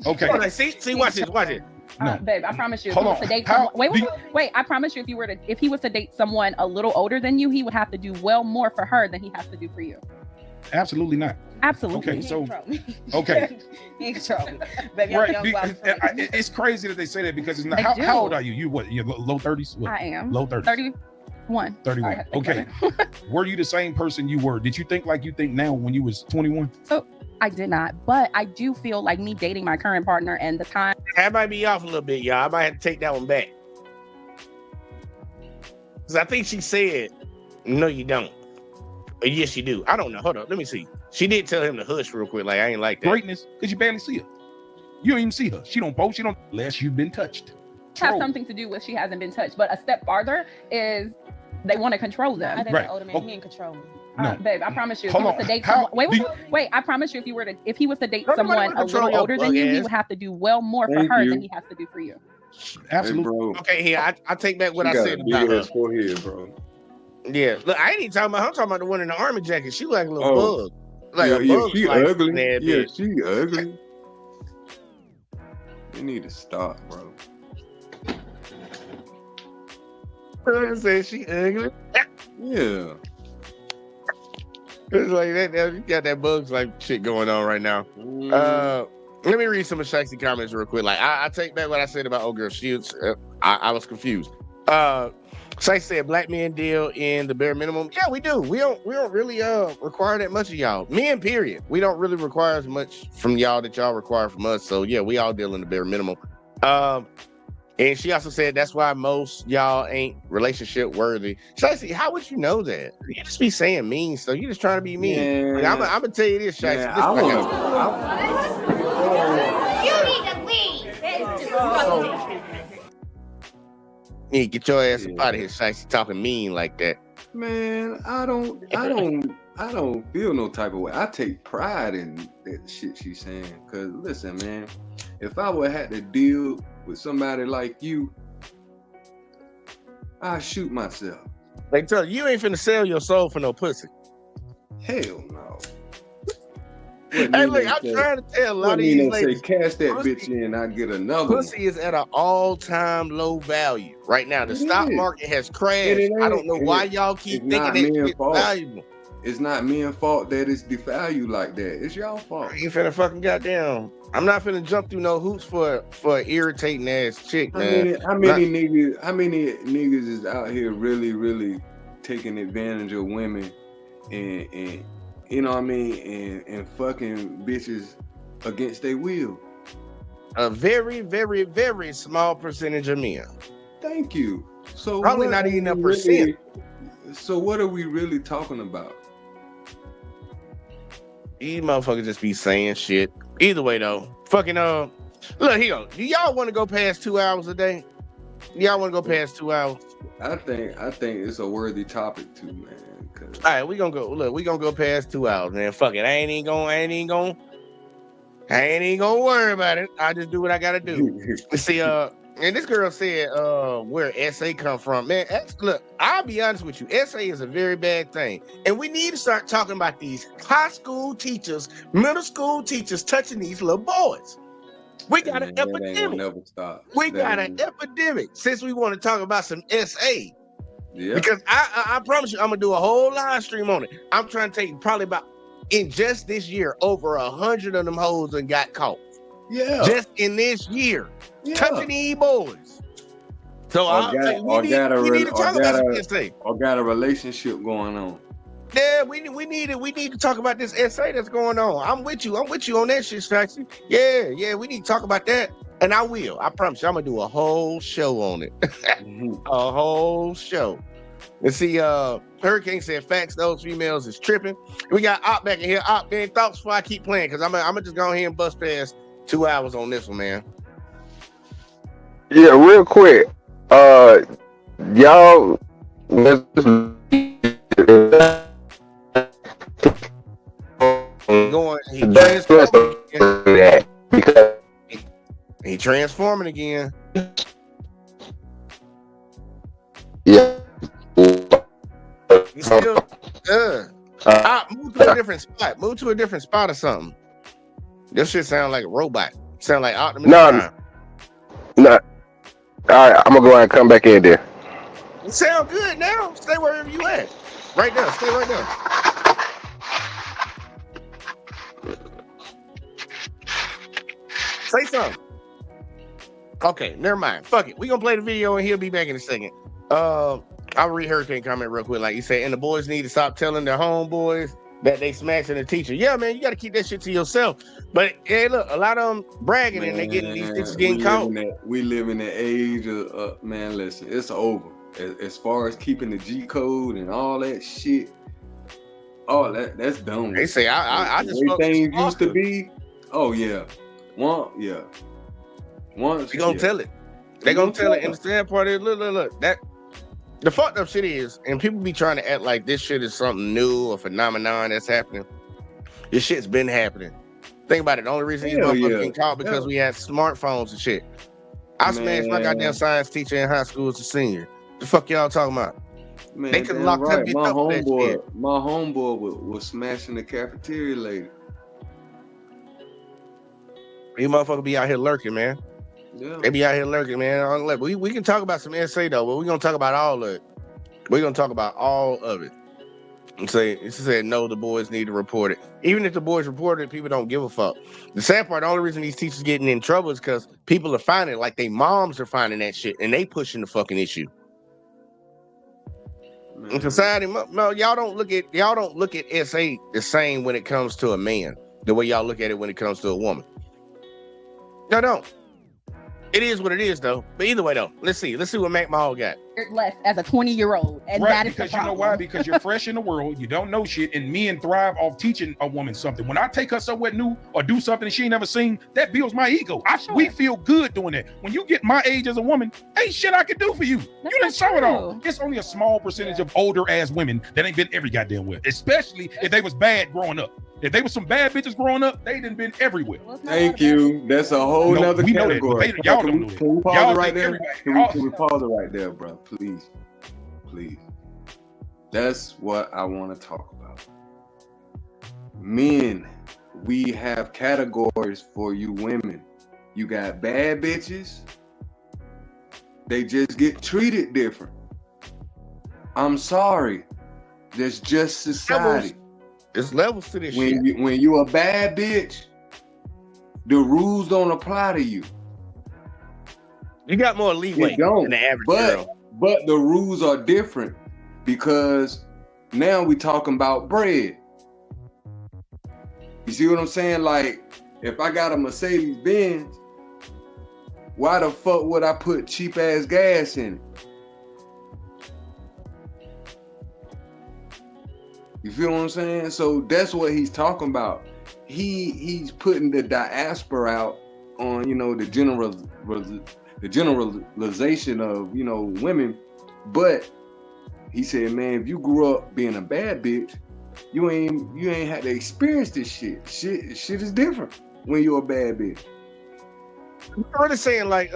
okay. See, watch it. No. Babe, I promise you, if he was to date someone, wait, I promise you, if he was to date someone a little older than you, he would have to do well more for her than he has to do for you. Absolutely not. Absolutely. Okay, so okay. He control me. Baby, right. It's crazy that they say that because it's not. How old are you? You what? You're low 30s? I am. Low 30s. 31. Okay. Were you the same person you were? Did you think like you think now when you was 21? So I did not, but I do feel like me dating my current partner and the time. That might be off a little bit, y'all. I might have to take that one back. Because I think she said, no, you don't. Or yes, you do. I don't know. Hold on. Let me see. She did tell him to hush real quick. Like, I ain't like that. Greatness, because you barely see her. You don't even see her. She don't post. She don't, unless you've been touched. Have something to do with she hasn't been touched. But a step farther is they want to control them. I think the older man, he ain't control me. No. Babe, I promise you, if he was to date someone, wait, I promise you, if he was to date someone a little older than you, he would have to do well more for her than he has to do for you. Absolutely. Hey, okay, here, I take back what I said about her. Forehead, bro. Yeah, look, I ain't even talking about her. I'm talking about the one in the army jacket. She like a little bug. Like a bug. She like ugly. Yeah, she ugly. You need to stop, bro. I said she ugly. Yeah. It's like that. You got that bugs like shit going on right now. Let me read some of Shicey comments real quick. Like I take back what I said about old girl. She was, I was confused. Shicey said black men deal in the bare minimum. Yeah, we do. We don't really require that much of y'all. Men, period. We don't really require as much from y'all that y'all require from us. So yeah, we all deal in the bare minimum. And she also said that's why most y'all ain't relationship worthy. Shicey, how would you know that? You just be saying mean stuff. You just trying to be mean. Yeah. Like, I'm gonna tell you this, Shicey. You need to leave. You need to get your ass up out of here, Shicey, talking mean like that. Man, I don't feel no type of way. I take pride in that shit she's saying. Cause listen, man, if I would have to deal with somebody like you, I shoot myself. They tell you ain't finna sell your soul for no pussy. Hell no. Hey, look, I'm trying to tell a lot of these ladies. Say, cash that bitch in, I get another one. Pussy is at an all-time low value right now. The stock market has crashed. I don't know why y'all keep thinking that shit's valuable. It's not men's fault that it's devalued like that. It's y'all fault. You finna fucking goddamn. I'm not finna jump through no hoops for an irritating ass chick, man. How many niggas is out here really taking advantage of women and you know what I mean, and fucking bitches against their will? A very, very, very small percentage of men. Thank you. So probably not even a percent. So what are we really talking about? These motherfuckers just be saying shit. Either way though, fucking look here. Do y'all want to go past 2 hours a day? Y'all want to go past 2 hours? I think it's a worthy topic too, man. All right, we gonna go. Look, we gonna go past 2 hours, man. Fuck it. I ain't even gonna worry about it. I just do what I gotta do. See, and this girl said, where SA come from, man. Look, I'll be honest with you. SA is a very bad thing, and we need to start talking about these high school teachers, middle school teachers touching these little boys. We got an epidemic. Never stop. We got an epidemic. Since we want to talk about some SA, because I promise you, I'm gonna do a whole live stream on it. I'm trying to take probably about in just this year over 100 of them hoes and got caught. Yeah, just in this year. Touching these boys. So we need to talk about some SA. Or got a relationship going on. Yeah, we need to talk about this SA that's going on. I'm with you on that shit, Straxy. Yeah, we need to talk about that. And I will. I promise you, I'm gonna do a whole show on it. A whole show. And see, Hurricane said facts, those females is tripping. We got Op back in here. Op, man, thoughts before I keep playing, because I'm gonna just go ahead and bust past 2 hours on this one, man. Yeah, real quick. Y'all he transforming again. Yeah. You still move to a different spot. Move to a different spot or something. This shit sound like a robot. Sound like Optimus Prime. No. All right, I'm gonna go ahead and come back in there. You sound good now. Stay wherever you at. Right there. Stay right there. Say something. Okay, never mind. Fuck it. We gonna play the video and he'll be back in a second. I'll read Hurricane comment real quick. Like you said, and the boys need to stop telling their homeboys that they smashing the teacher. Yeah, man, you got to keep that shit to yourself. But hey, look, a lot of them bragging, man, and they getting these bitches getting caught. We live in the age of man. Listen, it's over. As far as keeping the G code and all that shit, all that's done. They say I just things used to be. Oh yeah, once they gonna tell it. They gonna tell it. And the sad part is, look, that the fucked up shit is, and people be trying to act like this shit is something new or phenomenon that's happening. This shit's been happening. Think about it. The only reason these motherfuckers getting caught because we had smartphones and shit. I smashed my goddamn science teacher in high school as a senior. The fuck y'all talking about? Man, they could lock up. My homeboy was smashing the cafeteria lady. These motherfuckers be out here lurking, man. Yeah. They be out here lurking, man. We can talk about some SA though, but we're gonna talk about all of it. We're gonna talk about all of it. And say no, the boys need to report it. Even if the boys report it, people don't give a fuck. The sad part, the only reason these teachers getting in trouble is because people are finding it, like they moms are finding that shit, and they pushing the fucking issue. In society, no, y'all don't look at SA the same when it comes to a man, the way y'all look at it when it comes to a woman. No, don't. It is what it is, though. But either way, though, let's see what Mack Mall got. Less as a 20-year-old, and right, that is because the you know why? Because you're fresh in the world, you don't know shit, and men thrive off teaching a woman something. When I take her somewhere new or do something that she ain't never seen, that builds my ego. We feel good doing that. When you get my age as a woman, ain't shit I can do for you. You didn't saw it all. It's only a small percentage of older ass women that ain't been every goddamn where, especially if they was bad growing up. If they were some bad bitches growing up, they done been everywhere. Thank you. That's a whole nother category. Y'all don't know that. Can we pause it right there? Can we pause it right there, bro? Please. That's what I want to talk about. Men, we have categories for you women. You got bad bitches. They just get treated different. I'm sorry. That's just society. There's levels to this when shit. When you a bad bitch, the rules don't apply to you. You got more leeway than the average girl. But the rules are different because now we talking about bread. You see what I'm saying? Like, if I got a Mercedes Benz, why the fuck would I put cheap ass gas in it? You feel what I'm saying? So that's what he's talking about. He's putting the diaspora out on, you know, the generalization of, you know, women. But he said, man, if you grew up being a bad bitch, you ain't had to experience this shit. Shit is different when you're a bad bitch. I'm really saying like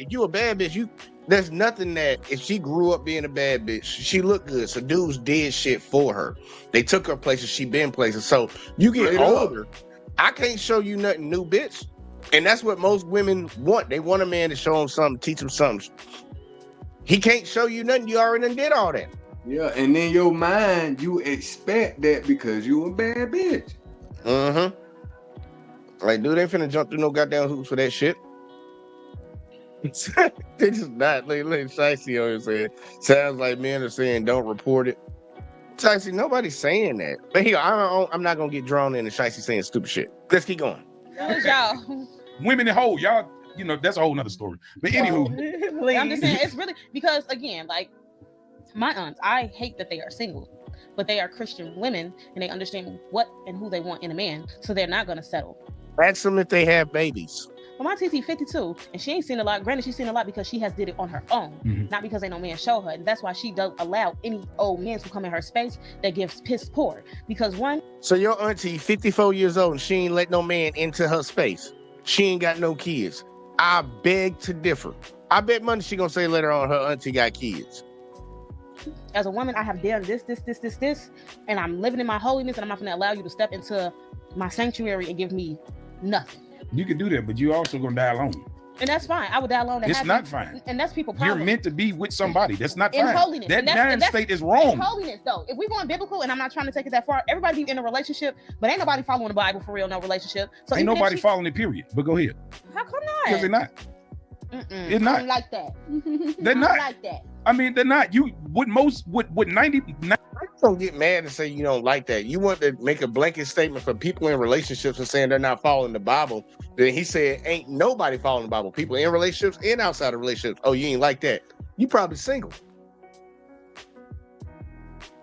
you a bad bitch, there's nothing that if she grew up being a bad bitch, she looked good. So dudes did shit for her. They took her places, she been places. So you get older, I can't show you nothing new, bitch. And that's what most women want. They want a man to show them something, teach them something. He can't show you nothing. You already done did all that. Yeah, and in your mind, you expect that because you a bad bitch. Like, dude, they finna jump through no goddamn hoops for that shit. They just not. Like Shicey always saying, sounds like men are saying don't report it. Shicey, nobody's saying that. But here, I'm not gonna get drawn into Shicey saying stupid shit. Let's keep going. Y'all. Women in whole, y'all, you know, that's a whole nother story. But anywho, I'm just saying it's really because again, like my aunts, I hate that they are single, but they are Christian women and they understand what and who they want in a man, so they're not gonna settle. Ask them if they have babies. Well, my TT 52, and she ain't seen a lot. Granted, she's seen a lot because she has did it on her own, not because ain't no man show her. And that's why she don't allow any old men to come in her space that gives piss poor. Because one. So your auntie, 54 years old, and she ain't let no man into her space. She ain't got no kids. I beg to differ. I bet money she gonna say later on her auntie got kids. As a woman, I have done this, and I'm living in my holiness, and I'm not gonna allow you to step into my sanctuary and give me nothing. You can do that, but you also gonna die alone. And that's fine. I would die alone. It's not fine. And that's people problem. You're meant to be with somebody. That's not in fine. Holiness. That marriage state is wrong. In holiness, though. If we're going biblical, and I'm not trying to take it that far, everybody be in a relationship, but ain't nobody following the Bible for real, no relationship. So ain't nobody following it, period. But go ahead. How come not? Because they're not. They're not. I don't like that. They're not. I don't like that. I mean, they're not. You would 90. Don't get mad and say you don't like that. You want to make a blanket statement for people in relationships and saying they're not following the Bible. Then he said, ain't nobody following the Bible. People in relationships and outside of relationships. Oh, you ain't like that. You probably single.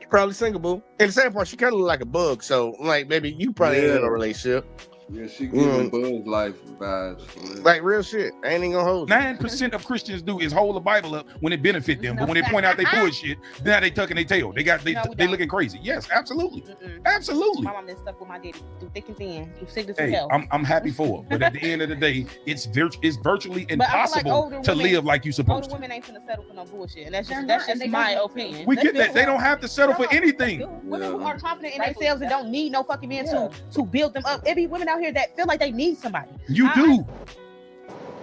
You probably single, boo. And the second part, she kind of look like a bug. So, like, baby, you probably ain't in a relationship. Yeah, she giving Buzz Life vibes. Like real shit. I ain't gonna hold you. 9% of Christians do is hold the Bible up when it benefit them, but when they point out they bullshit, now they tucking their tail. They looking crazy. Yes, absolutely, absolutely. My mom been stuck with my daddy through thick and thin, through sickness and Hey, health. I'm happy for her, but at the end of the day, it's virtually impossible to live like you supposed older to. women ain't finna settle for no bullshit, and that's just my opinion. We get that. They don't have to settle for anything. Women who are confident in themselves and don't need no fucking man to build them up. There be women out here that feel like they need somebody. You do.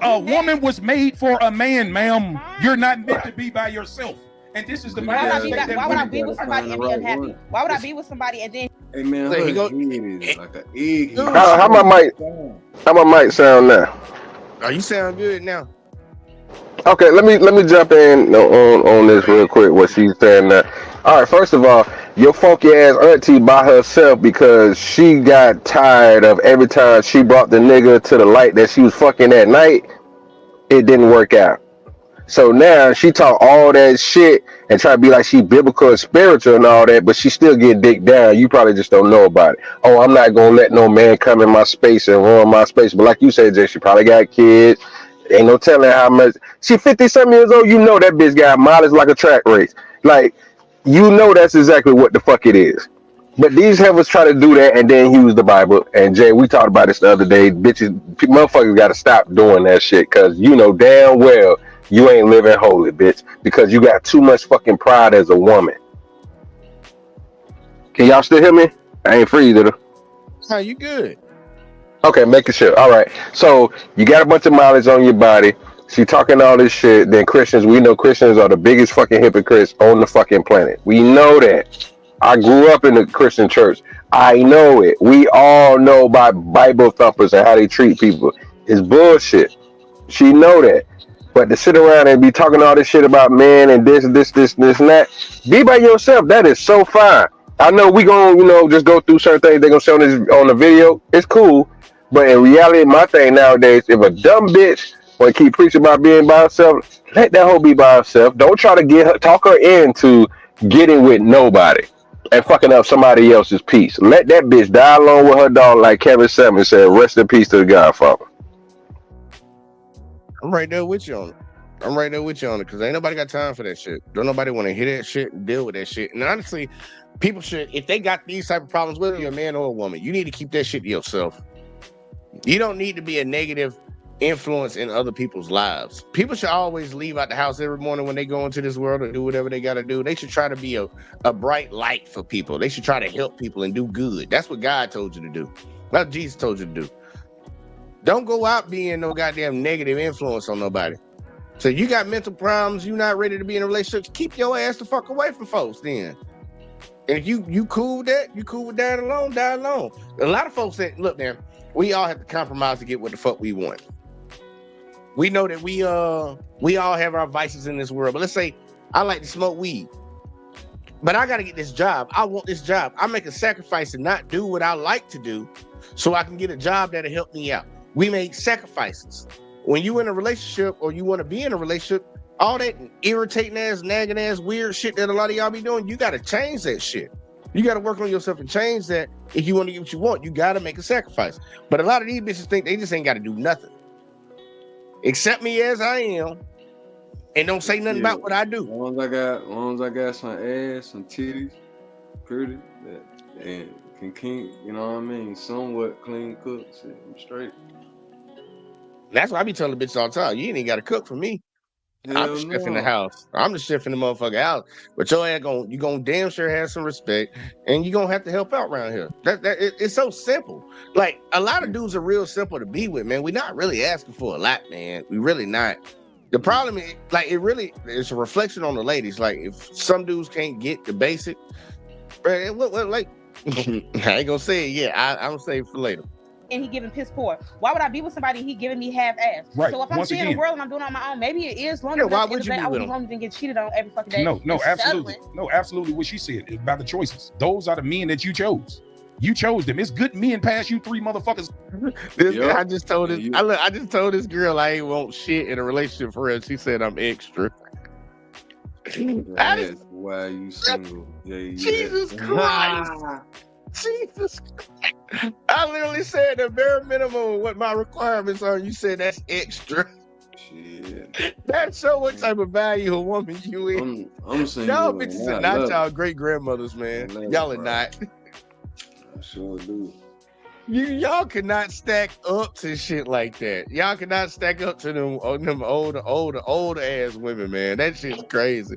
A woman was made for a man, ma'am. You're not meant to be by yourself. And this is the why would I be with somebody and be unhappy? Why would I be with somebody and then? Hey man, her head is like an egg. How my mic sound now? Oh, you sound good now. Okay, let me jump in on this real quick. What she's saying now. All right, first of all, your funky ass auntie by herself because she got tired of every time she brought the nigga to the light that she was fucking at night, it didn't work out. So now she talk all that shit and try to be like she biblical and spiritual and all that, but she still get dick down. You probably just don't know about it. Oh, I'm not gonna let no man come in my space and ruin my space. But like you said, Jay, she probably got kids. Ain't no telling how much. She 50-something years old. You know that bitch got mileage like a track race. Like, you know that's exactly what the fuck it is. But these heifers try to do that and then use the Bible. And Jay, we talked about this the other day. Bitches, motherfuckers got to stop doing that shit because you know damn well you ain't living holy, bitch. Because you got too much fucking pride as a woman. Can y'all still hear me? I ain't freeze it. How you good? Okay, making sure. All right. So you got a bunch of mileage on your body. She talking all this shit. Then Christians, we know Christians are the biggest fucking hypocrites on the fucking planet. We know that. I grew up in the Christian church. I know it. We all know about Bible thumpers and how they treat people. It's bullshit. She know that. But to sit around and be talking all this shit about men and this, and that, be by yourself. That is so fine. I know we gonna, just go through certain things. They're gonna show this on the video. It's cool. But in reality, my thing nowadays, if a dumb bitch want to keep preaching about being by herself, let that hoe be by herself. Don't try to talk her into getting with nobody and fucking up somebody else's peace. Let that bitch die alone with her dog, like Kevin Samuels said. Rest in peace to the Godfather. I'm right there with you on it. Because ain't nobody got time for that shit. Don't nobody want to hear that shit and deal with that shit. And honestly, people should, if they got these type of problems, whether you're a man or a woman, you need to keep that shit to yourself. You don't need to be a negative influence in other people's lives. People should always leave out the house every morning when they go into this world and do whatever they got to do. They should try to be a bright light for people. They should try to help people and do good. That's what God told you to do. That's what Jesus told you to do. Don't go out being no goddamn negative influence on nobody. So you got mental problems, you not ready to be in a relationship, keep your ass the fuck away from folks then. And if you cool with that, you cool with dying alone, die alone. A lot of folks say, look, man, we all have to compromise to get what the fuck we want. We know that we all have our vices in this world. But let's say I like to smoke weed, but I got to get this job. I want this job. I make a sacrifice to not do what I like to do so I can get a job that'll help me out. We make sacrifices. When you in a relationship or you want to be in a relationship, all that irritating ass, nagging ass, weird shit that a lot of y'all be doing, you got to change that shit. You got to work on yourself and change that. If you want to get what you want, you got to make a sacrifice. But a lot of these bitches think they just ain't got to do nothing. Accept me as I am and don't say nothing about what I do. As long as I got some ass, some titties, pretty, and can you know what I mean, somewhat clean cook, shit, I'm straight. That's why I be telling the bitches all the time, you ain't got to cook for me. I'm the chef in the house. I'm the chef in the motherfucking house. But your ass you gonna damn sure have some respect, and you gonna have to help out around here. It's so simple. Like a lot of dudes are real simple to be with, man. We're not really asking for a lot, man. We really not. The problem is, like, it's a reflection on the ladies. Like, if some dudes can't get the basic, like, I ain't gonna say it yet. I'm gonna save it for later. And he giving piss poor. Why would I be with somebody he giving me half ass? Right. So if I'm seeing the world and I'm doing it on my own, maybe it is longer. Yeah, why would you be I would with be him? lonely than get cheated on every fucking day. No, absolutely. No, absolutely what she said about the choices. Those are the men that you chose. You chose them. It's good men past you three motherfuckers. I just told this girl I ain't want shit in a relationship for her. She said I'm extra. That's why you single. Jesus Christ. Jesus. I literally said the bare minimum of what my requirements are. You said that's extra. Shit. That show what type of value a woman you is. I'm single. Y'all bitches are not y'all great grandmothers, man. Y'all are not. I sure do. Y'all cannot stack up to shit like that. Y'all cannot stack up to them older ass women, man. That shit's crazy.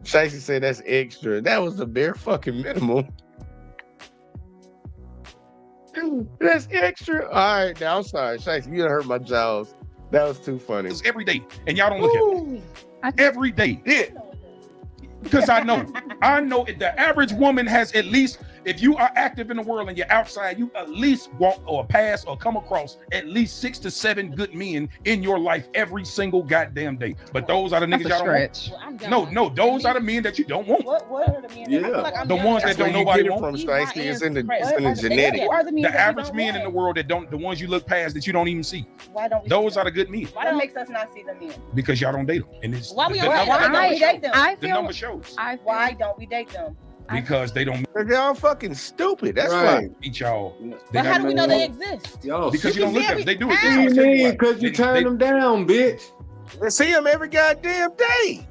Shicey said that's extra. That was the bare fucking minimum. That's extra. All right, now I'm sorry, Shicey. You done hurt my jaws. That was too funny. It's every day, and y'all don't look at me. Every day. Yeah. Because I know the average woman has at least, if you are active in the world and you're outside, you at least walk or pass or come across at least 6 to 7 good men in your life every single goddamn day. But those are the niggas y'all don't want. No, those are the men that you don't want. What are the men? Yeah. I feel like The ones that don't nobody want. From Shicey, it's in the genetic. The average men in the world that don't, the ones you look past that you don't even see. Why don't we? Those are the good men. Why makes us not see the men? Because y'all don't date them. And it's Why the don't we date them? the number shows. Why don't we date them? Because they don't. Y'all fucking stupid. That's Right. why. Eat y'all. But how do we know they exist? Yo, Because you don't look at them. They do it. what do you mean? Because you turn them down, bitch. I see them every goddamn day.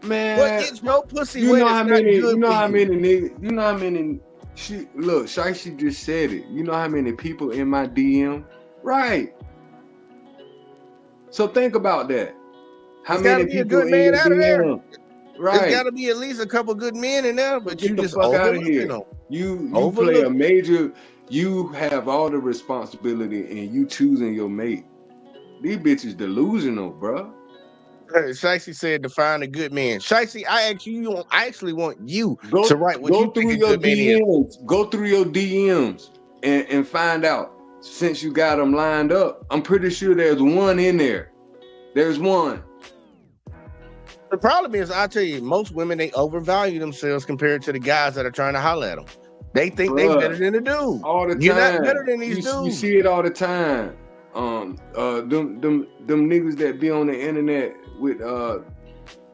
Man, what gets no pussy? You know how many? You know how many niggas? You know how many? Look, Shicey just said it. You know how many people in my DM? Right. So think about that. How many people in your DM? Right. There's got to be at least a couple good men in there, but Get you the just fuck out of here. You play a Overlooked. major. You have all the responsibility, and you choosing your mate. These bitches delusional, bro. Shicey said, "Define a good man." Shicey, I actually want you to Go write what go you think through a your good man is. DMs. Go through your DMs and find out. Since you got them lined up, I'm pretty sure there's one in there. There's one. The problem is, I tell you, most women, they overvalue themselves compared to the guys that are trying to holler at them. They think they better Bruh, than the dude. all the You're not time. better than these You dudes. see it all the time. Them niggas that be on the internet with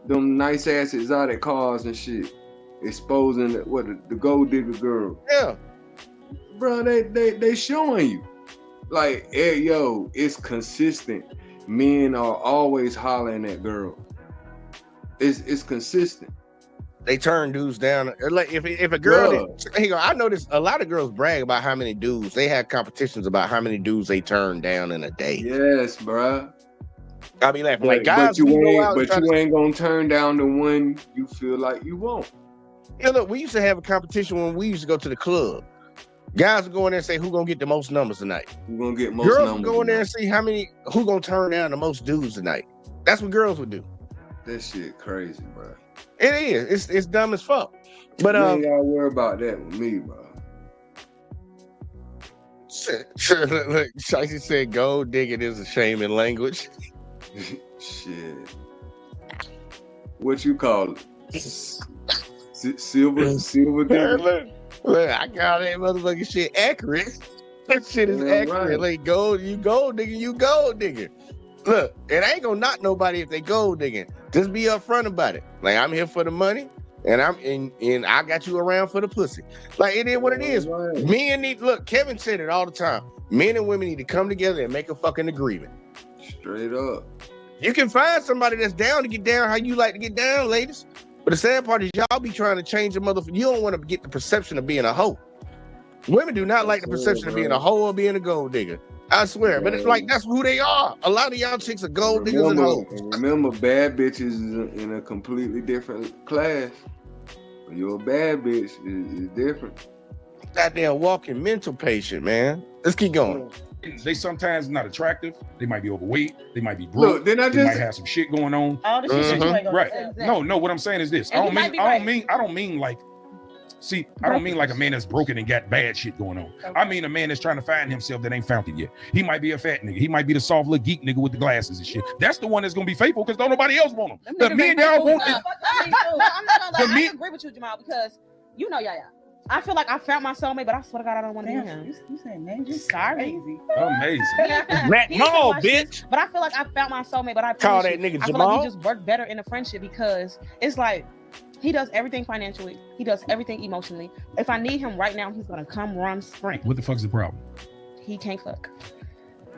them nice ass exotic cars and shit, exposing the gold digger girl. Yeah, Bro, they showing you. Like, hey, yo, it's consistent. Men are always hollering at girls. It's consistent. they turn dudes down. Like if a girl, I notice a lot of girls brag about how many dudes they have competitions about how many dudes they turn down in a day. Yes, bruh. I be laughing But, like guys. but you we go ain't out and but try you to, ain't gonna turn down the one you feel like you want. Yeah, look, we used to have a competition when we used to go to the club. Guys would go in there and say who gonna get the most numbers tonight. Who gonna get most Girls numbers would go in there tonight? and see who gonna turn down the most dudes tonight. That's what girls would do. That shit crazy, bro. It is. It's dumb as fuck. But you ain't gotta worry about that with me, bro. Look, Shicey said gold digging is a shame in language. Shit. What you call it? Silver digger? Look, I got that motherfucking shit accurate. That shit is Yeah, accurate. right. Like gold digging, you gold digging. Look, it ain't gonna knock nobody if they gold digging. Just be upfront about it. Like I'm here for the money, and I got you around for the pussy. Like it is what it is. Right. Men need look. Kevin said it all the time. Men and women need to come together and make a fucking agreement. Straight up. You can find somebody that's down to get down how you like to get down, ladies. But the sad part is y'all be trying to change a motherfucker. You don't want to get the perception of being a hoe. Women do not like the perception of being a hoe or being a gold digger. I swear. But it's like that's who they are. A lot of y'all chicks are gold diggers and hoes. Remember, bad bitches is in a completely different class. When you're a bad bitch, is different. Goddamn walking mental patient, man. Let's keep going. They sometimes not attractive. They might be overweight. They might be broke. Look, then they might have some shit going on. All the shit that you ain't gonna Right. say. No. What I'm saying is this. And he might be right. I don't mean like. See, I don't mean like a man that's broken and got bad shit going on. Okay. I mean a man that's trying to find himself that ain't found it yet. He might be a fat nigga. He might be the soft little geek nigga with the glasses and shit. That's the one that's gonna be faithful because don't nobody else want him. The men y'all want. I'm not gonna lie. I agree with you, Jamal, because you know, I feel like I found my soulmate, but I swear to God, I don't want to be him. You saying man, you Sorry. crazy. Amazing. Matt He can Mall, watch this, bitch. But I feel like I found my soulmate, but I Call promise that you, nigga I feel Jamal. like we just work better in a friendship because it's like he does everything financially. He does everything emotionally. If I need him right now, he's gonna come run sprint. What the fuck's the problem? He can't fuck.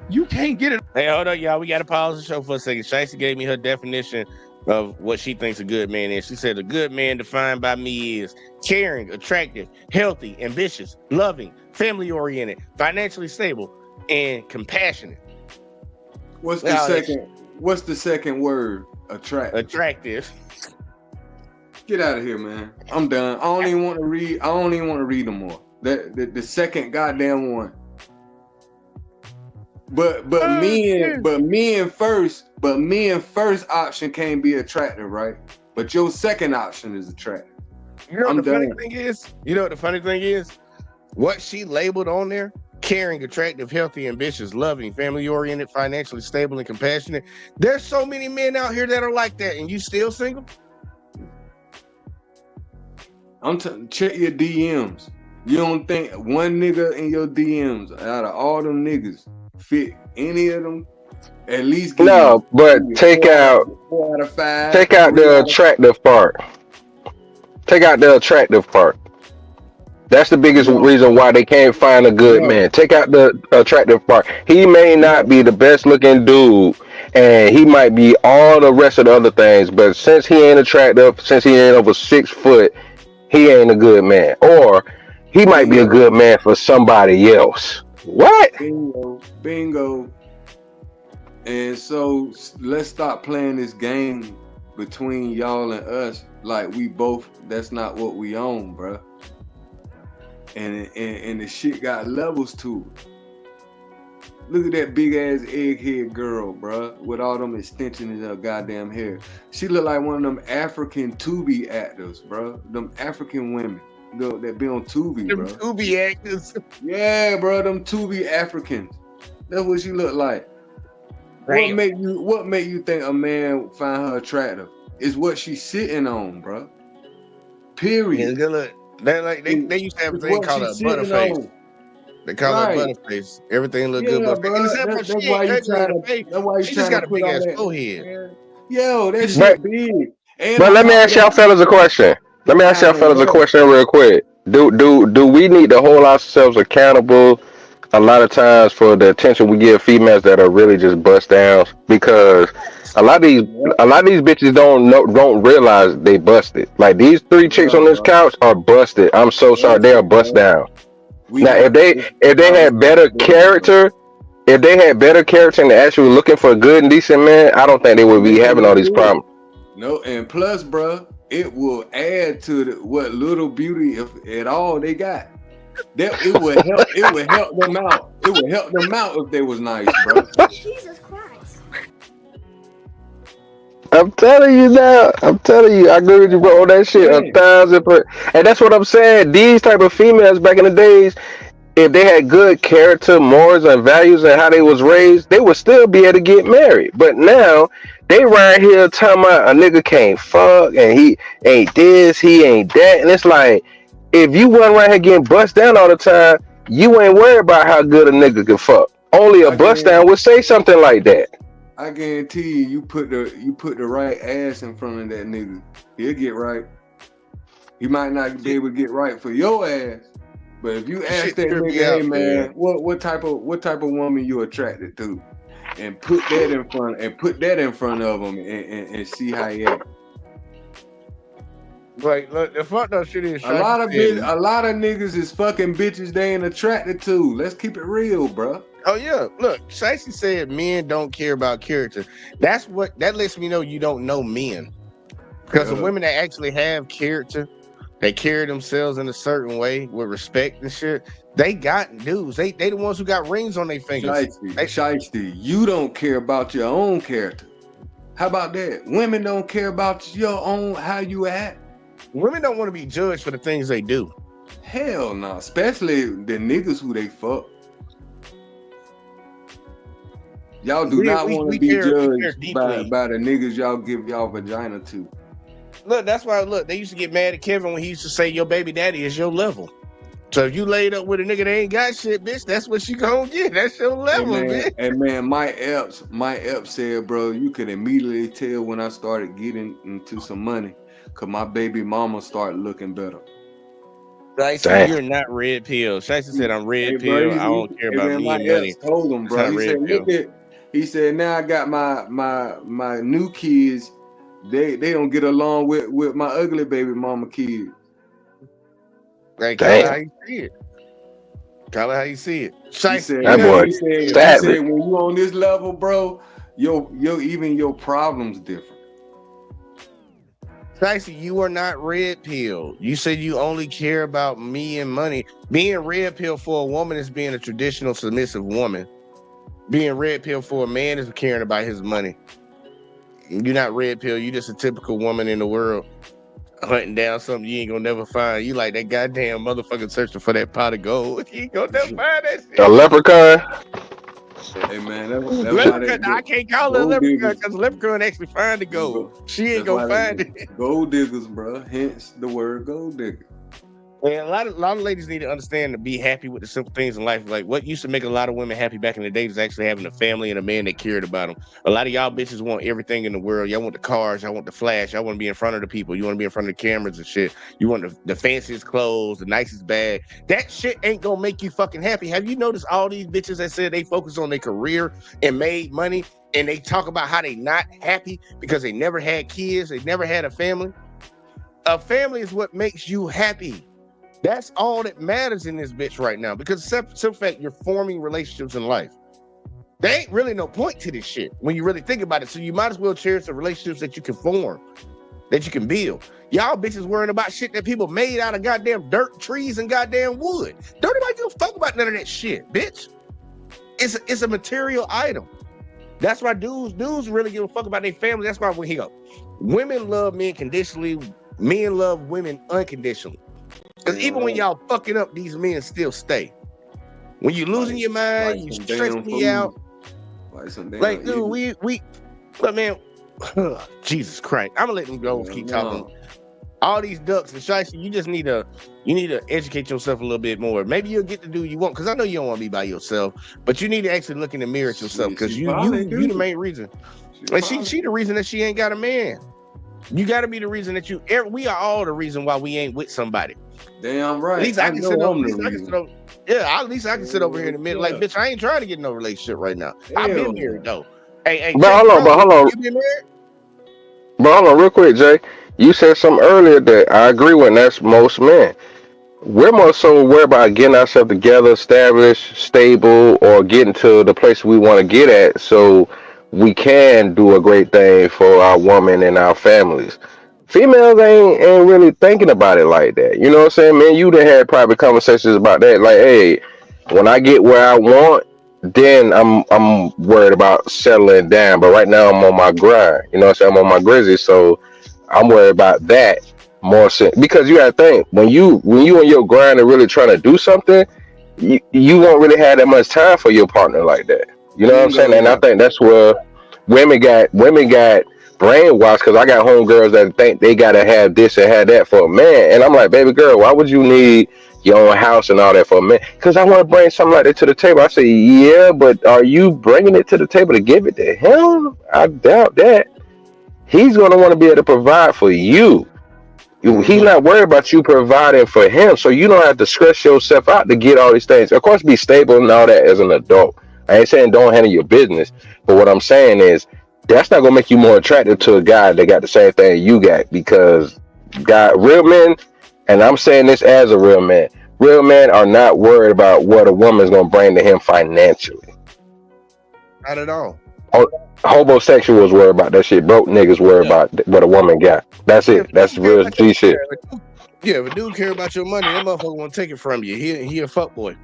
You can't get it. Hey, hold on, y'all. We got to pause the show for a second. Shicey gave me her definition of what she thinks a good man is. She said a good man defined by me is caring, attractive, healthy, ambitious, loving, family-oriented, financially stable, and compassionate. What's the second word? Attractive. Get out of here, man. I'm done. I don't even want to read no more. The second goddamn one. But men first option can't be attractive, right? But your second option is attractive. You know what the funny thing is? What she labeled on there, caring, attractive, healthy, ambitious, loving, family-oriented, financially stable, and compassionate. There's so many men out here that are like that, and you still single? Check your DMs. You don't think one nigga in your DMs out of all them niggas fit any of them? At least no, but take out 4 out of 5. Take out the attractive part. Take out the attractive part. That's the biggest reason why they can't find a good man. Take out the attractive part. He may not be the best looking dude, and he might be all the rest of the other things, but since he ain't attractive, since he ain't over 6 foot, he ain't a good man. Or he might be a good man for somebody else. What? Bingo. And so let's stop playing this game between y'all and us like we both, that's not what we own, bruh. and the shit got levels to it. Look at that big ass egghead girl, bruh, with all them extensions in her goddamn hair. She look like one of them African Tubi actors, bruh. Them African women that be on Tubi, Them bruh. Tubi actors. Yeah, bruh, them Tubi Africans. That's what she look like. Damn. What make you think a man find her attractive? Is what she's sitting on, bruh. Period. Yeah, look, they used to have a It's thing what called a she's sitting butterface. on. They call it Right. butterface. Everything look good, Yeah, butterface. And bro. except for That's she why ain't you ugly in trying the to. face. That's why you She just trying got to a put big all ass that. forehead. Yo, that She But shit big. And but on let me top of ask y'all that, fellas a question. Let me ask y'all behind fellas a her. question real quick. Do we need to hold ourselves accountable a lot of times for the attention we give females that are really just bust downs? Because a lot of these Yep, a lot of these bitches don't realize they busted. Like these three chicks yeah, on this bro. couch are busted. I'm so sorry, they are Busted, bust bro. down. We Now have to take if they had better responsibility, bro. character, if they had better character and they're actually looking for a good and decent man, I don't think they would be And having they all these do. problems. No, and plus, bro, it will add to what little beauty, if at all, they got. That it would help. It would help them out. It would help them out if they was nice, bro. Jesus Christ. I'm telling you now. I'm telling you. I agree with you, bro. On that shit, Man, 1,000%. And that's what I'm saying. These type of females back in the days, if they had good character, morals, and values, and how they was raised, they would still be able to get married. But now they right here talking about a nigga can't fuck and he ain't this, he ain't that, and it's like if you wasn't right here getting bust down all the time, you ain't worried about how good a nigga can fuck. Only a I bust guarantee, down would say something like that. I guarantee you, you put the right ass in front of that nigga, he'll get right. He might not be able to get right for your ass, but if you ask shit that trip me nigga, hey out, man. man, what type of woman you attracted to, and put that in front of him and see how he act. Like, look, the fucked up shit is A lot of said, niggas is fucking bitches they ain't attracted to. Let's keep it real, bro. oh yeah, look, Shicey said men don't care about character. That lets me know you don't know men. Because the Yeah. women that actually have character, they carry themselves in a certain way with respect and shit, they got dudes. They the ones who got rings on their fingers. Shiesty, you don't care about your own character. How about that? Women don't care about your own how you act. Women don't want to be judged for the things they do. Hell no, especially the niggas who they fuck. Y'all do not want to be judged by the niggas y'all give y'all vagina to. Look, that's why they used to get mad at Kevin when he used to say your baby daddy is your level. So if you laid up with a nigga that ain't got shit, bitch, that's what you gonna get. That's your level, bitch. Hey man, my Epps said, bro, you could immediately tell when I started getting into some money, cause my baby mama started looking better. Shicey, you're not red pill. Shicey said I'm red Hey, bro, pill. I don't care about me my and money. Epps told him, bro. That's not He said, red pill. he said, now I got my new kids. They don't get along with my ugly baby mama kids. Hey, call it how you see it. Call it how you see it. He said, when you on this level, bro, even your problems different. Shicey, you are not red pill. You said you only care about me and money. Being red pill for a woman is being a traditional submissive woman. Being red pill for a man is caring about his money. You're not red pill. You just a typical woman in the world hunting down something you ain't gonna never find. You like that goddamn motherfucker searching for that pot of gold. You ain't gonna never find that shit. A leprechaun. Hey man, leprechaun. I can't call her a leprechaun because leprechaun actually find the gold. She ain't gonna find it. Gold diggers, bro. Hence the word gold digger. And a lot of ladies need to understand to be happy with the simple things in life. Like what used to make a lot of women happy back in the day is actually having a family and a man that cared about them. A lot of y'all bitches want everything in the world. Y'all want the cars. Y'all want the flash. Y'all want to be in front of the people. You want to be in front of the cameras and shit. You want the fanciest clothes, the nicest bag. That shit ain't gonna make you fucking happy. Have you noticed all these bitches that said they focus on their career and made money and they talk about how they not happy because they never had kids, they never had a family? A family is what makes you happy. That's all that matters in this bitch right now because simple fact, you're forming relationships in life. There ain't really no point to this shit when you really think about it. So you might as well cherish the relationships that you can form. that you can build. Y'all bitches worrying about shit that people made out of goddamn dirt, trees, and goddamn wood. Don't nobody give a fuck about none of that shit, bitch. It's a material item. That's why dudes really give a fuck about their family. That's why when he go, women love men conditionally, men love women unconditionally. Because even when y'all fucking up, these men still stay. When you losing your mind, you stress me out. Like, dude, but man, Jesus Christ. I'm gonna let them go keep talking. All these ducks and shicey, you need to educate yourself a little bit more. Maybe you'll get the dude you want, because I know you don't want to be by yourself, but you need to actually look in the mirror at yourself, because you the main reason. And she the reason that she ain't got a man. You got to be the reason that we are all the reason why we ain't with somebody. Damn right. At least I can sit over here in a minute. Like, bitch, I ain't trying to get in no relationship right now. I've been married though. Hey, but hold on. You been married? But hold on, real quick, Jay. You said something earlier that I agree with, and that's most men. We're more so worried about getting ourselves together, established, stable, or getting to the place we want to get at, so we can do a great thing for our woman and our families. Females ain't really thinking about it like that. You know what I'm saying, man? You done had private conversations about that. Like, hey, when I get where I want, then I'm worried about settling down. But right now I'm on my grind. You know what I'm saying? I'm on my grizzly, so I'm worried about that more so, because you gotta think, when you on your grind and really trying to do something, you won't really have that much time for your partner like that. You know what I'm saying? And I think that's where women got brainwashed, because I got homegirls that think they gotta have this and have that for a man, and I'm like, baby girl, why would you need your own house and all that for a man? Because I want to bring something like that to the table. I say, yeah, but are you bringing it to the table to give it to him? I doubt that. He's gonna want to be able to provide for you. He's not worried about you providing for him, so you don't have to stress yourself out to get all these things. Of course, be stable and all that as an adult. I ain't saying don't handle your business, but what I'm saying is that's not gonna make you more attractive to a guy that got the same thing you got, because real men, and I'm saying this as a real man are not worried about what a woman's gonna bring to him financially. Not at all. Homosexuals worry about that shit. Broke niggas worry about what a woman got. That's it. That's real G shit. Yeah, if a dude care about your money, that motherfucker won't take it from you. He a fuck boy.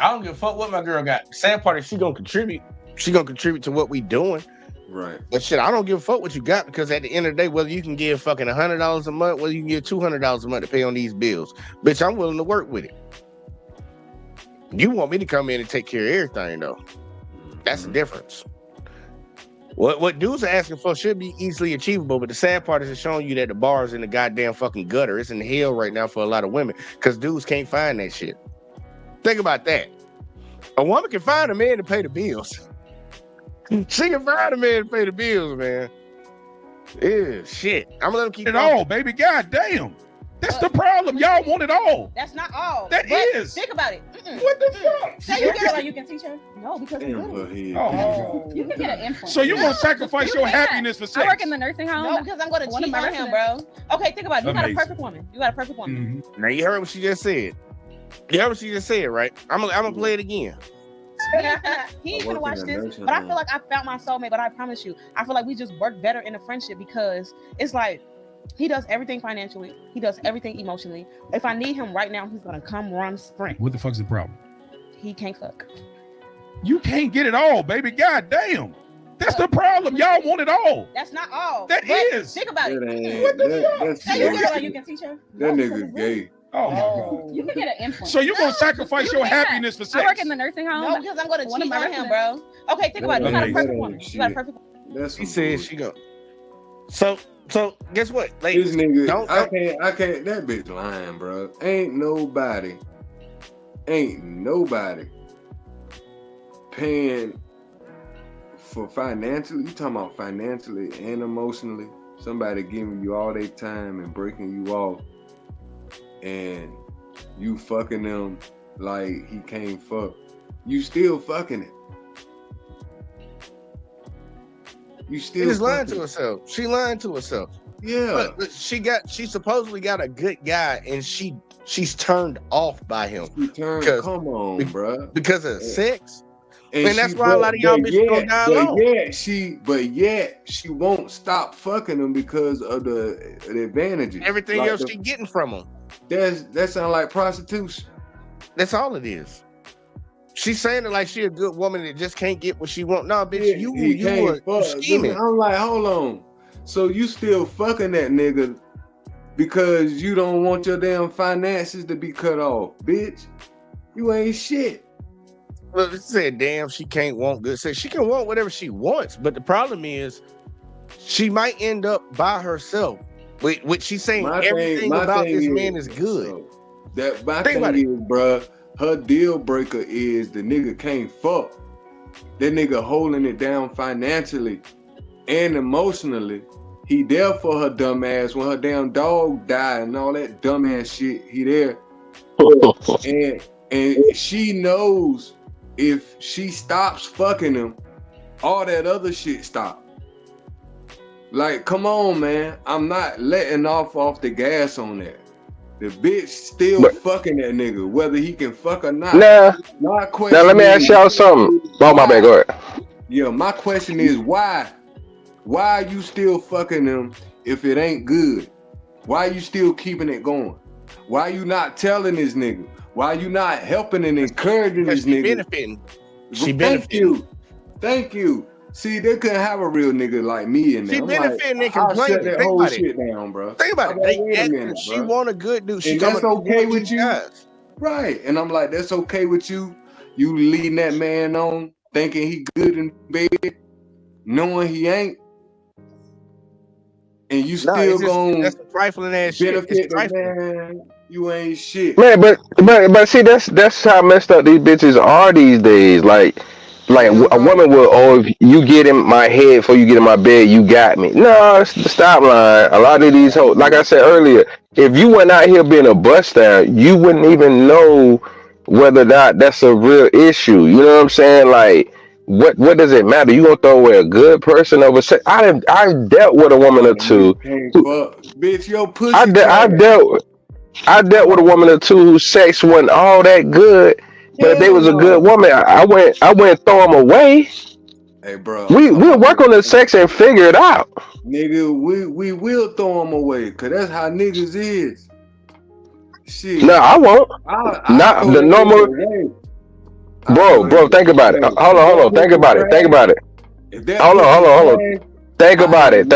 I don't give a fuck what my girl got. The sad part is she gonna contribute. She gonna contribute to what we doing. Right. But shit, I don't give a fuck what you got, because at the end of the day, whether you can give fucking $100 a month, whether you can give $200 a month to pay on these bills, bitch, I'm willing to work with it. You want me to come in and take care of everything though. That's the difference. What dudes are asking for should be easily achievable, but the sad part is it's showing you that the bar is in the goddamn fucking gutter. It's in hell right now for a lot of women, because dudes can't find that shit. Think about that. A woman can find a man to pay the bills. She can find a man to pay the bills, man. Ew, shit. I'm gonna let him keep it all, baby. God damn. That's the problem. Y'all want it all. That's not all. That is. Think about it. What the fuck? Say you get like you can teach her? No, because it's little. You can get an implant. So you're gonna sacrifice your happiness for sex? I work in the nursing home. No, because I'm gonna cheat on him, bro. Okay, think about it. You got a perfect woman. Now you heard what she just said. You heard what she just said, right? I'm gonna play it again. He ain't gonna watch this, but I feel like I found my soulmate. But I promise you, I feel like we just work better in a friendship, because it's like he does everything financially, he does everything emotionally. If I need him right now, he's gonna come run sprint. What the fuck's the problem? He can't fuck. You can't get it all, baby. God damn. That's the problem. Y'all want it all. That's not all. That is. Think about it. What the fuck? Say you get like you can teach her? That nigga gay. Oh, you can get an implant. So you're gonna sacrifice your happiness for sex? I work in the nursing home. No, because I'm gonna cheat on him, bro. Okay, think about it. You got a perfect woman. You got a perfect woman. She said she go. So guess what? This nigga, I can't. That bitch lying, bro. Ain't nobody paying for financially. You talking about financially and emotionally? Somebody giving you all their time and breaking you off, and you fucking them like he can't fuck. You still fucking it. You still She's lying to herself. She lying to herself. Yeah. But she supposedly got a good guy, and she's turned off by him. Come on, bro. Because of sex. And that's why a lot of y'all bitches gonna die alone. But yet she won't stop fucking them because of the advantages. Everything else she getting from them. That sounds like prostitution. That's all it is. She's saying it like she a good woman that just can't get what she want. No, bitch, you scheming. I'm like, hold on. So you still fucking that nigga because you don't want your damn finances to be cut off, bitch. You ain't shit. Well, it said, damn, she can't want good sex. She can want whatever she wants, but the problem is she might end up by herself. Which she's saying everything about this man is good. So my thing is, bruh, her deal breaker is the nigga can't fuck. That nigga holding it down financially and emotionally. He there for her dumb ass when her damn dog died and all that dumb ass shit. He there. and she knows if she stops fucking him, all that other shit stop. Like, come on, man. I'm not letting off the gas on that. The bitch still fucking that nigga, whether he can fuck or not. Now let me ask y'all something. Oh, my bad, go ahead. Yeah, my question is why? Why are you still fucking him if it ain't good? Why are you still keeping it going? Why are you not telling this nigga? Why are you not helping and encouraging this nigga? Benefiting. She benefiting. Thank you. See, they couldn't have a real nigga like me in there. She benefiting and complaining. I'll shut that whole shit down, bro. Think about it. She want a good dude. And that's okay with you. Right. And I'm like, that's okay with you. You leading that man on, thinking he good in bed, knowing he ain't. And you still gonna that's a trifling ass shit. Benefit the man. You ain't shit. Man, but see, that's how messed up these bitches are these days. Like a woman will, if you get in my head before you get in my bed, you got me. No, stop lying. A lot of these hoes, like I said earlier, if you went out here being a bust down, you wouldn't even know whether or not that's a real issue. You know what I'm saying? Like, what does it matter? You gonna throw away a good person over sex? I've dealt with a woman or two. Bitch, your pussy. I dealt with a woman or two whose sex wasn't all that good. But if they was a good woman, I went throw them away. Hey, bro. We'll work on the sex and figure it out. Nigga, we will throw them away, cause that's how niggas is. Shit. No, I won't. Not the normal. Bro, think about it. Hold on. Think about it. Hold on. Think about it.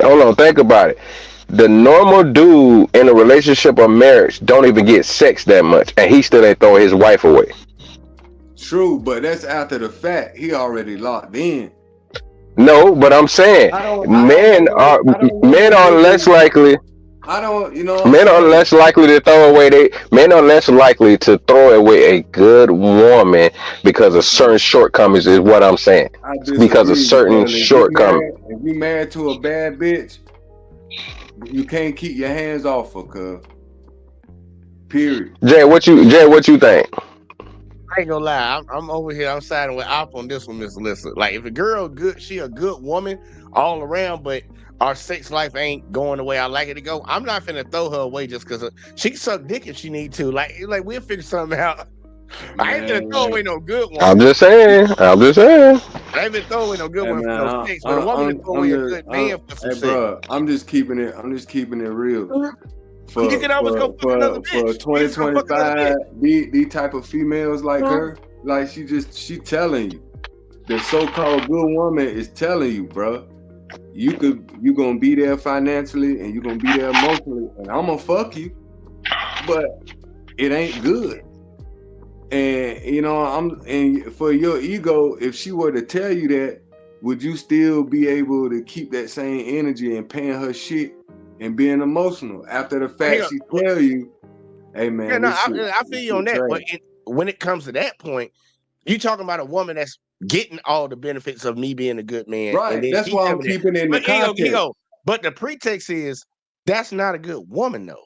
Hold on. Think about it. The normal dude in a relationship or marriage don't even get sex that much, and he still ain't throwing his wife away. True, but that's after the fact. He already locked in. No, but I'm saying men are less likely. Men are less likely to throw away. Men are less likely to throw away a good woman because of certain shortcomings. Is what I'm saying. Because of certain shortcomings. If you married to a bad bitch, you can't keep your hands off her, cuz. Period. Jay, what you think? I ain't gonna lie, I'm over here. I'm siding with Op on this one, Miss Alyssa. Like, if a girl good, she a good woman all around, but our sex life ain't going the way I like it to go. I'm not finna throw her away just because she can suck dick if she need to. Like we'll figure something out. I ain't gonna throw away no good one. I'm just saying. I ain't been throwing away no good one for no sex, but a woman to throw away a good man for some sex. Bro, I'm just keeping it real. You can always go fuck another bitch. For 2025, these type of females like her, like she telling you. The so-called good woman is telling you, bro. You gonna be there financially and you gonna be there emotionally, and I'm gonna fuck you, but it ain't good. And and for your ego, if she were to tell you that, would you still be able to keep that same energy and paying her shit and being emotional after the fact she tell you, hey man? Yeah, I feel you on that. But when it comes to that point, you talking about a woman that's getting all the benefits of me being a good man. Right. And then that's why I'm keeping it in the context. But the pretext is that's not a good woman though.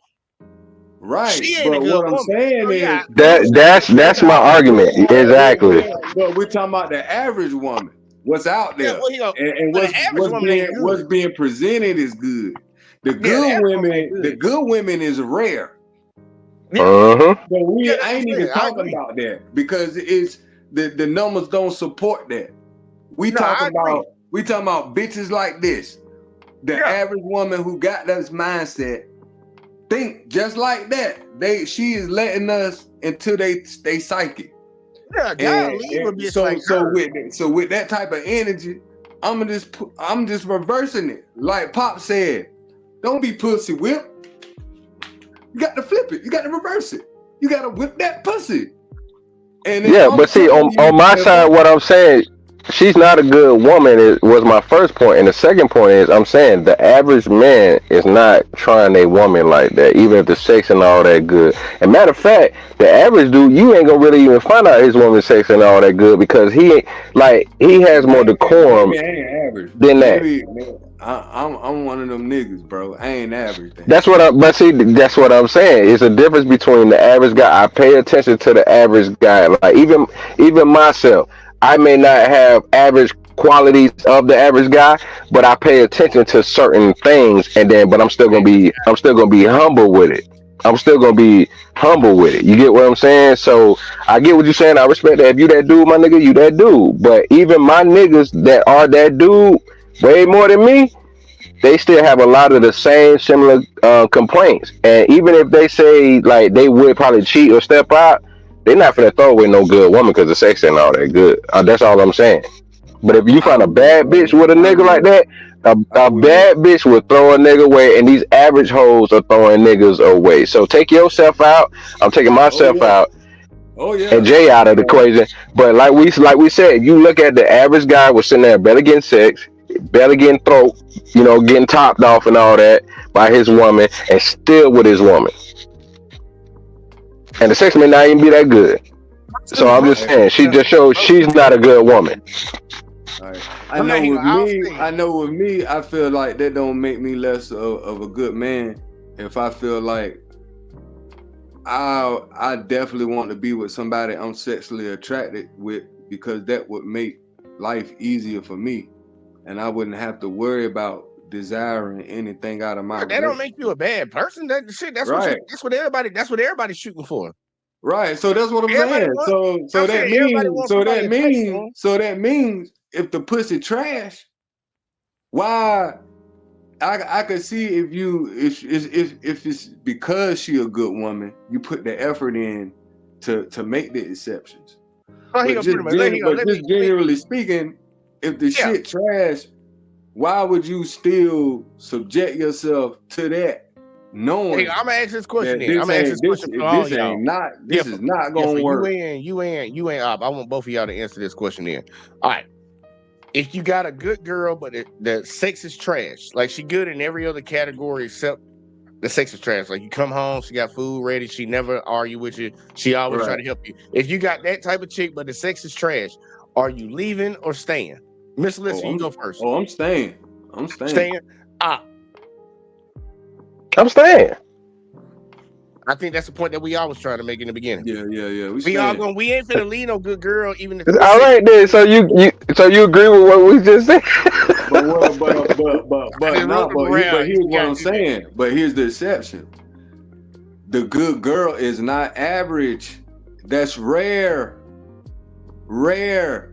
Right. She ain't a good woman. Saying is that's my argument. Exactly. But we're talking about the average woman. What's out there. And what's being presented is good. The good women is rare. Uh-huh. But Yeah, I that's ain't what I'm even saying. I talking agree. about that because it's the numbers don't support that. We No, I talking agree. about bitches like this. The Yeah. average woman who got this mindset think just like that. She is letting us into they psyche. Yeah, gotta leave a bitch like her. With that type of energy, I'm just reversing it. Like Pop said, don't be pussy whipped. You got to flip it. You got to reverse it. You got to whip that pussy. And if Yeah, I'm but see, telling on my side, what I'm saying, she's not a good woman. Was my first point, and the second point is I'm saying the average man is not trying a woman like that, even if the sex and all that good. And matter of fact, the average dude, you ain't gonna really even find out his woman's sex and all that good because he has more decorum maybe I ain't average. than that. Maybe I'm one of them niggas, bro. I ain't average then. But see, that's what I'm saying. It's a difference between the average guy. I pay attention to the average guy. Like even myself, I may not have average qualities of the average guy, but I pay attention to certain things, but I'm still gonna be humble with it. I'm still gonna be humble with it. You get what I'm saying? So I get what you're saying. I respect that. If you that dude, my nigga, you that dude. But even my niggas that are that dude, way more than me, they still have a lot of the same similar complaints. And even if they say like they would probably cheat or step out, they're not gonna throw away no good woman because the sex ain't all that good. That's all I'm saying. But if you I find a will, bad bitch bro. with a I nigga like will. that, I a will. bad bitch will throw a nigga away, and these average hoes are throwing niggas away. So take yourself out. I'm taking Oh myself yeah. out Oh and yeah. Jay out of the equation. But like we said, you look at the average guy was sitting there barely getting sex, barely getting throat, getting topped off and all that by his woman, and still with his woman. And the sex may not even be that good. So I'm just saying, she just shows she's not a good woman. All right. I'm not here. I'll say. With me, I feel like that don't make me less of a good man. If I feel like I definitely want to be with somebody I'm sexually attracted with because that would make life easier for me, and I wouldn't have to worry about desiring anything out of my That don't make relationship. you a bad person. That shit. Right. That's what everybody's shooting for. Right. So that's what I'm Everybody saying. wants. So I'm saying everybody wants somebody attached to them. so that means if the pussy trash, why I could see if it's because she a good woman, you put the effort in to make the exceptions. Oh, he But gonna pretty much let just me. generally speaking, if the Yeah. shit trash, why would you still subject yourself to that, Hey, knowing I'm gonna ask this question that then. I'm gonna ask this question for all y'all. this is not For gonna you work. and you ain't up. I want both of y'all to answer this question then. All right. If you got a good girl, but the sex is trash, like she good in every other category except the sex is trash. Like you come home, she got food ready, she never argue with you, she always try Right. to help you. If you got that type of chick, but the sex is trash, are you leaving or staying? Miss Alyssa, you go first. I'm staying. I'm staying. Staying. Ah, I'm staying. I think that's the point that we always trying to make in the beginning. Yeah. We We all staying. going. We ain't finna leave no good girl, even if All sex. right then. So you agree with what we just said? But what? I just rolled them But around. here's You what gotta I'm do that. saying. But here's the exception. The good girl is not average. That's rare. Rare.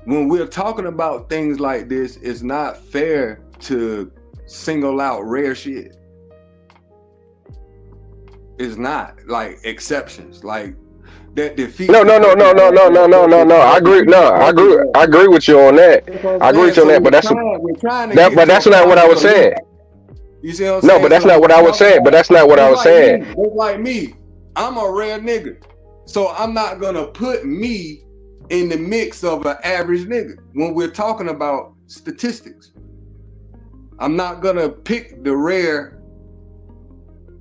When we're talking about things like this, it's not fair to single out rare shit. It's not like exceptions. Like that defeats No, the no, no, purpose no, no, of no, no, no, no, no. I that agree. defeats No, the purpose I of. agree with you on that. That's what I'm I agree saying. with you on So that. But we're trying to get but to that's a not what point I of was saying. solution. You see what I'm No, saying? but So that's not when what we I was talk saying. But about that's not what I was saying. just like me, I'm a rare nigga. So I'm not gonna put me in the mix of an average nigga when we're talking about statistics. I'm not gonna pick the rare.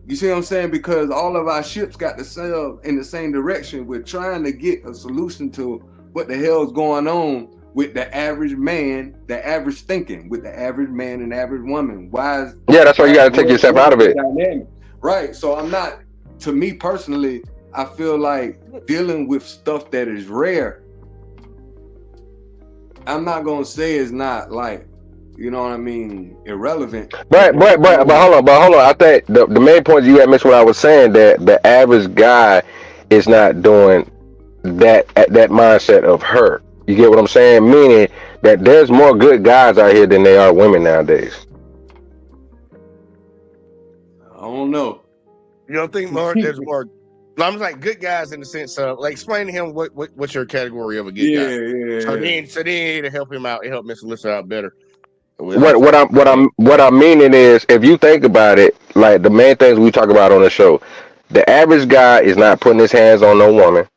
You see what I'm saying? Because all of our ships got to sail in the same direction. We're trying to get a solution to what the hell's going on with the average man, the average thinking, with the average man and average woman. Yeah, that's why you got to take yourself out of the it. dynamic? Right. So I'm not, to me personally, I feel like dealing with stuff that is rare, I'm not gonna say it's not like you know what I mean, irrelevant. But hold on. I think the main point you had missed what I was saying, that the average guy is not doing that mindset of her. You get what I'm saying? Meaning that there's more good guys out here than there are women nowadays. I don't know. You don't think there's more? I'm like good guys in the sense of like explain to him what's your category of a good guy. So then to help him out, it help Mr. Lister out better. What I'm meaning is, if you think about it, like the main things we talk about on the show, the average guy is not putting his hands on no woman.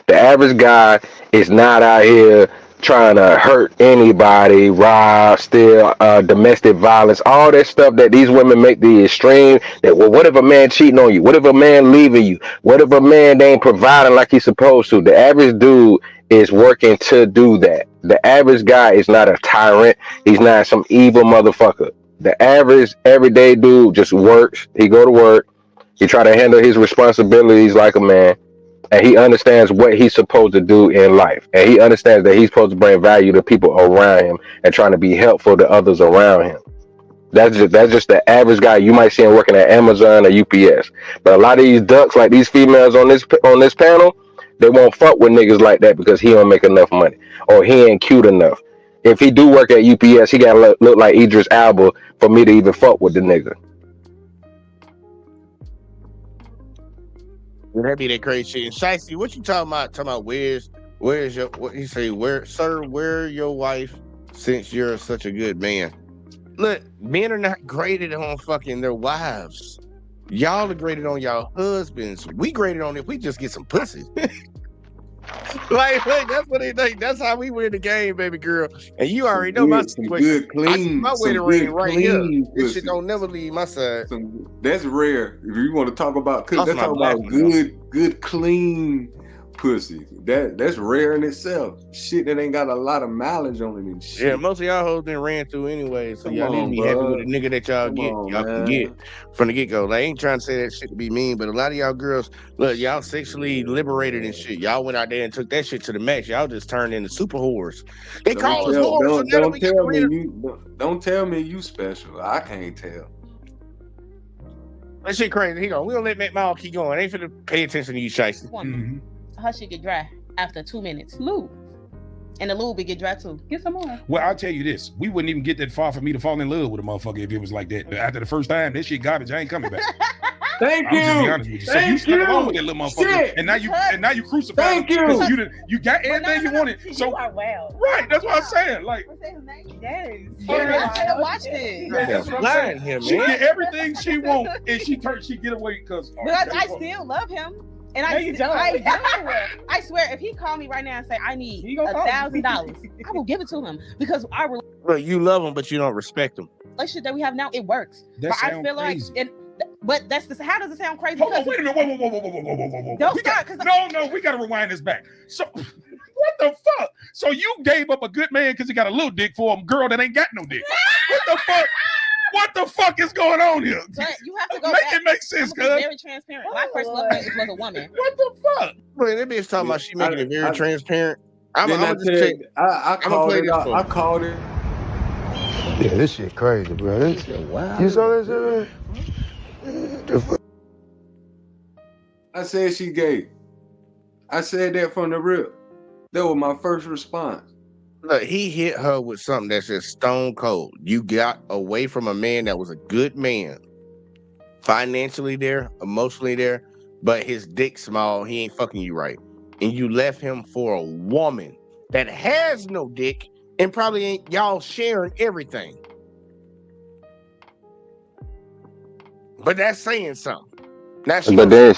The average guy is not out here trying to hurt anybody, rob, steal, domestic violence, all that stuff that these women make the extreme. That, well, what if a man cheating on you? What if a man leaving you? What if a man ain't providing like he's supposed to? The average dude is working to do that. The average guy is not a tyrant. He's not some evil motherfucker. The average everyday dude just works. He go to work. He try to handle his responsibilities like a man. And he understands what he's supposed to do in life. And he understands that he's supposed to bring value to people around him and trying to be helpful to others around him. That's just the average guy you might see him working at Amazon or UPS. But a lot of these ducks, like these females on this panel, they won't fuck with niggas like that because he don't make enough money or he ain't cute enough. If he do work at UPS, he gotta look like Idris Elba for me to even fuck with the nigga. That be that crazy shit. And Shiesty, what you talking about? Talking about where's your what you say? Where your wife? Since you're such a good man. Look, men are not graded on fucking their wives. Y'all are graded on y'all husbands. We graded on if we just get some pussy. like that's what they think. That's how we win the game, baby girl. And you already know my situation. Good, clean, my way to ring right here. This shit don't never leave my side. That's rare. If you want to talk about, let's talk about good, clean pussy. That's rare in itself. Shit that ain't got a lot of mileage on it and shit. Yeah, most of y'all hoes been ran through anyway, so y'all need to be happy with a nigga that y'all can get from the get go. Like, I ain't trying to say that shit to be mean, but a lot of y'all girls, look, y'all sexually liberated and shit. Y'all went out there and took that shit to the max. Y'all just turned into super whores. They call us whores. Don't tell me you special. I can't tell. That shit crazy. We gonna let Matt Mall keep going. I ain't finna pay attention to you, Shiesty. Her shit get dry after 2 minutes. Lube. And the lube would get dry too. Get some more. Well, I'll tell you this. We wouldn't even get that far for me to fall in love with a motherfucker if it was like that. After the first time, this shit garbage. I ain't coming back. Thank you. Just be honest with you. So you stuck along with that little motherfucker, shit. and now you crucified. Thank you. You got everything you wanted. So you are well. Right, that's what I'm saying. Like, What's his name? Yes. I should have watched it. Lying him, she man. get everything she want, and she get away because I still love him. And I swear, if he called me right now and say I need $1,000, I will give it to him because our Look, you love him, but you don't respect him. relationship that we have now, it works. That but sound I feel crazy. like, but that's how does it sound crazy? Hold on, wait a minute. Whoa. Don't start, No, we gotta rewind this back. So what the fuck? So you gave up a good man because he got a little dick for a girl that ain't got no dick. What the fuck? What the fuck is going on here? But you have to go make back. it make sense, cuz. Very transparent. My first love was a woman. What the fuck? Man, that bitch talking about she making it very transparent. I called it. Yeah, this shit crazy, bro. This shit wild. You saw this shit, man? I said she gay. I said that from the rip. That was my first response. Look, he hit her with something that's just stone cold. You got away from a man that was a good man, financially there, emotionally there, but his dick small. He ain't fucking you right, and you left him for a woman that has no dick and probably ain't y'all sharing everything. But that's saying something. Now But then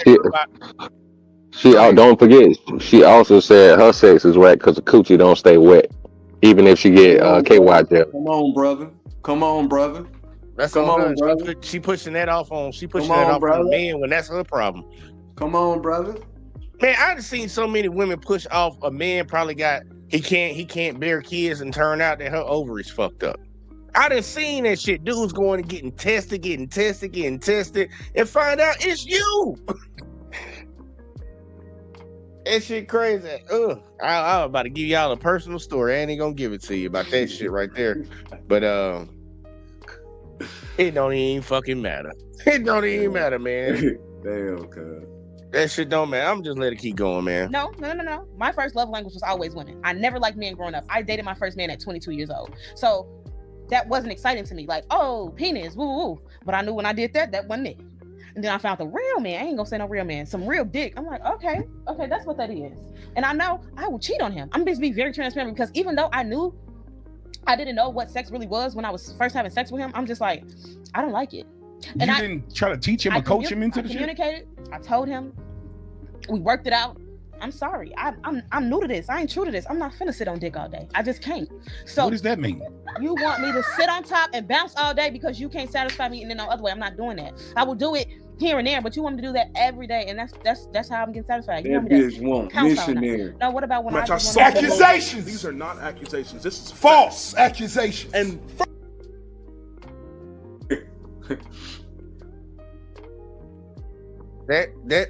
don't forget, she also said her sex is wet because the coochie don't stay wet, even if she get KY gel. Come on, brother. That's on her. Brother. She pushing that off on. She pushing that off on the man when that's her problem. Come on, brother. Man, I've seen so many women push off a man probably got he can't bear kids and turn out that her ovaries fucked up. I done seen that shit. Dudes going and getting tested, and find out it's you. That shit crazy. Ugh. I was about to give y'all a personal story. I ain't gonna give it to you about that shit right there. But it don't even fucking matter. It don't even matter, man. Damn, cuz. That shit don't matter. I'm just let it keep going, man. No. My first love language was always women. I never liked men growing up. I dated my first man at 22 years old. So that wasn't exciting to me. Like, oh, penis, woo woo. But I knew when I did that, that wasn't it. And then I found the real man. I ain't gonna say no real man. Some real dick. I'm like, okay, that's what that is. And I know I will cheat on him. I'm just be very transparent because even though I didn't know what sex really was when I was first having sex with him, I'm just like, I don't like it. And you didn't try to teach him or coach him into the shit? I communicated. I told him. We worked it out. I'm sorry. I'm new to this. I ain't true to this. I'm not finna sit on dick all day. I just can't. So what does that mean? You want me to sit on top and bounce all day because you can't satisfy me, and then no other way. I'm not doing that. I will do it here and there, but you want me to do that every day, and that's how I'm getting satisfied. That bitch won't missionary. No, what about when I just accusations? These are not accusations. This is false accusations. And that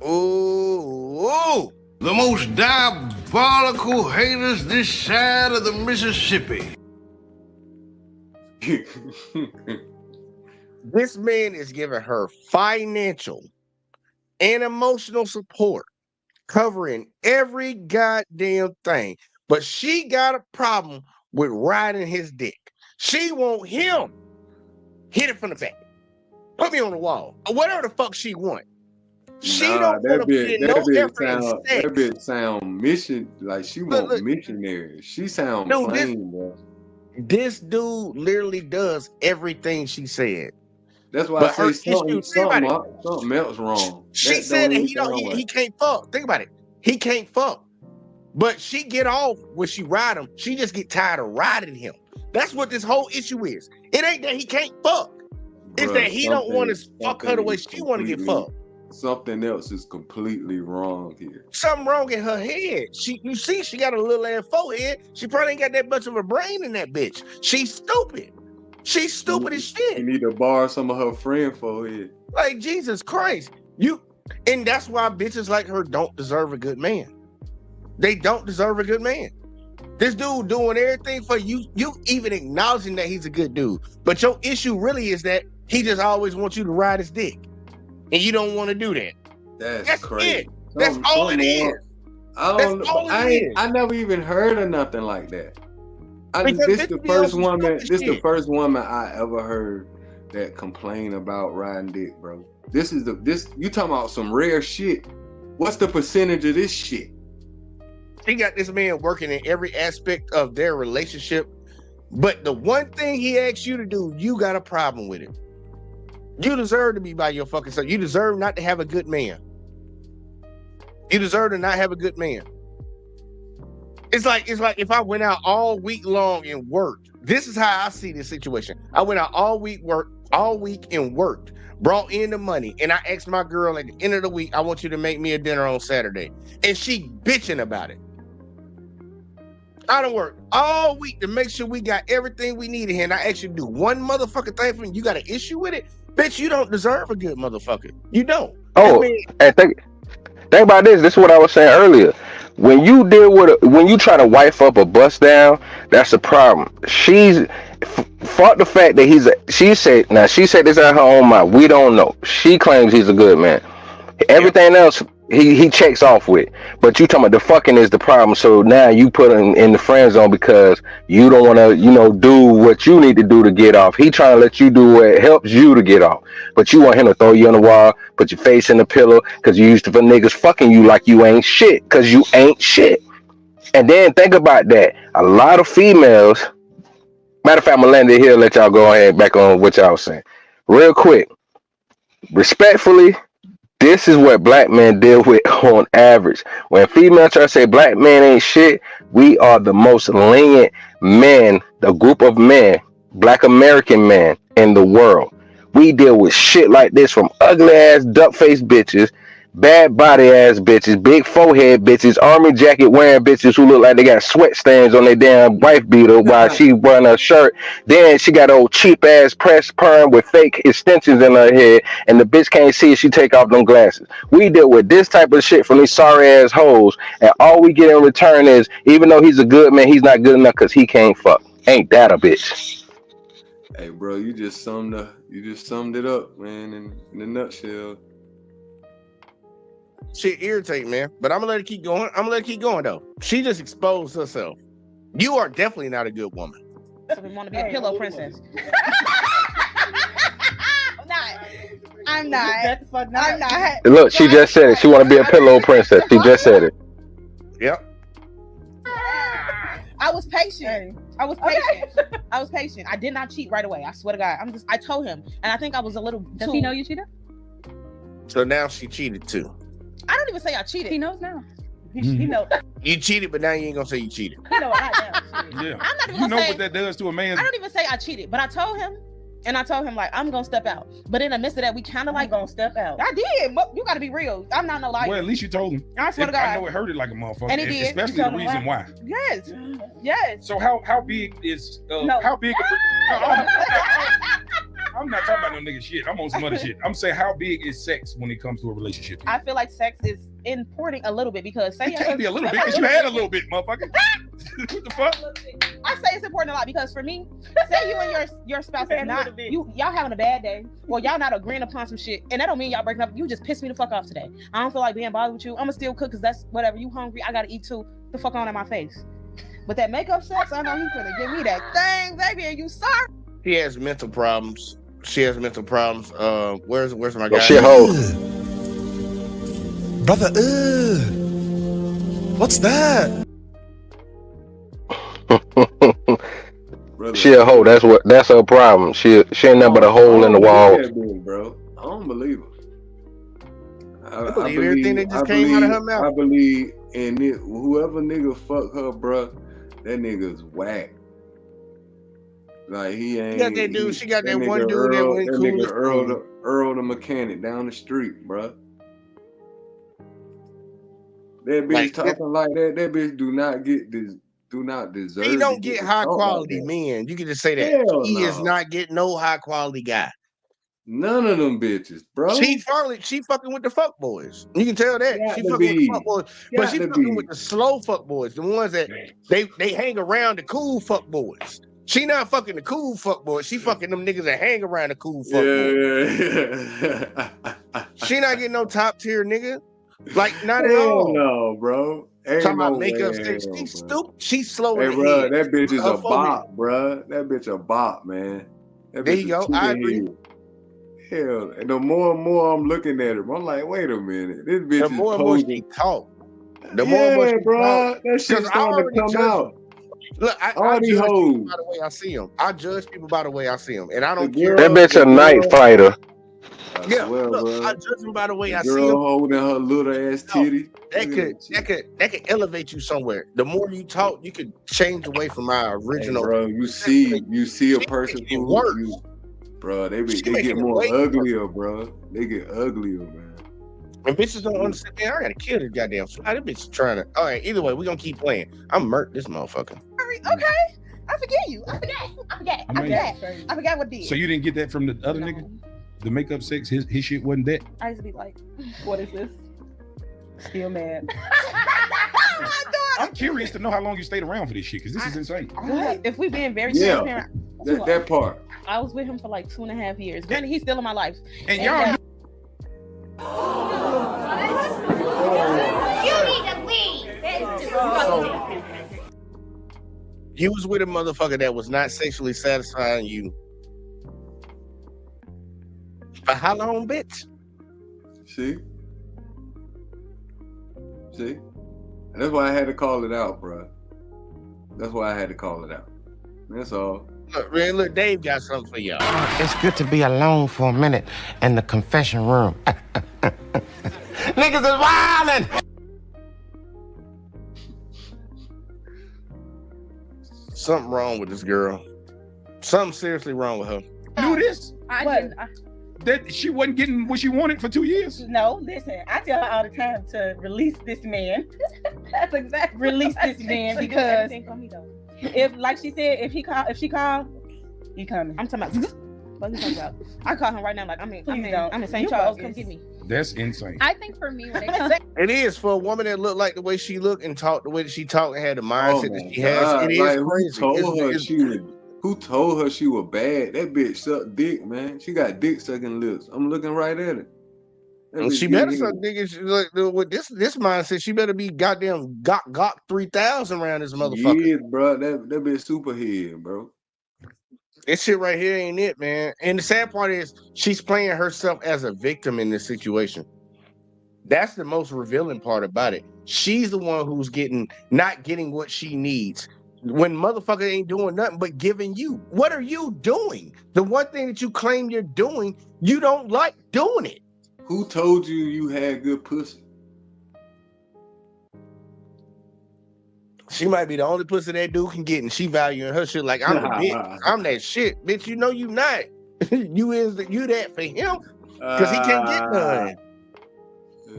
ooh. The most diabolical haters this side of the Mississippi. This man is giving her financial and emotional support, covering every goddamn thing. But she got a problem with riding his dick. She want him hit it from the back. Put me on the wall. Or whatever the fuck she want. She don't want to put in no effort in sex. That bitch sound mission like she want missionary. She sound plain, bro. This dude literally does everything she said. That's why I say something else wrong. She said that he can't fuck. Think about it. He can't fuck. But she get off when she ride him. She just get tired of riding him. That's what this whole issue is. It ain't that he can't fuck. It's that he don't want to fuck her the way she want to get fucked. Something else is completely wrong here. Something wrong in her head. You see, she got a little ass forehead. She probably ain't got that much of a brain in that bitch. She's stupid. She's stupid as shit. You need to borrow some of her friend forehead. Like Jesus Christ. And that's why bitches like her don't deserve a good man. They don't deserve a good man. This dude doing everything for you. You even acknowledging that he's a good dude. But your issue really is that he just always wants you to ride his dick. And you don't want to do that. That's crazy. It. That's all it is. I never even heard of nothing like that. This the first woman I ever heard that complained about riding dick, bro. You talking about some rare shit. What's the percentage of this shit? He got this man working in every aspect of their relationship. But the one thing he asks you to do, you got a problem with it. You deserve to be by your fucking self. You deserve not to have a good man. You deserve to not have a good man. It's like if I went out all week long and worked. This is how I see this situation. I went out all week and worked, brought in the money, and I asked my girl at the end of the week, I want you to make me a dinner on Saturday. And she bitching about it. I done work all week to make sure we got everything we needed here, and I actually do one motherfucking thing for me. You got an issue with it? Bitch, you don't deserve a good motherfucker. You don't. Oh, and think about this. This is what I was saying earlier. When you when you try to wife up a bust down, that's a problem. She's fought the fact that she said this out her own mouth. We don't know. She claims he's a good man. Everything else he checks off with. But you talking about the fucking is the problem. So now you put him in the friend zone because you don't want to, do what you need to do to get off. He trying to let you do what helps you to get off. But you want him to throw you on the wall, put your face in the pillow because you used to for niggas fucking you like you ain't shit because you ain't shit. And then think about that. A lot of females, matter of fact, I'm gonna land it here, let y'all go ahead back on what y'all was saying. Real quick, respectfully, this is what black men deal with on average. When females try to say black men ain't shit, we are the most lenient men, the group of men, black American men in the world. We deal with shit like this from ugly ass duck faced bitches, bad body ass bitches, big forehead bitches, army jacket wearing bitches who look like they got sweat stains on their damn wife beater while she wearing a shirt. Then she got old cheap ass pressed perm with fake extensions in her head, and the bitch can't see if she take off them glasses. We deal with this type of shit from these sorry ass hoes, and all we get in return is, even though he's a good man, he's not good enough because he can't fuck. Ain't that a bitch? Hey, bro, you just summed it up, man, in a nutshell. Shit irritate, man. But I'm gonna let it keep going. I'm gonna let it keep going though. She just exposed herself. You are definitely not a good woman. So we want to be a pillow princess. I'm not. I'm not. Look, she just said it. She want to be a pillow princess. She just said it. Yep. I was patient. I was patient. I was patient. I did not cheat right away. I swear to God. I told him, and I think I was a little. Does he know you cheated? So now she cheated too. I don't even say I cheated. He knows now. He know. You cheated, but now you ain't gonna say you cheated. He know right now. Yeah. I'm not even You gonna know say, what that does to a man. I don't even say I cheated, but I told him, like, I'm gonna step out. But in the midst of that, we kind of like gonna step out. I did. But you got to be real. I'm not no liar. Well, at least you told him. I swear to God. I know it hurted like a motherfucker, And he did. especially You the told him reason why. Yes. Yes. So how big is No. how big? I'm not talking about no nigga shit. I'm on some other shit. I'm saying how big is sex when it comes to a relationship? I feel like sex is important a little bit because say It can't be a little bit because you had a little bit, motherfucker. What the fuck? I say it's important a lot because for me, say you and your spouse is not y'all having a bad day, or y'all not agreeing upon some shit, and that don't mean y'all breaking up. You just pissed me the fuck off today. I don't feel like being bothered with you. I'ma still cook because that's whatever. You hungry? I gotta eat too. The fuck on in my face. But that makeup sex, I know he's gonna give me that thing, baby, and you sorry. He has mental problems. She has mental problems. Where's my guy? Oh, shit, hoe. Brother, what's that? She a hoe. That's her problem. She ain't nothing but a hole in the wall. Bro, I don't believe her. I believe everything that just came out of her mouth. I believe in it. Whoever nigga fuck her, bro, that nigga's whack. Like he ain't. She got that dude. She got that one dude Earl, that went that cool. nigga Earl the mechanic down the street, bro. That bitch Like, talking like that. That bitch do not deserve. He don't get high talk quality like men. You can just say that. Hell He is no. not getting no high quality guy. None of them bitches, bro. She fucking with the fuck boys. You can tell that. Got She to fucking with the be. fuck boys. But Got she to fucking be. with the slow fuck boys, the ones that they hang around the cool fuck boys. She not fucking the cool fuck boys. She fucking them niggas that hang around the cool fuck boys. Yeah. She not getting no top tier nigga. Like not at Hell all. no, bro. Ain't Talking no about makeup way, sticks. hell, She's bro. stupid. She's slow Hey, in the bro, head. that bitch is Her a bop, bro. That bitch a bop, man. That There bitch you is go. I chicken agree. head. Hell, and the more and more I'm looking at her, I'm like, wait a minute, this bitch The is more and more posing. she talk, the more and more she bro, talk. that shit I starting to already come judge out. them. Look, I All these judge people hoes. by the way I see them. I judge people by the way I see them, and I The don't care. That bitch a night fighter. I Yeah, swear, look, bro. I judge them by the way The I see girl them. holding her little ass titty. That could elevate you somewhere. The more you talk, you could change away from my original. Hey, bro, you see a person it who worse. you, bro. They She get making it more way uglier, bro. They get uglier, man. And bitches don't understand. Man, I gotta kill this goddamn fly. This bitch is trying to. All right, either way, we gonna keep playing. I'm murk this motherfucker. Okay, I forget you. I forgot what did. So you didn't get that from the other nigga? The makeup sex, his shit wasn't that. I used to be like, what is this? Still mad. I'm curious to know how long you stayed around for this shit because this is insane. If we being very Yeah, transparent, that part. I was with him for like 2.5 years. Granted, he's still in my life. And y'all. You need to leave. That is disgusting. You was with a motherfucker that was not sexually satisfying you. For how long, bitch? See? And that's why I had to call it out, bro. That's why I had to call it out. That's all. Look, man, look, Dave got something for y'all. It's good to be alone for a minute in the confession room. Niggas is wildin'! Something wrong with this girl. Something seriously wrong with her. Knew this? I didn't. that she wasn't getting what she wanted for 2 years? No, listen, I tell her all the time to release this man. That's exactly Release this man So you do because everything for me, though. if, like she said, if she call, he coming. I'm talking about. What are you talking about? I call him right now. Like I'm in St. You Charles. bogus. Come get me. That's insane. I think for me, when it comes It is for a woman that looked like the way she looked and talked the way that she talked and had the Oh mindset my that she has. God! It is Like crazy. who told her she was bad? That bitch sucked dick, man. She got dick sucking lips. I'm looking right at it. That bitch She better getting suck hit. niggas with this mindset. She better be goddamn got 3,000 around this motherfucker. Yeah, bro. That bitch superhead, bro. This shit right here ain't it, man. And the sad part is she's playing herself as a victim in this situation. That's the most revealing part about it. She's the one who's not getting what she needs. When motherfucker ain't doing nothing but giving you. What are you doing? The one thing that you claim you're doing, you don't like doing it. Who told you had good pussy? She might be the only pussy that dude can get, and she valuing her shit like I'm the bitch. I'm that shit, bitch. You know you not. you that for him because he can't get none.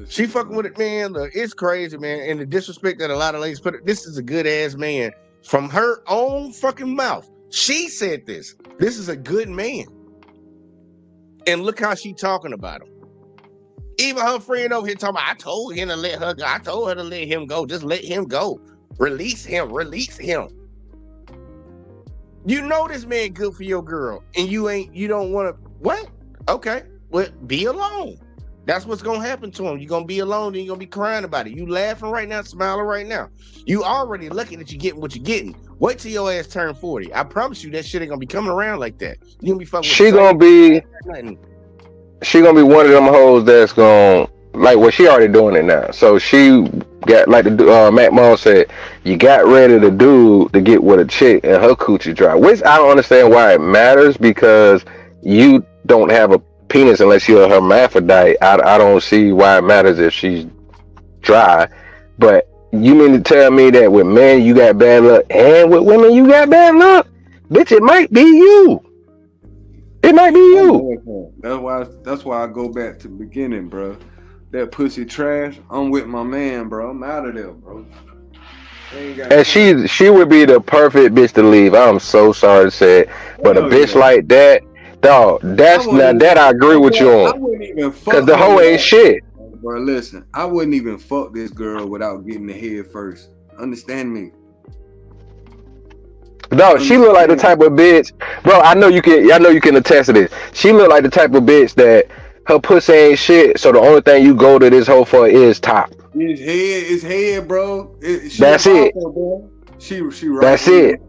She fucking with it, man. Look, it's crazy, man. And the disrespect that a lot of ladies put. This is a good ass man from her own fucking mouth. She said this. This is a good man, and look how she talking about him. Even her friend over here talking about, I told him to let her go. I told her to let him go. Just let him go. Release him. Release him. You know this man good for your girl, and you don't want to. What? Okay. Well, be alone. That's what's gonna happen to him. You're gonna be alone, and you're gonna be crying about it. You laughing right now, smiling right now. You already lucky that you're getting what you're getting. Wait till your ass turn 40. I promise you that shit ain't gonna be coming around like that. You're gonna be fucking with She gonna be one of them hoes that's gonna like what she already doing it now. So she got like the Mac Mall said, you got ready to do to get with a chick and her coochie dry. Which I don't understand why it matters because you don't have a penis unless you're a hermaphrodite. I don't see why it matters if she's dry. But you mean to tell me that with men you got bad luck and with women you got bad luck? Bitch, it might be you. It might be you. That's why I go back to the beginning, bro. That pussy trash. I'm with my man, bro. I'm out of there, bro. And she would be the perfect bitch to leave. I'm so sorry to say it, but a bitch like that, dog. That's not that I agree with you I on. wouldn't even fuck Cause the her hoe ain't shit. Bro, listen, I wouldn't even fuck this girl without getting the head first. Understand me? Dog, she look like the type of bitch, bro. I know you can attest to this. She look like the type of bitch that her pussy ain't shit. So the only thing you go to this hoe for is top. It's head, bro. That's it. Bro. She right. That's it.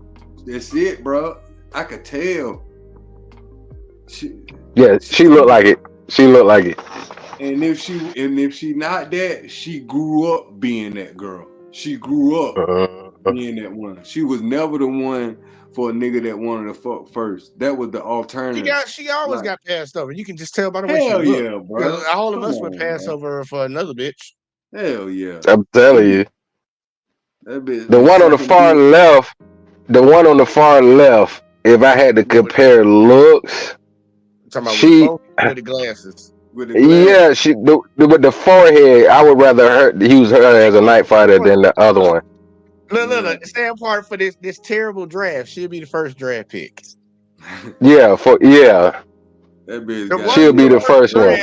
That's it, bro. I could tell. She look like it. She look like it. And if she not that, she grew up being that girl. She grew up being that one. She was never the one for a nigga that wanted to fuck first. That was the alternative. She always got passed over. You can just tell by the way Hell she yeah, looked. bro. All of Come us would on, pass bro. over her for another bitch. Hell yeah. I'm telling you. That bitch. The one on the far left. The one on the far left. If I had to compare looks, she. With the glasses. Yeah, she with the forehead. I would rather use her as a night fighter than the other one. Look. Stay apart for this terrible draft. She'll be the first draft pick. Yeah, that bitch. She'll be the first one.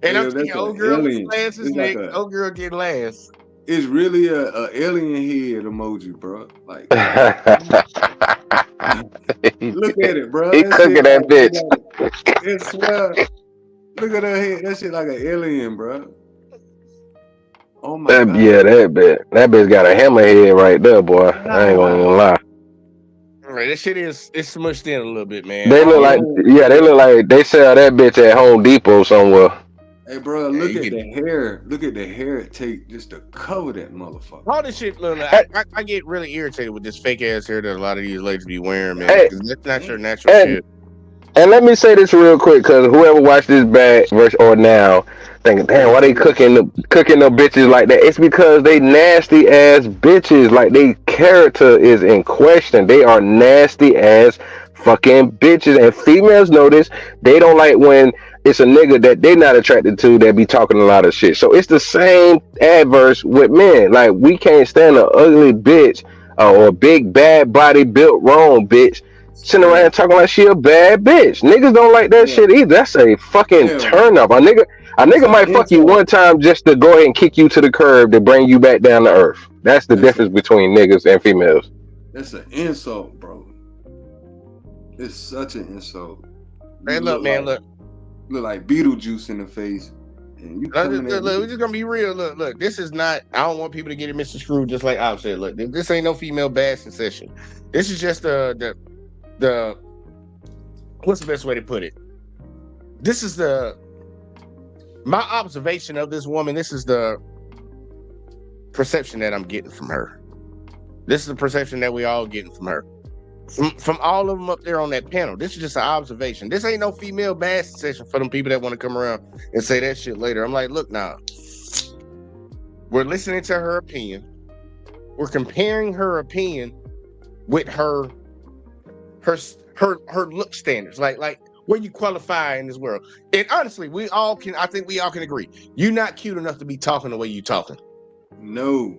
And I'm thinking, old girl with glasses next. Old girl get last. It's really a alien head emoji, bro. Like, look at it, bro. He cooking that bitch. Look at her head. That shit like an alien, bro. Oh my god. Yeah, that bitch got a hammer head right there, boy. I ain't gonna even lie. All right, that shit it's smushed in a little bit, man. They look like they sell that bitch at Home Depot somewhere. Hey, bro, look at the hair. Look at the hair it take just to cover that motherfucker. All this shit, look, I get really irritated with this fake ass hair that a lot of these ladies be wearing, man. Because that's not your natural shit. And let me say this real quick, because whoever watched this back versus or now, thinking, damn, why they cooking the bitches like that? It's because they nasty ass bitches. Like, their character is in question. They are nasty ass fucking bitches. And females know this. They don't like when it's a nigga that they not attracted to that be talking a lot of shit. So it's the same adverse with men. Like we can't stand an ugly bitch or a big bad body built wrong bitch sitting around talking like she a bad bitch. Niggas don't like that shit either. That's a fucking turn up. A nigga might fuck you one time just to go ahead and kick you to the curb to bring you back down to earth. That's the difference between niggas and females. That's an insult, bro. It's such an insult. Hey, look, man, look like Beetlejuice in the face. And you look, we're just gonna be real. Look, this is not. I don't want people to get it Mr. Screw, just like I said. Look, this ain't no female bashing session. This is just the what's the best way to put it? This is my observation of this woman. This is the perception that I'm getting from her. This is the perception that we all getting from her. From all of them up there on that panel. This is just an observation. This ain't no female bashing session for them people that want to come around and say that shit later. I'm like, look now. We're listening to her opinion. We're comparing her opinion with her look standards. Like where you qualify in this world. And honestly, I think we all can agree. You're not cute enough to be talking the way you talking. No.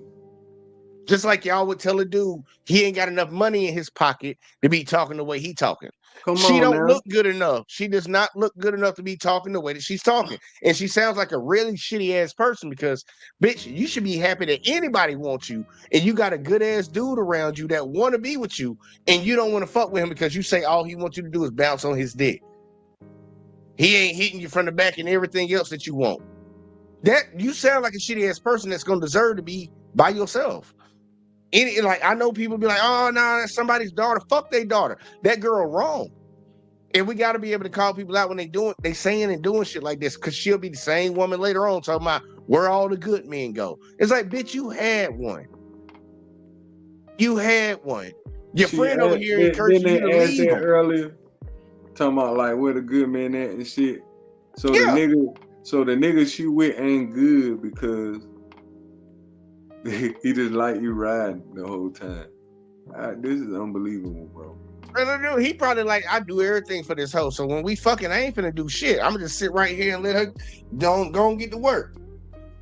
Just like y'all would tell a dude he ain't got enough money in his pocket to be talking the way he talking. She don't look good enough. She does not look good enough to be talking the way that she's talking. And she sounds like a really shitty ass person because, bitch, you should be happy that anybody wants you and you got a good ass dude around you that want to be with you and you don't want to fuck with him because you say all he wants you to do is bounce on his dick. He ain't hitting you from the back and everything else that you want. That you sound like a shitty ass person that's gonna deserve to be by yourself. Like I know people be like, oh no, that's somebody's daughter. Fuck their daughter. That girl wrong. And we got to be able to call people out when they saying and doing shit like this, because she'll be the same woman later on talking about where all the good men go. It's like, bitch, you had one. You had one. Your friend over here encouraged you to leave him. Earlier, talking about like where the good men at and shit. So the nigga she with ain't good because he just like you riding the whole time. This is unbelievable, bro. He probably like, I do everything for this hoe. So when we fucking, I ain't finna do shit. I'm gonna just sit right here and let her go and get to work.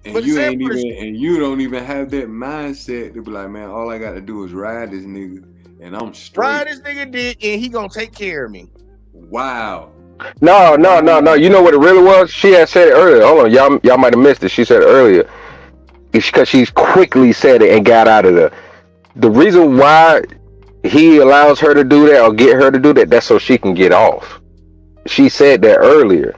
And but you don't even have that mindset to be like, man, all I gotta do is ride this nigga and I'm straight. Ride this nigga dick and he gonna take care of me. Wow. No. You know what it really was? She had said it earlier. Hold on, y'all might have missed it. She said it earlier. It's because she's quickly said it and got out of there. The reason why he allows her to do that or get her to do that, that's so she can get off. She said that earlier,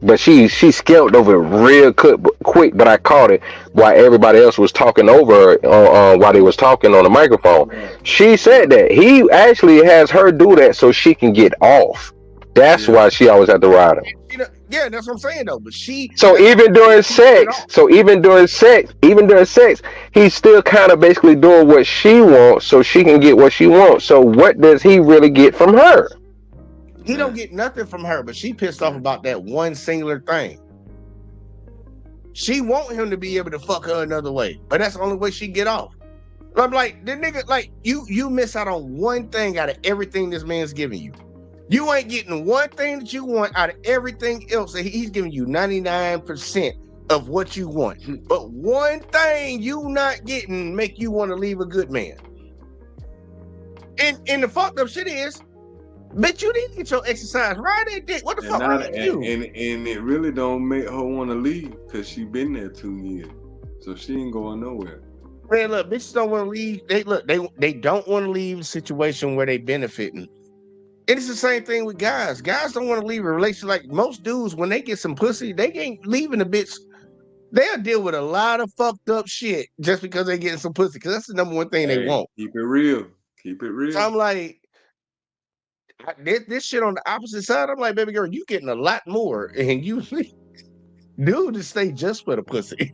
but she scaled over it real quick, but I caught it while everybody else was talking over her while they was talking on the microphone. She said that he actually has her do that so she can get off. That's why she always had to ride him. Yeah, that's what I'm saying though. But even during sex, he's still kind of basically doing what she wants so she can get what she wants. So what does he really get from her? He don't get nothing from her, but she pissed off about that one singular thing. She want him to be able to fuck her another way, but that's the only way she get off. I'm like, the nigga, like you miss out on one thing out of everything this man's giving you. You ain't getting one thing that you want out of everything else. He's giving you 99% of what you want. But one thing you not getting make you want to leave a good man. And the fucked up shit is, bitch, you need to get your exercise. Ride that dick. What the fuck wrong with you? And it really don't make her want to leave because she been there 2 years. So she ain't going nowhere. Man, look, bitches don't want to leave. They don't want to leave a situation where they benefiting. And it's the same thing with guys. Guys don't want to leave a relationship. Like most dudes, when they get some pussy, they ain't leaving the bitch. They'll deal with a lot of fucked up shit just because they getting some pussy. Because that's the number one thing they want. Keep it real. Keep it real. So I'm like, this shit on the opposite side. I'm like, baby girl, you getting a lot more, and you dude just stay just for the pussy.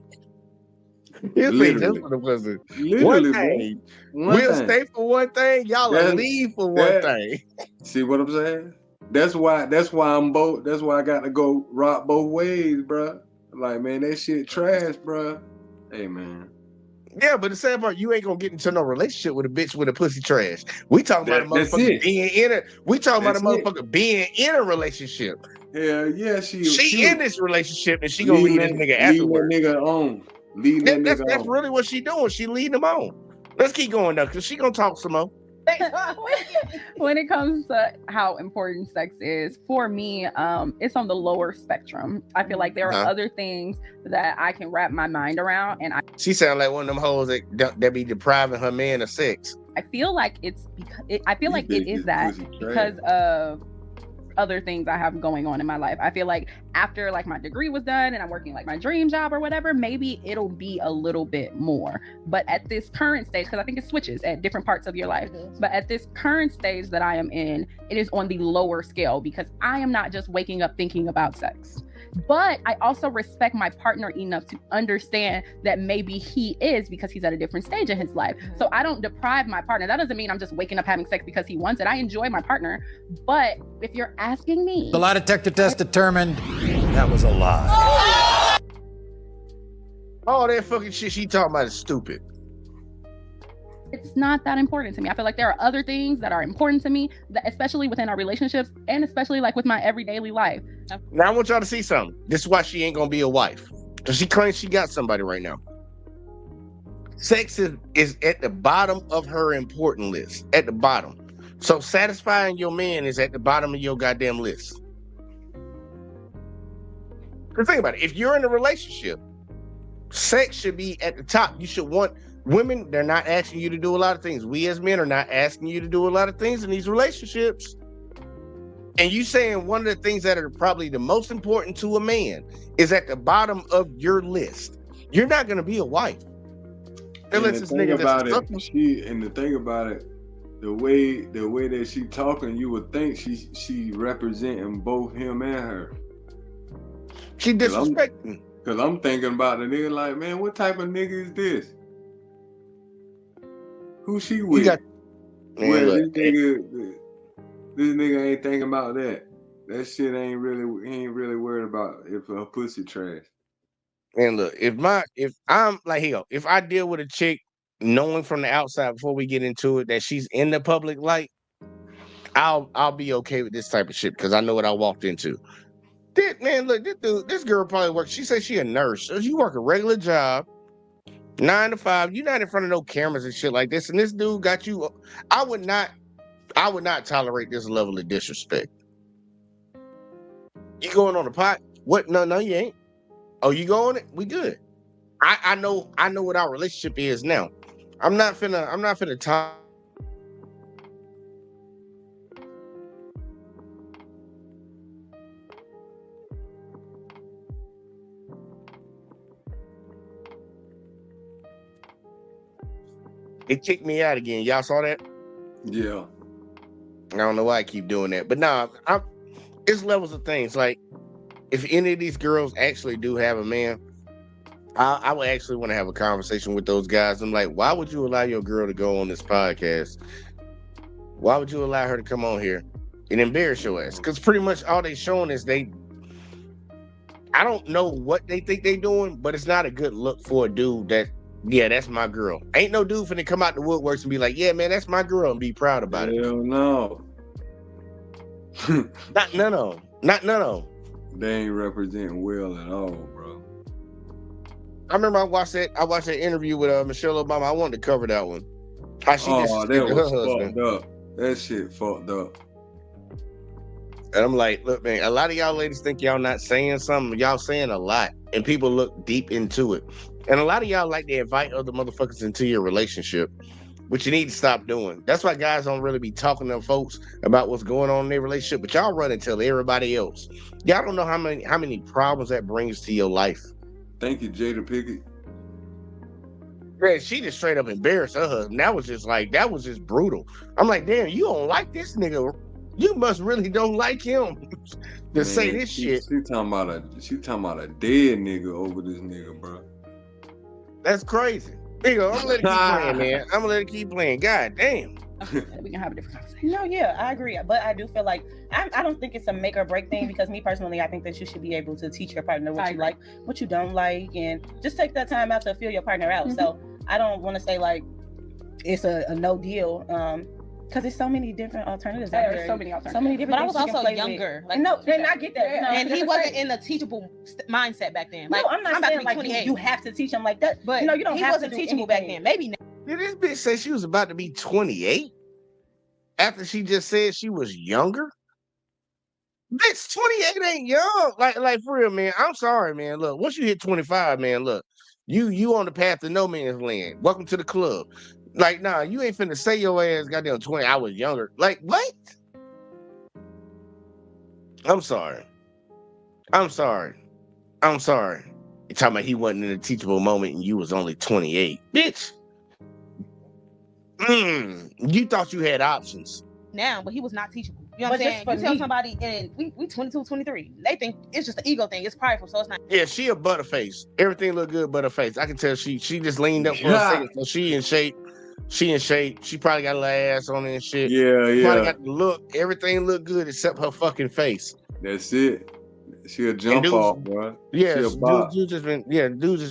He'll stay just for the pussy. Literally, one thing. One we'll thing. stay for one thing. Y'all will leave for one thing. See what I'm saying? That's why I'm both. That's why I got to go rock both ways, bro. Like, man, that shit trash, bro. Hey, man. Yeah, but the sad part, you ain't gonna get into no relationship with a bitch with a pussy trash. We talking about a motherfucker being in it. We talking about a motherfucker being in a relationship. Hell yeah, she in this relationship and she gonna leading leave this nigga leading afterwards. that nigga on. Leading that nigga That's on. really what she doing. She leading him on. Let's keep going though, because she gonna talk some more. When it comes to how important sex is, for me, it's on the lower spectrum. I feel like there are other things that I can wrap my mind around, and she sound like one of them hoes that be depriving her man of sex. I feel like it's because it is that because of other things I have going on in my life. I feel like after like my degree was done and I'm working like my dream job or whatever, maybe it'll be a little bit more. But at this current stage, because I think it switches at different parts of your life, but at this current stage that I am in, it is on the lower scale because I am not just waking up thinking about sex. But I also respect my partner enough to understand that maybe he is, because he's at a different stage in his life. So I don't deprive my partner. That doesn't mean I'm just waking up having sex because he wants it. I enjoy my partner. But if you're asking me, the lie detector test determined that was a lie. All that fucking shit she talking about is stupid. It's not that important to me. I feel like there are other things that are important to me, that especially within our relationships and especially like with my everyday life. Now I want y'all to see something. This is why she ain't gonna be a wife. Because she claims she got somebody right now. Sex is at the bottom of her important list. At the bottom. So satisfying your man is at the bottom of your goddamn list. Because think about it. If you're in a relationship, sex should be at the top. You should want women, they're not asking you to do a lot of things. We as men are not asking you to do a lot of things in these relationships. And you saying one of the things that are probably the most important to a man is at the bottom of your list. You're not going to be a wife. Unless this nigga about it, the thing about it, the way that she talking, you would think she representing both him and her. She disrespecting. Because I'm thinking about the nigga like, man, what type of nigga is this? Who she with? This nigga ain't thinking about that. That shit he ain't really worried about if her pussy trash. And look, if I'm like, hell, if I deal with a chick knowing from the outside before we get into it that she's in the public light, I'll be okay with this type of shit because I know what I walked into. This girl probably works. She says she a nurse. So you work a regular job, 9 to 5. You're not in front of no cameras and shit like this. And this dude got you. I would not tolerate this level of disrespect. You going on the pot? What? No, you ain't. Oh, you go on it? We good. I know what our relationship is now. I'm not finna talk. It kicked me out again. Y'all saw that? Yeah. I don't know why I keep doing that. But nah, it's levels of things. Like, if any of these girls actually do have a man, I would actually want to have a conversation with those guys. I'm like, why would you allow your girl to go on this podcast? Why would you allow her to come on here and embarrass your ass? Because pretty much all they showing is I don't know what they think they doing, but it's not a good look for a dude that's my girl. Ain't no dude finna come out the woodworks and be like, yeah, man, that's my girl, and be proud about it. Hell no. Not none of them. They ain't representing well at all, bro. I remember I watched that interview with Michelle Obama. I wanted to cover that one. How she that was her husband. Fucked up. That shit fucked up. And I'm like, look, man, a lot of y'all ladies think y'all not saying something. Y'all saying a lot. And people look deep into it. And a lot of y'all like to invite other motherfuckers into your relationship, which you need to stop doing. That's why guys don't really be talking to folks about what's going on in their relationship. But y'all run and tell everybody else. Y'all don't know how many problems that brings to your life. Thank you, Jada Pickett. Man, she just straight up embarrassed her husband. That was just brutal. I'm like, damn, you don't like this nigga. You must really don't like him to say this shit. She talking about a dead nigga over this nigga, bro. That's crazy. Nigga, I'm gonna let it keep playing, man. I'm gonna let it keep playing. God damn. We can have a different conversation. No, yeah, I agree. But I do feel like I don't think it's a make or break thing, because me personally, I think that you should be able to teach your partner what you like, what you don't like, and just take that time out to feel your partner out. So I don't want to say like it's a no deal. Because there's so many different alternatives out there. There's so many alternatives. So many different But I was things you can also play younger. with. Like, No, then I get that. Yeah. You know, and he because wasn't like, in a teachable mindset back then. no, Like, I'm not about to saying be like 28. you have to teach him like that. But you know, you don't he have wasn't to do teachable back anything. then. Maybe now. Did this bitch say she was about to be 28 after she just said she was younger? Bitch, 28 ain't young. Like for real, man. I'm sorry, man. Look, once you hit 25, man, look, you on the path to no man's land. Welcome to the club. Like, nah, you ain't finna say your ass goddamn 20. I was younger. Like, what? I'm sorry. I'm sorry. I'm sorry. You're talking about he wasn't in a teachable moment and you was only 28. Bitch. You thought you had options. Now, but he was not teachable. You know what But I'm just saying? for You tell me. somebody, and we 22, 23. They think it's just an ego thing. It's prideful, so it's not. Yeah, she a butterface. Everything look good, butterface. I can tell she just leaned up for a Yeah. second, so she in shape. She in shape. She probably got a little ass on it and shit. Yeah, She probably yeah. got the look. Everything look good except her fucking face. That's it. She'll And jump dudes, off, bro. yeah, She'll bop. dude just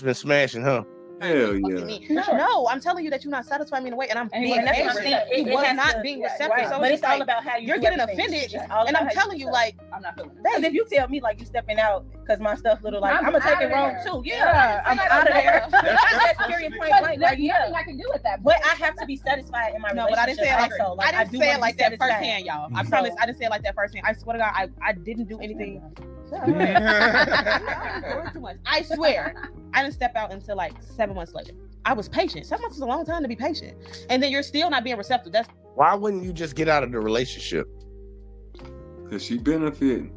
been smashing her. Hell yeah. No, I'm telling you that you're not satisfying me in a way, and I'm And being that's what I'm very. saying. He It was has not to- being yeah, receptive. right. So But it's it's all like, about how you you're do getting everything. offended, It's all and I'm about how telling you you, do like, I'm not feeling it. Because if you tell me like you stepping out because my stuff little, like I'm gonna take outta it wrong there. too. Yeah, Yeah, I'm out of there. That's period point blank. Like, There's nothing yeah. I can do with that. But I have to be satisfied in my no, but I didn't say it like also. I didn't do say wanna it like be that satisfied. firsthand, y'all. I So- promise, I didn't say it like that firsthand. I swear to God, I didn't do anything. I swear, I didn't step out until like 7 months later. I was patient. 7 months is a long time to be patient, and then you're still not being receptive. That's Why wouldn't you just get out of the relationship? Cause she benefiting.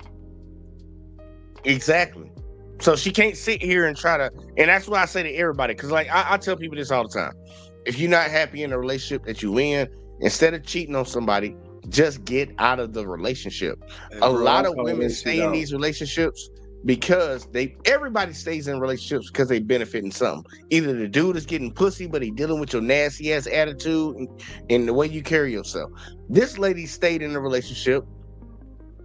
Exactly. So she can't sit here and try to, and that's why I say to everybody, because like I tell people this all the time. If you're not happy in the relationship that you in, instead of cheating on somebody, just get out of the relationship. Hey, A bro, lot I of call women that shit stay in out. these relationships because everybody stays in relationships because they benefiting something. Either the dude is getting pussy, but he dealing with your nasty ass attitude and the way you carry yourself. This lady stayed in the relationship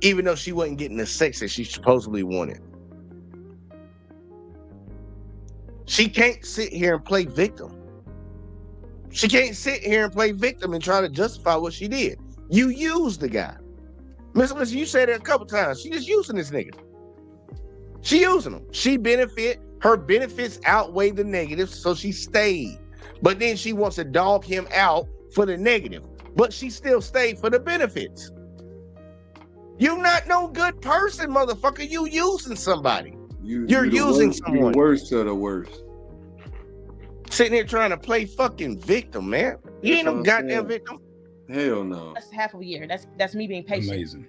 even though she wasn't getting the sex that she supposedly wanted. She can't sit here and play victim. She can't sit here and play victim and try to justify what she did. You used the guy. Miss Melissa, you said it a couple times. She just using this nigga. She using him. Her benefits outweigh the negatives, so she stayed. But then she wants to dog him out for the negative. But she still stayed for the benefits. You not no good person, motherfucker. You using somebody. You're using someone. You the worst of the worst. Sitting here trying to play fucking victim, man. You ain't no goddamn victim. Hell no. That's half of a year. That's me being patient. Amazing.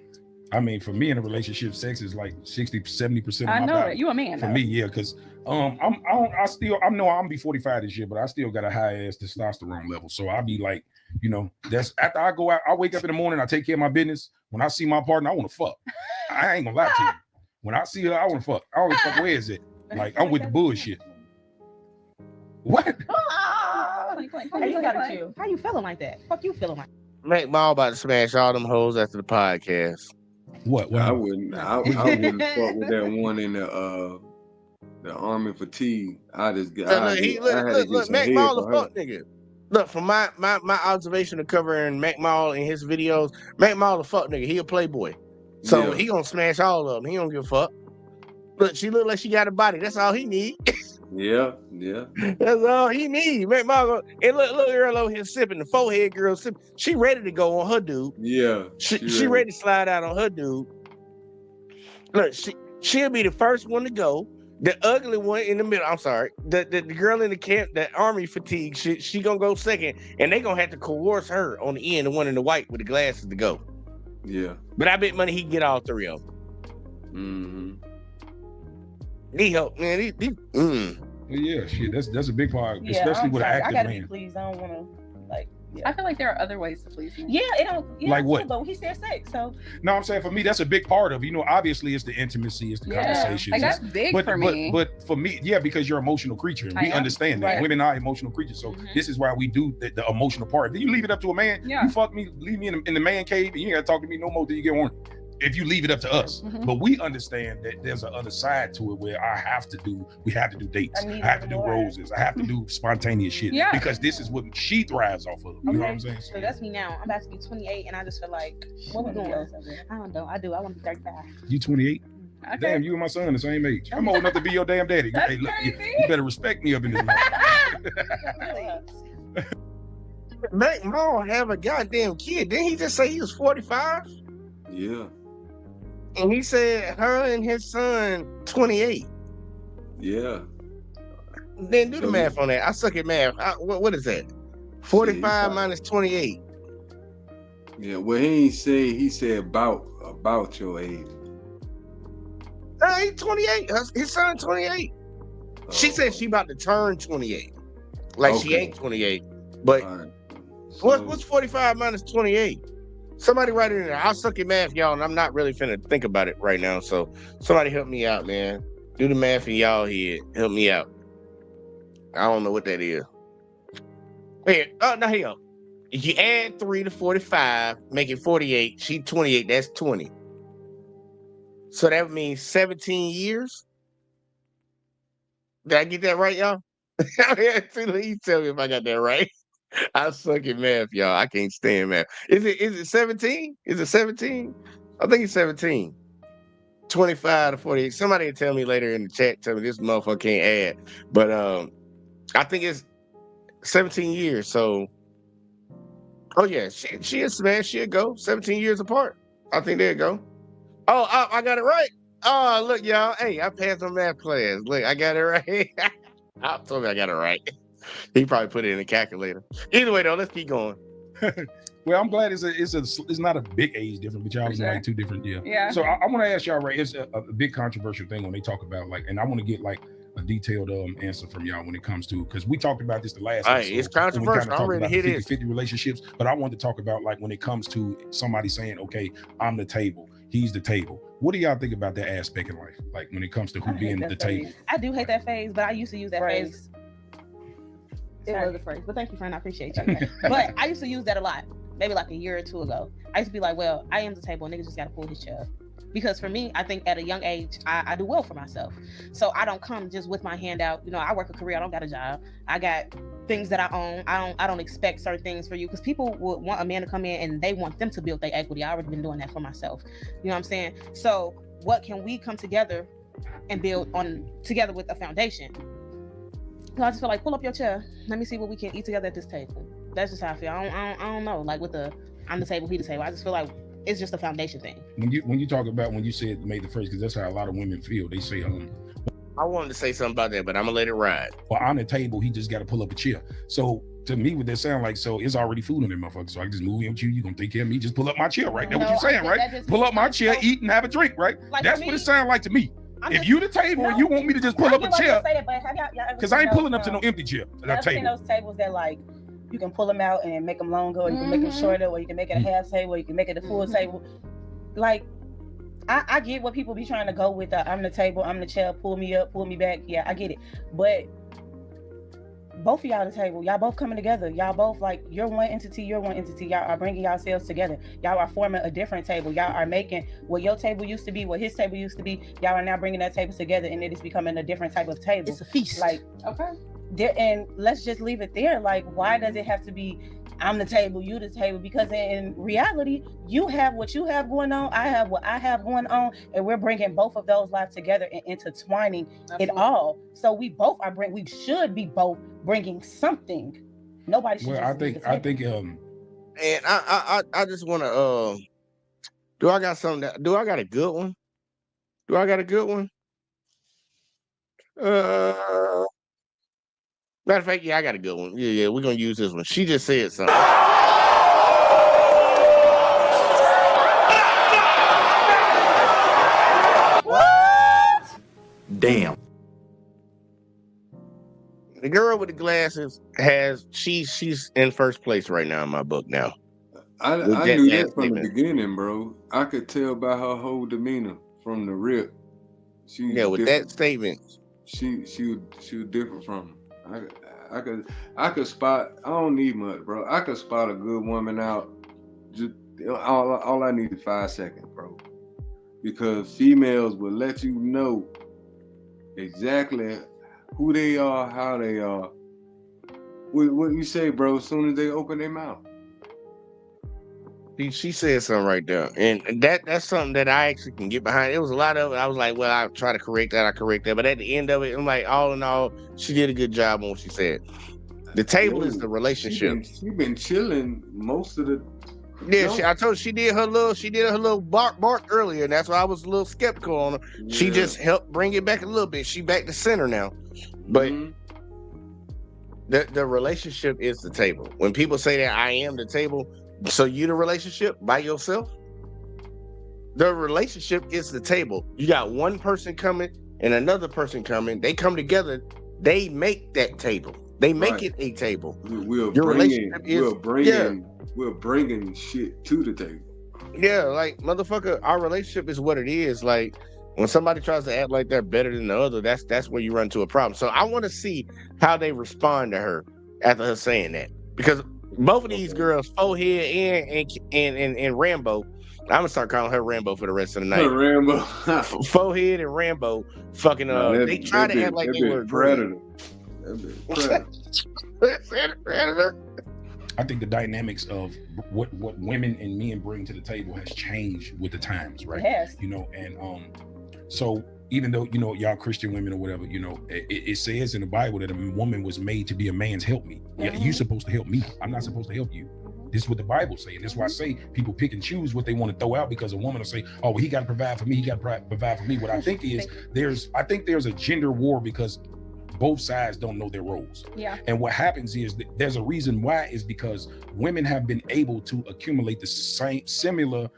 I mean, for me in a relationship, sex is like 60-70% of my I know value. it. You a man. For though. me, yeah, because I know I'm be 45 this year, but I still got a high ass testosterone level. So I'll be like, you know, that's after I go out, I wake up in the morning, I take care of my business. When I see my partner, I want to fuck. I ain't gonna lie to you. When I see her, I want to fuck. I don't fuck. Where is it? Like I'm with the bullshit. What? How you feeling like that? Fuck you feeling like Mack Ball about to smash all them hoes after the podcast. What? I wouldn't. I wouldn't fuck with that one in the army fatigue. I just get. Look, Mack Ball a fuck nigga. Look, from my observation of covering Mack Ball in his videos, Mack Ball a fuck nigga. He a playboy, so he gonna smash all of them. He don't give a fuck. Look, she look like she got a body. That's all he need. Yeah. That's all he need. Mack Ball and look girl over here sipping. The forehead girl sipping. She ready to go on her dude. Yeah. She ready to slide out on her dude. Look, she'll be the first one to go. The ugly one in the middle. I'm sorry. The girl in the camp, the army fatigue. She gonna go second, and they gonna have to coerce her on the end. The one in the white with the glasses to go. Yeah. But I bet money he can get all three of them. Mm-hmm. He help, man. Yeah, shit. That's a big part, Yeah, especially with an I active gotta be man. pleased. I don't want to like. Yeah. I feel like there are other ways to please you. Yeah, it don't. Yeah, Like what? Too, but he said sex, so. No, I'm saying for me, that's a big part of, obviously it's the intimacy, it's the conversation. Like that's big for me. But for me, yeah, because you're an emotional creature. And we understand that. Right. Women are emotional creatures. So this is why we do the emotional part. Then you leave it up to a man, you fuck me, leave me in the man cave, and you ain't gotta talk to me no more till you get horny. if you leave it up to us. Mhm. But we understand that there's an other side to it where we have to do dates. I have to do roses. I have to do spontaneous shit. Yeah. Because this is what she thrives off of. You know what I'm saying? So that's me now. I'm about to be 28, and I just feel like, what we doing? I don't know. I do. I want to be 35. You 28? Okay. Damn, you and my son the same age. I'm old enough to be your damn daddy. That's Hey, look, you crazy. better respect me up in this motherfucker. Mack Mall have a goddamn kid. Didn't he just say he was 45? Yeah. And he said her and his son 28. Yeah. Then do the math on that. I suck at math. What is that? 45 minus 28. Yeah, well, he ain't say, he said about your age. No, he's 28. His son 28. She said she about to turn 28. Like she ain't 28. But what's 45 minus 28? Somebody write it in there. I'll suck at math, y'all, and I'm not really finna think about it right now. So somebody help me out, man. Do the math in y'all head. Help me out. I don't know what that is. Here, no, here you go. If you add 3 to 45, make it 48. She 28, that's 20. So that means 17 years. Did I get that right, y'all? You tell me if I got that right. I suck at math, y'all. I can't stand math. Is it 17? Is it 17? I think it's 17. 25 to 48. Somebody can tell me later in the chat, tell me this motherfucker can't add. But I think it's 17 years. So oh yeah, she is smash, she'll go 17 years apart. I think there you go. Oh, I got it right. Oh, look, y'all. Hey, I passed my math class. Look, I got it right. I told me I got it right. He probably put it in the calculator. Either way, though, let's keep going. Well, I'm glad it's not a big age difference, but y'all was like two different. Yeah. So I want to ask y'all, right? It's a big controversial thing when they talk about like, and I want to get like a detailed answer from y'all when it comes to, because we talked about this the last episode. It's controversial. I'm ready to hit it. 50-50 relationships, but I wanted to talk about like when it comes to somebody saying, okay, I'm the table, he's the table. What do y'all think about that aspect in life? Like when it comes to who being the table? I do hate that phase, but I used to use that phrase. It was a phrase, but thank you, friend. I appreciate you. But I used to use that a lot, maybe like a year or two ago. I used to be like, well, I am the table, nigga just got to pull his chair. Because for me, I think at a young age, I do well for myself. So I don't come just with my hand out. You know, I work a career. I don't got a job. I got things that I own. I don't expect certain things for you, because people would want a man to come in and they want them to build their equity. I already been doing that for myself. You know what I'm saying? So what can we come together and build on together with a foundation? So I just feel like, pull up your chair. Let me see what we can eat together at this table. That's just how I feel. I don't know. Like with the I'm the table, he the table. I just feel like it's just a foundation thing. When you talk about when you said made the phrase, because that's how a lot of women feel. They say, I wanted to say something about that, but I'm gonna let it ride. Well, on the table, he just got to pull up a chair. So to me, what that sound like, so it's already food on there, motherfucker. So I can just move in with you. You gonna take care of me? Just pull up my chair, right? That's what you're saying, right? Pull up my chair, eat and have a drink, right? Like that's what it sounds like to me. If you the table and you want me to just pull up a chair, because I ain't pulling up to no empty chair. I've seen those tables that like you can pull them out and make them longer, or you can make them shorter, or you can make it a half table, or you can make it a full table. Like I get what people be trying to go with. I'm the table, I'm the chair, pull me up, pull me back. Yeah, I get it. But both of y'all the table, y'all both coming together. Y'all both like, you're one entity, you're one entity. Y'all are bringing yourselves together. Y'all are forming a different table. Y'all are making what your table used to be, what his table used to be. Y'all are now bringing that table together, and it is becoming a different type of table. It's a feast. Like, okay. There, and let's just leave it there. Like, why does it have to be I'm the table, you the table? Because in reality, you have what you have going on, I have what I have going on, and we're bringing both of those lives together and intertwining it all. So we both are we should be both bringing something. Nobody should. Well, I think and I just want to do I got something do I got a good one? Do I got a good one? Matter of fact, yeah, I got a good one. Yeah, we're gonna use this one. She just said something. What? Damn. The girl with the glasses she's in first place right now in my book now. I knew that from the beginning, bro. I could tell by her whole demeanor from the rip. With that statement, she was different from him. I could spot. I don't need much, bro. I could spot a good woman out. Just all I need is 5 seconds, bro. because females will let you know exactly who they are, how they are. What you say, bro? As soon as they open their mouth. She said something right there, and that's something that I actually can get behind. It was a lot of it. I was like, well, I try to correct that, but at the end of it, I'm like, all in all, she did a good job on what she said. The table is the relationship. She been chilling most of the. Yeah, I told her she did her little bark earlier, and that's why I was a little skeptical on her. Yeah. She just helped bring it back a little bit. She back to center now, but the relationship is the table. When people say that I am the table. So you the relationship by yourself? The relationship is the table. You got one person coming and another person coming. They come together. They make that table. They make it a table. We're bringing shit to the table. Yeah, like motherfucker, our relationship is what it is. Like when somebody tries to act like they're better than the other, that's where you run into a problem. So I want to see how they respond to her after her saying that, because both of these girls, Forehead and Rambo, I'm gonna start calling her Rambo for the rest of the night. Rambo, Forehead and Rambo, fucking they try to act like they were Predator. Predator. I think the dynamics of what women and men bring to the table has changed with the times, right? Yes. You know, and so even though, you know, y'all Christian women or whatever, you know, it says in the Bible that a woman was made to be a man's helpmeet. Yeah, you're supposed to help me. I'm not supposed to help you. This is what the Bible says. That's why I say people pick and choose what they want to throw out, because a woman will say, oh, well, he got to provide for me. He got to provide for me. What I think is there's a gender war because both sides don't know their roles. Yeah. And what happens is that there's a reason why, is because women have been able to accumulate the same similar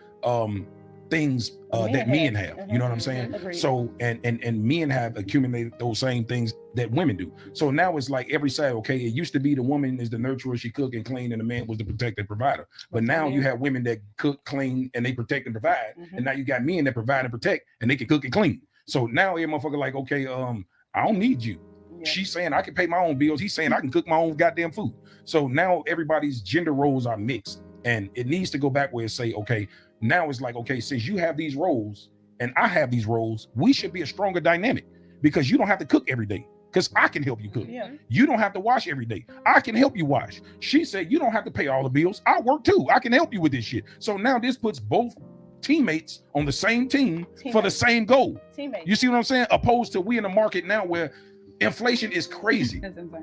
things that men have. You know what I'm saying? Agreed. So and men have accumulated those same things that women do. So now it's like every side, okay, it used to be the woman is the nurturer, she cook and clean, and the man was the protected provider. But now you have women that cook, clean, and they protect and provide. And now you got men that provide and protect, and they can cook and clean. So now every motherfucker like, okay, I don't need you. She's saying I can pay my own bills. He's saying I can cook my own goddamn food. So now everybody's gender roles are mixed, and it needs to go back where it say, okay, now it's like, okay, since you have these roles and I have these roles, we should be a stronger dynamic, because you don't have to cook every day, because I can help you cook. Yeah. You don't have to wash every day. I can help you wash. She said you don't have to pay all the bills. I work too. I can help you with this shit. So now this puts both teammates on the same team for the same goal. Teammates. You see what I'm saying? Opposed to we in a market now where inflation is crazy.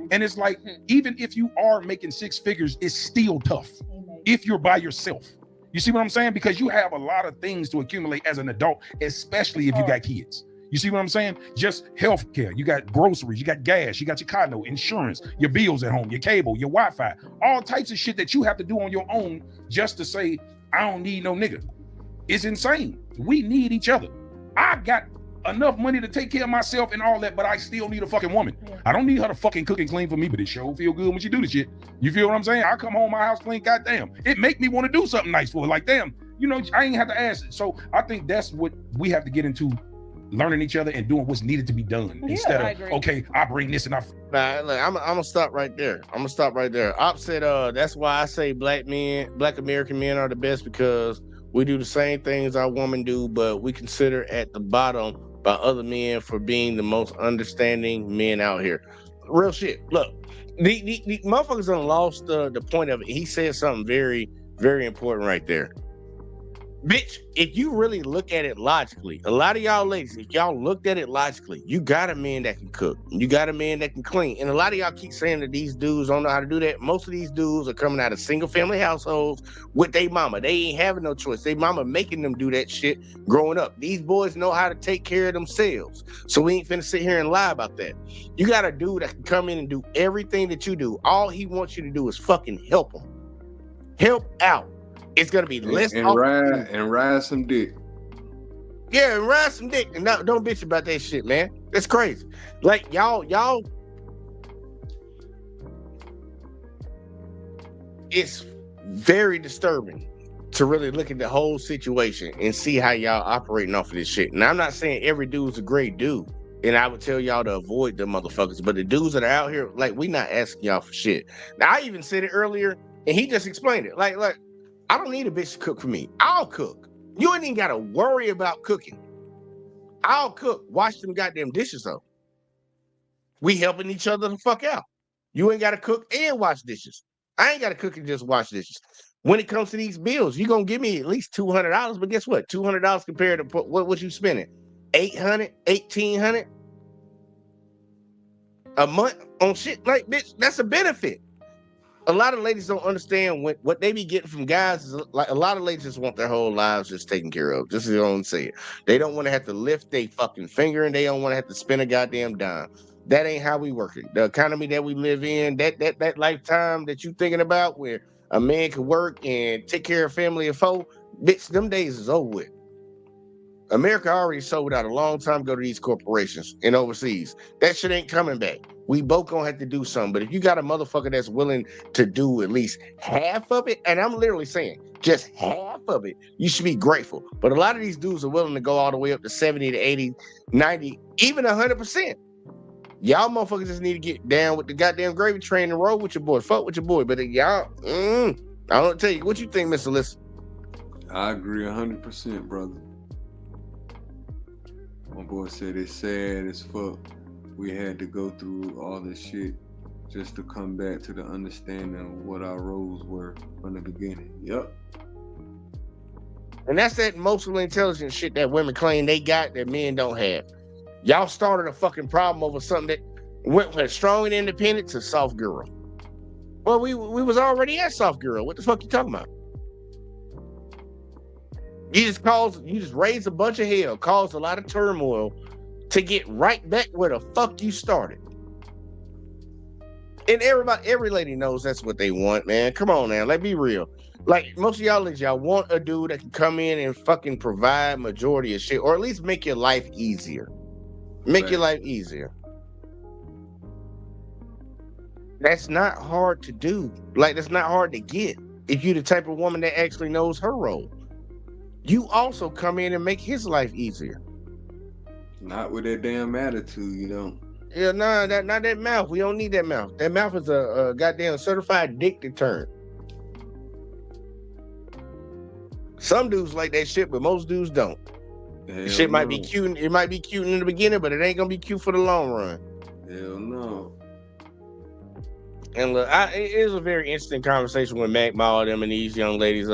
And it's like, even if you are making six figures, it's still tough if you're by yourself. You see what I'm saying? Because you have a lot of things to accumulate as an adult, especially if you got kids. You see what I'm saying? Just healthcare. You got groceries, you got gas, you got your car note, insurance, your bills at home, your cable, your Wi-Fi, all types of shit that you have to do on your own just to say, I don't need no nigga. It's insane. We need each other. I got enough money to take care of myself and all that, but I still need a fucking woman. I don't need her to fucking cook and clean for me, but it sure feel good when she do the shit. You feel what I'm saying? I come home, my house clean, goddamn. It make me want to do something nice for her. Like, damn, you know, I ain't have to ask it. So I think that's what we have to get into, learning each other and doing what's needed to be done. Instead of, okay, I bring this and I... Nah, look, I'm gonna stop right there. Op said, that's why I say black American men are the best, because we do the same things our women do, but we consider at the bottom by other men for being the most understanding men out here. Real shit. Look, the motherfuckers done lost the point of it. He said something very, very important right there. Bitch, if you really look at it logically, a lot of y'all ladies, if y'all looked at it logically, you got a man that can cook. You got a man that can clean. And a lot of y'all keep saying that these dudes don't know how to do that. Most of these dudes are coming out of single family households with their mama. They ain't having no choice. They mama making them do that shit growing up. These boys know how to take care of themselves. So we ain't finna sit here and lie about that. You got a dude that can come in and do everything that you do. All he wants you to do is fucking help him. Help out. It's gonna be less and ride some dick. Yeah, and ride some dick. And don't bitch about that shit, man. It's crazy. Like y'all. It's very disturbing to really look at the whole situation and see how y'all operating off of this shit. And I'm not saying every dude's a great dude, and I would tell y'all to avoid them motherfuckers. But the dudes that are out here, like, we not asking y'all for shit. Now, I even said it earlier, and he just explained it. Like. I don't need a bitch to cook for me. I'll cook. You ain't even got to worry about cooking. I'll cook. Wash them goddamn dishes though. We helping each other the fuck out. You ain't got to cook and wash dishes. I ain't got to cook and just wash dishes. When it comes to these bills, you're going to give me at least $200, but guess what? $200 compared to what you spending? $800, $1,800 a month on shit like, bitch, that's a benefit. A lot of ladies don't understand what they be getting from guys. Is like a lot of ladies just want their whole lives just taken care of. Just as you don't say it. They don't want to have to lift their fucking finger, and they don't want to have to spend a goddamn dime. That ain't how we work it. The economy that we live in, that lifetime that you thinking about, where a man can work and take care of family of four, bitch, them days is over with. America already sold out a long time ago to these corporations and overseas. That shit ain't coming back. We both gonna have to do something. But if you got a motherfucker that's willing to do at least half of it, and I'm literally saying just half of it, you should be grateful. But a lot of these dudes are willing to go all the way up to 70 to 80, 90, even 100%. Y'all motherfuckers just need to get down with the goddamn gravy train and roll with your boy. Fuck with your boy. But y'all, I don't tell you. What you think, Mr. Listen? I agree 100%, brother. My boy said it's sad as fuck. We had to go through all this shit just to come back to the understanding of what our roles were from the beginning. Yep. And that's that emotional intelligence shit that women claim they got that men don't have. Y'all started a fucking problem over something that went from strong and independent to soft girl. Well, we was already at soft girl. What the fuck you talking about? You just raised a bunch of hell, caused a lot of turmoil to get right back where the fuck you started. And every lady knows that's what they want, man. Come on now, let's be real. Like most of y'all ladies, y'all want a dude that can come in and fucking provide majority of shit, or at least make your life easier. Make your life easier. That's not hard to do. Like, that's not hard to get. If you're the type of woman that actually knows her role. You also come in and make his life easier. Not with that damn attitude, you know. Yeah, nah, not that mouth. We don't need that mouth. That mouth is a goddamn certified dick deterrent. Some dudes like that shit, but most dudes don't. Hell Shit might be no. cute. It might be cute in the beginning, but it ain't gonna be cute for the long run. Hell no. And look, it is a very interesting conversation with Mack, Ma, them, and these young ladies.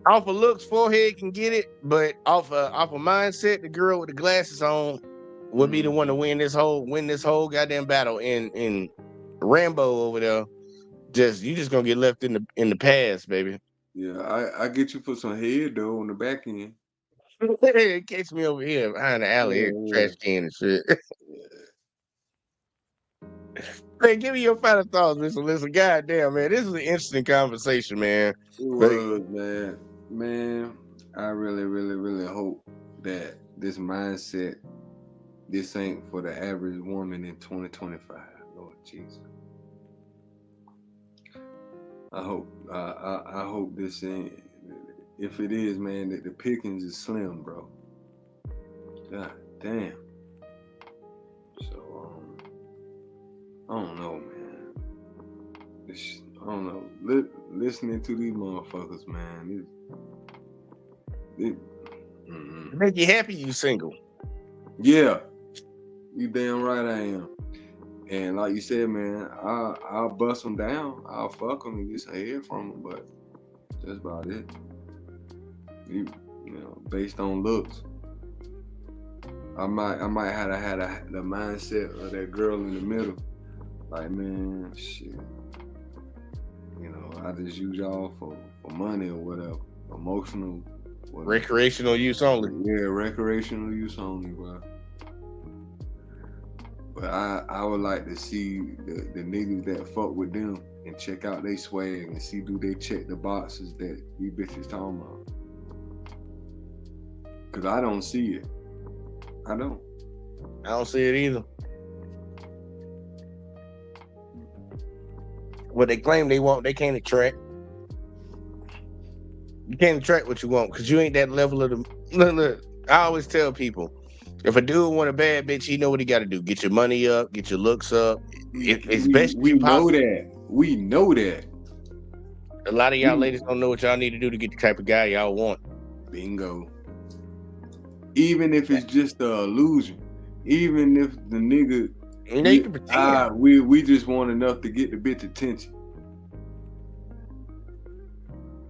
Off of looks, forehead can get it, but off of mindset, the girl with the glasses on would be the one to win this whole goddamn battle. In Rambo over there, you just gonna get left in the past, baby. Yeah, I get you for some head though on the back end. Catch me over here behind the alley, trash can and shit. Man, give me your final thoughts, Mr. Listen. Goddamn, man, this is an interesting conversation, man. It was, man. Man, I really, really, really hope that this mindset, this ain't for the average woman in 2025. Lord Jesus. I hope this ain't. If it is, man, that the pickings is slim, bro. God damn. So, I don't know, man. I don't know. Listening to these motherfuckers, man. Make you happy you single. Yeah. You damn right I am. And like you said, man, I'll bust them down. I'll fuck them and get some head from them, but that's about it. You know, based on looks. I might have had the mindset of that girl in the middle. Like, man, shit. You know, I just use y'all for money or whatever. Emotional. Whatever. Recreational use only. Yeah, recreational use only, bro. But I would like to see the niggas that fuck with them and check out they swag and see do they check the boxes that these bitches talking about. Cause I don't see it. I don't see it either. What they claim they want, they can't attract. You can't attract what you want because you ain't that level of the. Look, I always tell people, if a dude want a bad bitch, he know what he got to do: get your money up, get your looks up. It's best we know that. We know that. A lot of y'all ladies don't know what y'all need to do to get the type of guy y'all want. Bingo. Even if it's just an illusion, even if the nigga, we just want enough to get the bitch attention.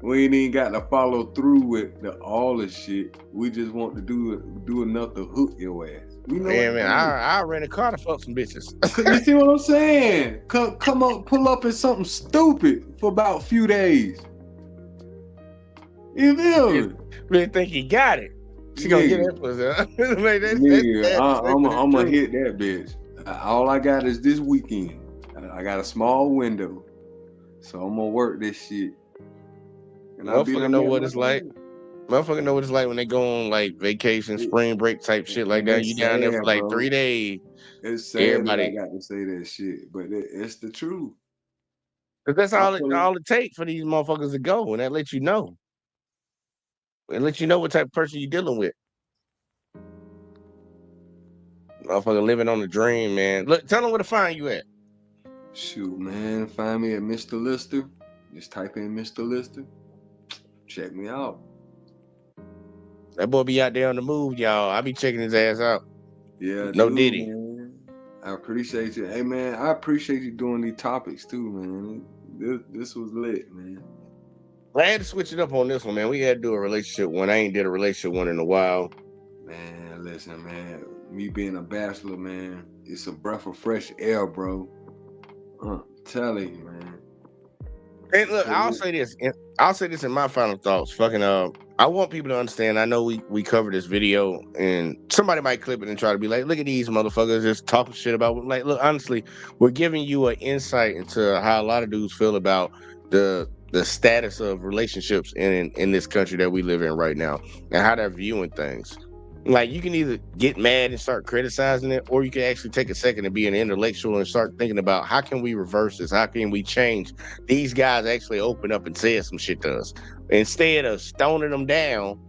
We ain't even got to follow through with all the shit. We just want to do enough to hook your ass. We know man, I rent a car to fuck some bitches. You see what I'm saying? Come up, pull up in something stupid for about a few days. You feel me? Really think he got it. She gonna get that pussy, huh? I'm gonna hit that bitch. All I got is this weekend. I got a small window, so I'm gonna work this shit. And Motherfucker know what it's like. Motherfucker know what it's like when they go on like vacation, spring break type shit like that. You down there for like 3 days. It's sad that I got to say that shit, but it's the truth. Cause that's all it takes for these motherfuckers to go, and that lets you know. It lets you know what type of person you're dealing with. Motherfucker living on the dream, man. Look, tell them where to find you at. Shoot, man, find me at Mr. Lister. Just type in Mr. Lister. Check me out. That boy be out there on the move, y'all. I be checking his ass out. Yeah, no dude, Diddy. Man. I appreciate you. Hey, man, I appreciate you doing these topics too, man. This was lit, man. I had to switch it up on this one, man. We had to do a relationship one. I ain't did a relationship one in a while. Man, listen, man. Me being a bachelor, man, it's a breath of fresh air, bro. I'm telling you, man. And look, I'll say this. I'll say this in my final thoughts. Fucking I want people to understand. I know we covered this video, and somebody might clip it and try to be like, "Look at these motherfuckers just talking shit about." Like, look, honestly, we're giving you an insight into how a lot of dudes feel about the status of relationships in this country that we live in right now, and how they're viewing things. Like, you can either get mad and start criticizing it, or you can actually take a second to be an intellectual and start thinking about how can we reverse this? How can we change? These guys actually open up and say some shit to us. Instead of stoning them down,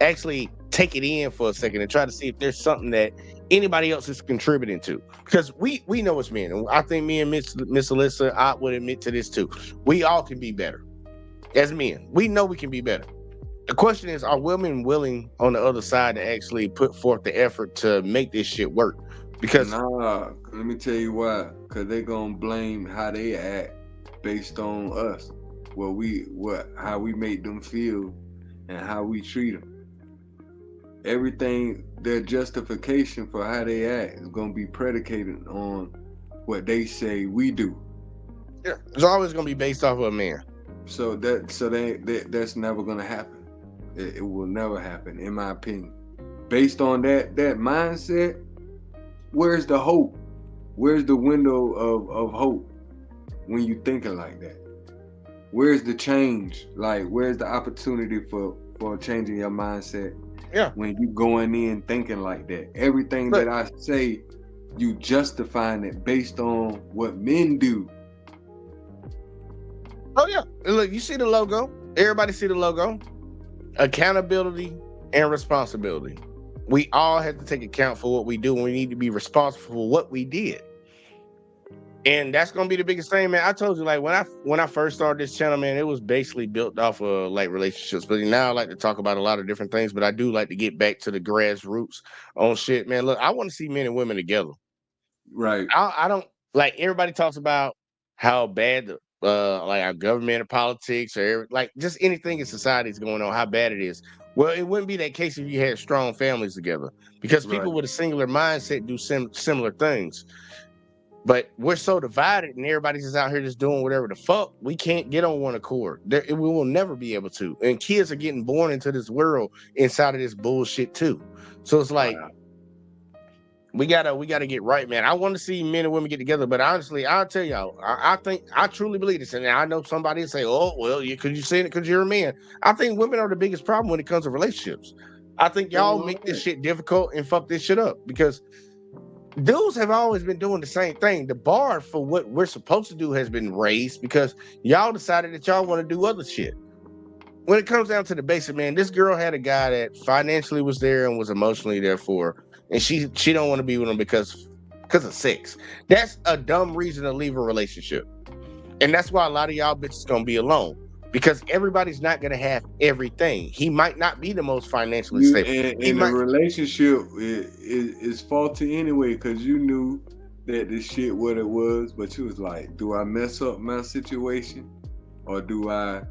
actually take it in for a second and try to see if there's something that anybody else is contributing to. Because we know it's men. And I think me and Miss Alyssa, I would admit to this too. We all can be better. As men, we know we can be better. The question is, are women willing on the other side to actually put forth the effort to make this shit work? Because let me tell you why. Because they gonna blame how they act based on us, how we make them feel, and how we treat them. Everything, their justification for how they act is gonna be predicated on what they say we do. Yeah, it's always gonna be based off of a man. So that's never gonna happen. It will never happen, in my opinion. Based on that mindset, where's the hope? Where's the window of hope when you thinking like that? Where's the change? Like, where's the opportunity for changing your mindset? Yeah. When you going in thinking like that, everything that I say, you justifying it based on what men do. Oh yeah, look, you see the logo. Everybody see the logo. Accountability and responsibility. We all have to take account for what we do, and we need to be responsible for what we did. And that's gonna be the biggest thing, man. I told you, like, when I first started this channel, man, it was basically built off of like relationships. But now I like to talk about a lot of different things, but I do like to get back to the grassroots on shit, man. Look, I want to see men and women together. Right. I don't like, everybody talks about how bad like our government or politics or like just anything in society is going on, how bad it is. Well, it wouldn't be that case if you had strong families together, because people with a singular mindset do similar things. But we're so divided, and everybody's just out here just doing whatever the fuck. We can't get on one accord. We will never be able to. And kids are getting born into this world inside of this bullshit too. So it's like, we gotta get right, man. I want to see men and women get together, but honestly, I'll tell y'all, I truly believe this, and I know somebody will say, "Oh, well, could you say it because you're a man?" I think women are the biggest problem when it comes to relationships. I think y'all make this shit difficult and fuck this shit up, because dudes have always been doing the same thing. The bar for what we're supposed to do has been raised because y'all decided that y'all want to do other shit. When it comes down to the basic, man, this girl had a guy that financially was there and was emotionally there for her, and she don't want to be with him because of sex. That's a dumb reason to leave a relationship, and that's why a lot of y'all bitches gonna be alone. because everybody's not gonna have everything. He might not be the most financially You stable. and the relationship is faulty anyway, because you knew that the shit what it was, but you was like, do I mess up my situation or do I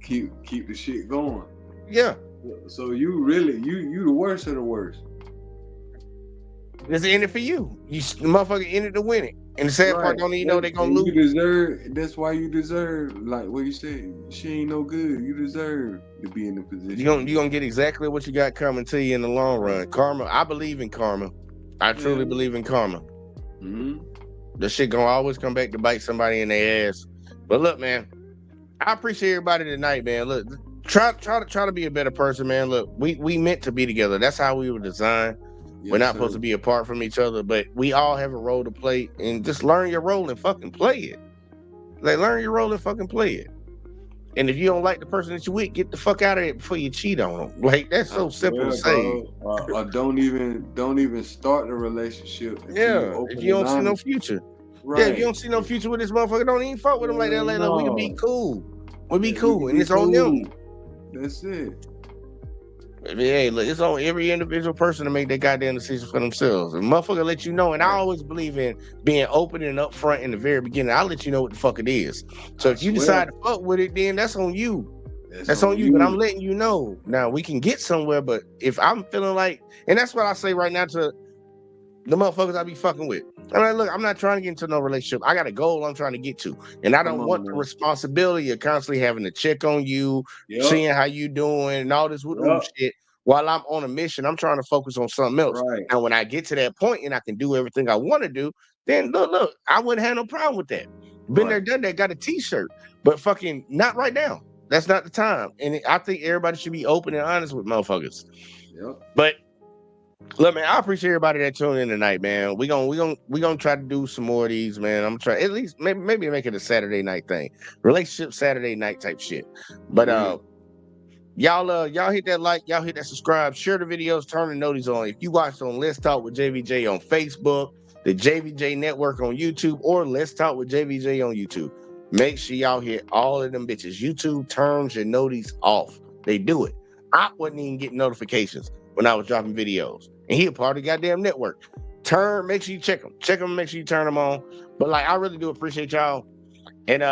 keep the shit going? Yeah. So you really you the worst of the worst. It's in it for you. You the motherfucker in it to win it. And the sad part, don't even know they're gonna lose. You deserve. That's why you deserve. Like what you said, she ain't no good. You deserve to be in the position. You gonna get exactly what you got coming to you in the long run. Karma. I believe in karma. I truly believe in karma. Mm-hmm. The shit gonna always come back to bite somebody in their ass. But look, man, I appreciate everybody tonight, man. Look, try to be a better person, man. Look, we meant to be together. That's how we were designed. We're not supposed to be apart from each other, but we all have a role to play, and just learn your role and fucking play it. Like, learn your role and fucking play it. And if you don't like the person that you with, get the fuck out of it before you cheat on them. Like, that's so simple to say. Or don't even start the relationship. Yeah, if you don't see no future. Right. Yeah, if you don't see no future with this motherfucker, don't even fuck with him like that. Like, look, we can be cool. We'll be cool, and it's on them. That's it. Hey, look, it's on every individual person to make that goddamn decision for themselves. And motherfucker let you know, and I always believe in being open and upfront in the very beginning. I'll let you know what the fuck it is. So if you decide to fuck with it, then that's on you. That's on you. But I'm letting you know. Now we can get somewhere, but if I'm feeling like, and that's what I say right now to the motherfuckers I be fucking with. I'm like, look, I'm not trying to get into no relationship. I got a goal I'm trying to get to. And I don't want the responsibility of constantly having to check on you, seeing how you doing, and all this shit. While I'm on a mission, I'm trying to focus on something else. Right. And when I get to that point and I can do everything I want to do, then look, I wouldn't have no problem with that. Been there, done that, got a t-shirt. But fucking not right now. That's not the time. And I think everybody should be open and honest with motherfuckers. Yep. But look, man, I appreciate everybody that tuned in tonight, man. We gonna try to do some more of these, man. I'm trying at least maybe make it a Saturday night thing, relationship Saturday night type shit. But y'all hit that like, y'all hit that subscribe, share the videos, turn the notice on. If you watched on Let's Talk with JVJ on Facebook, the JVJ Network on YouTube, or Let's Talk with JVJ on YouTube, make sure y'all hit all of them bitches. YouTube turns your notice off. They do it. I wasn't even getting notifications when I was dropping videos. And he a part of the goddamn network. Make sure you check them, make sure you turn them on. But like, I really do appreciate y'all. And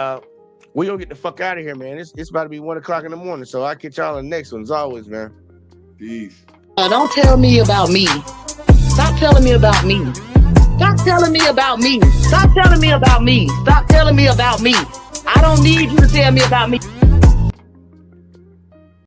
we gonna get the fuck out of here, man. It's about to be 1 o'clock in the morning. So I'll catch y'all in the next one as always, man. Peace. Don't tell me about me. Stop telling me about me. Stop telling me about me. Stop telling me about me. Stop telling me about me. I don't need you to tell me about me.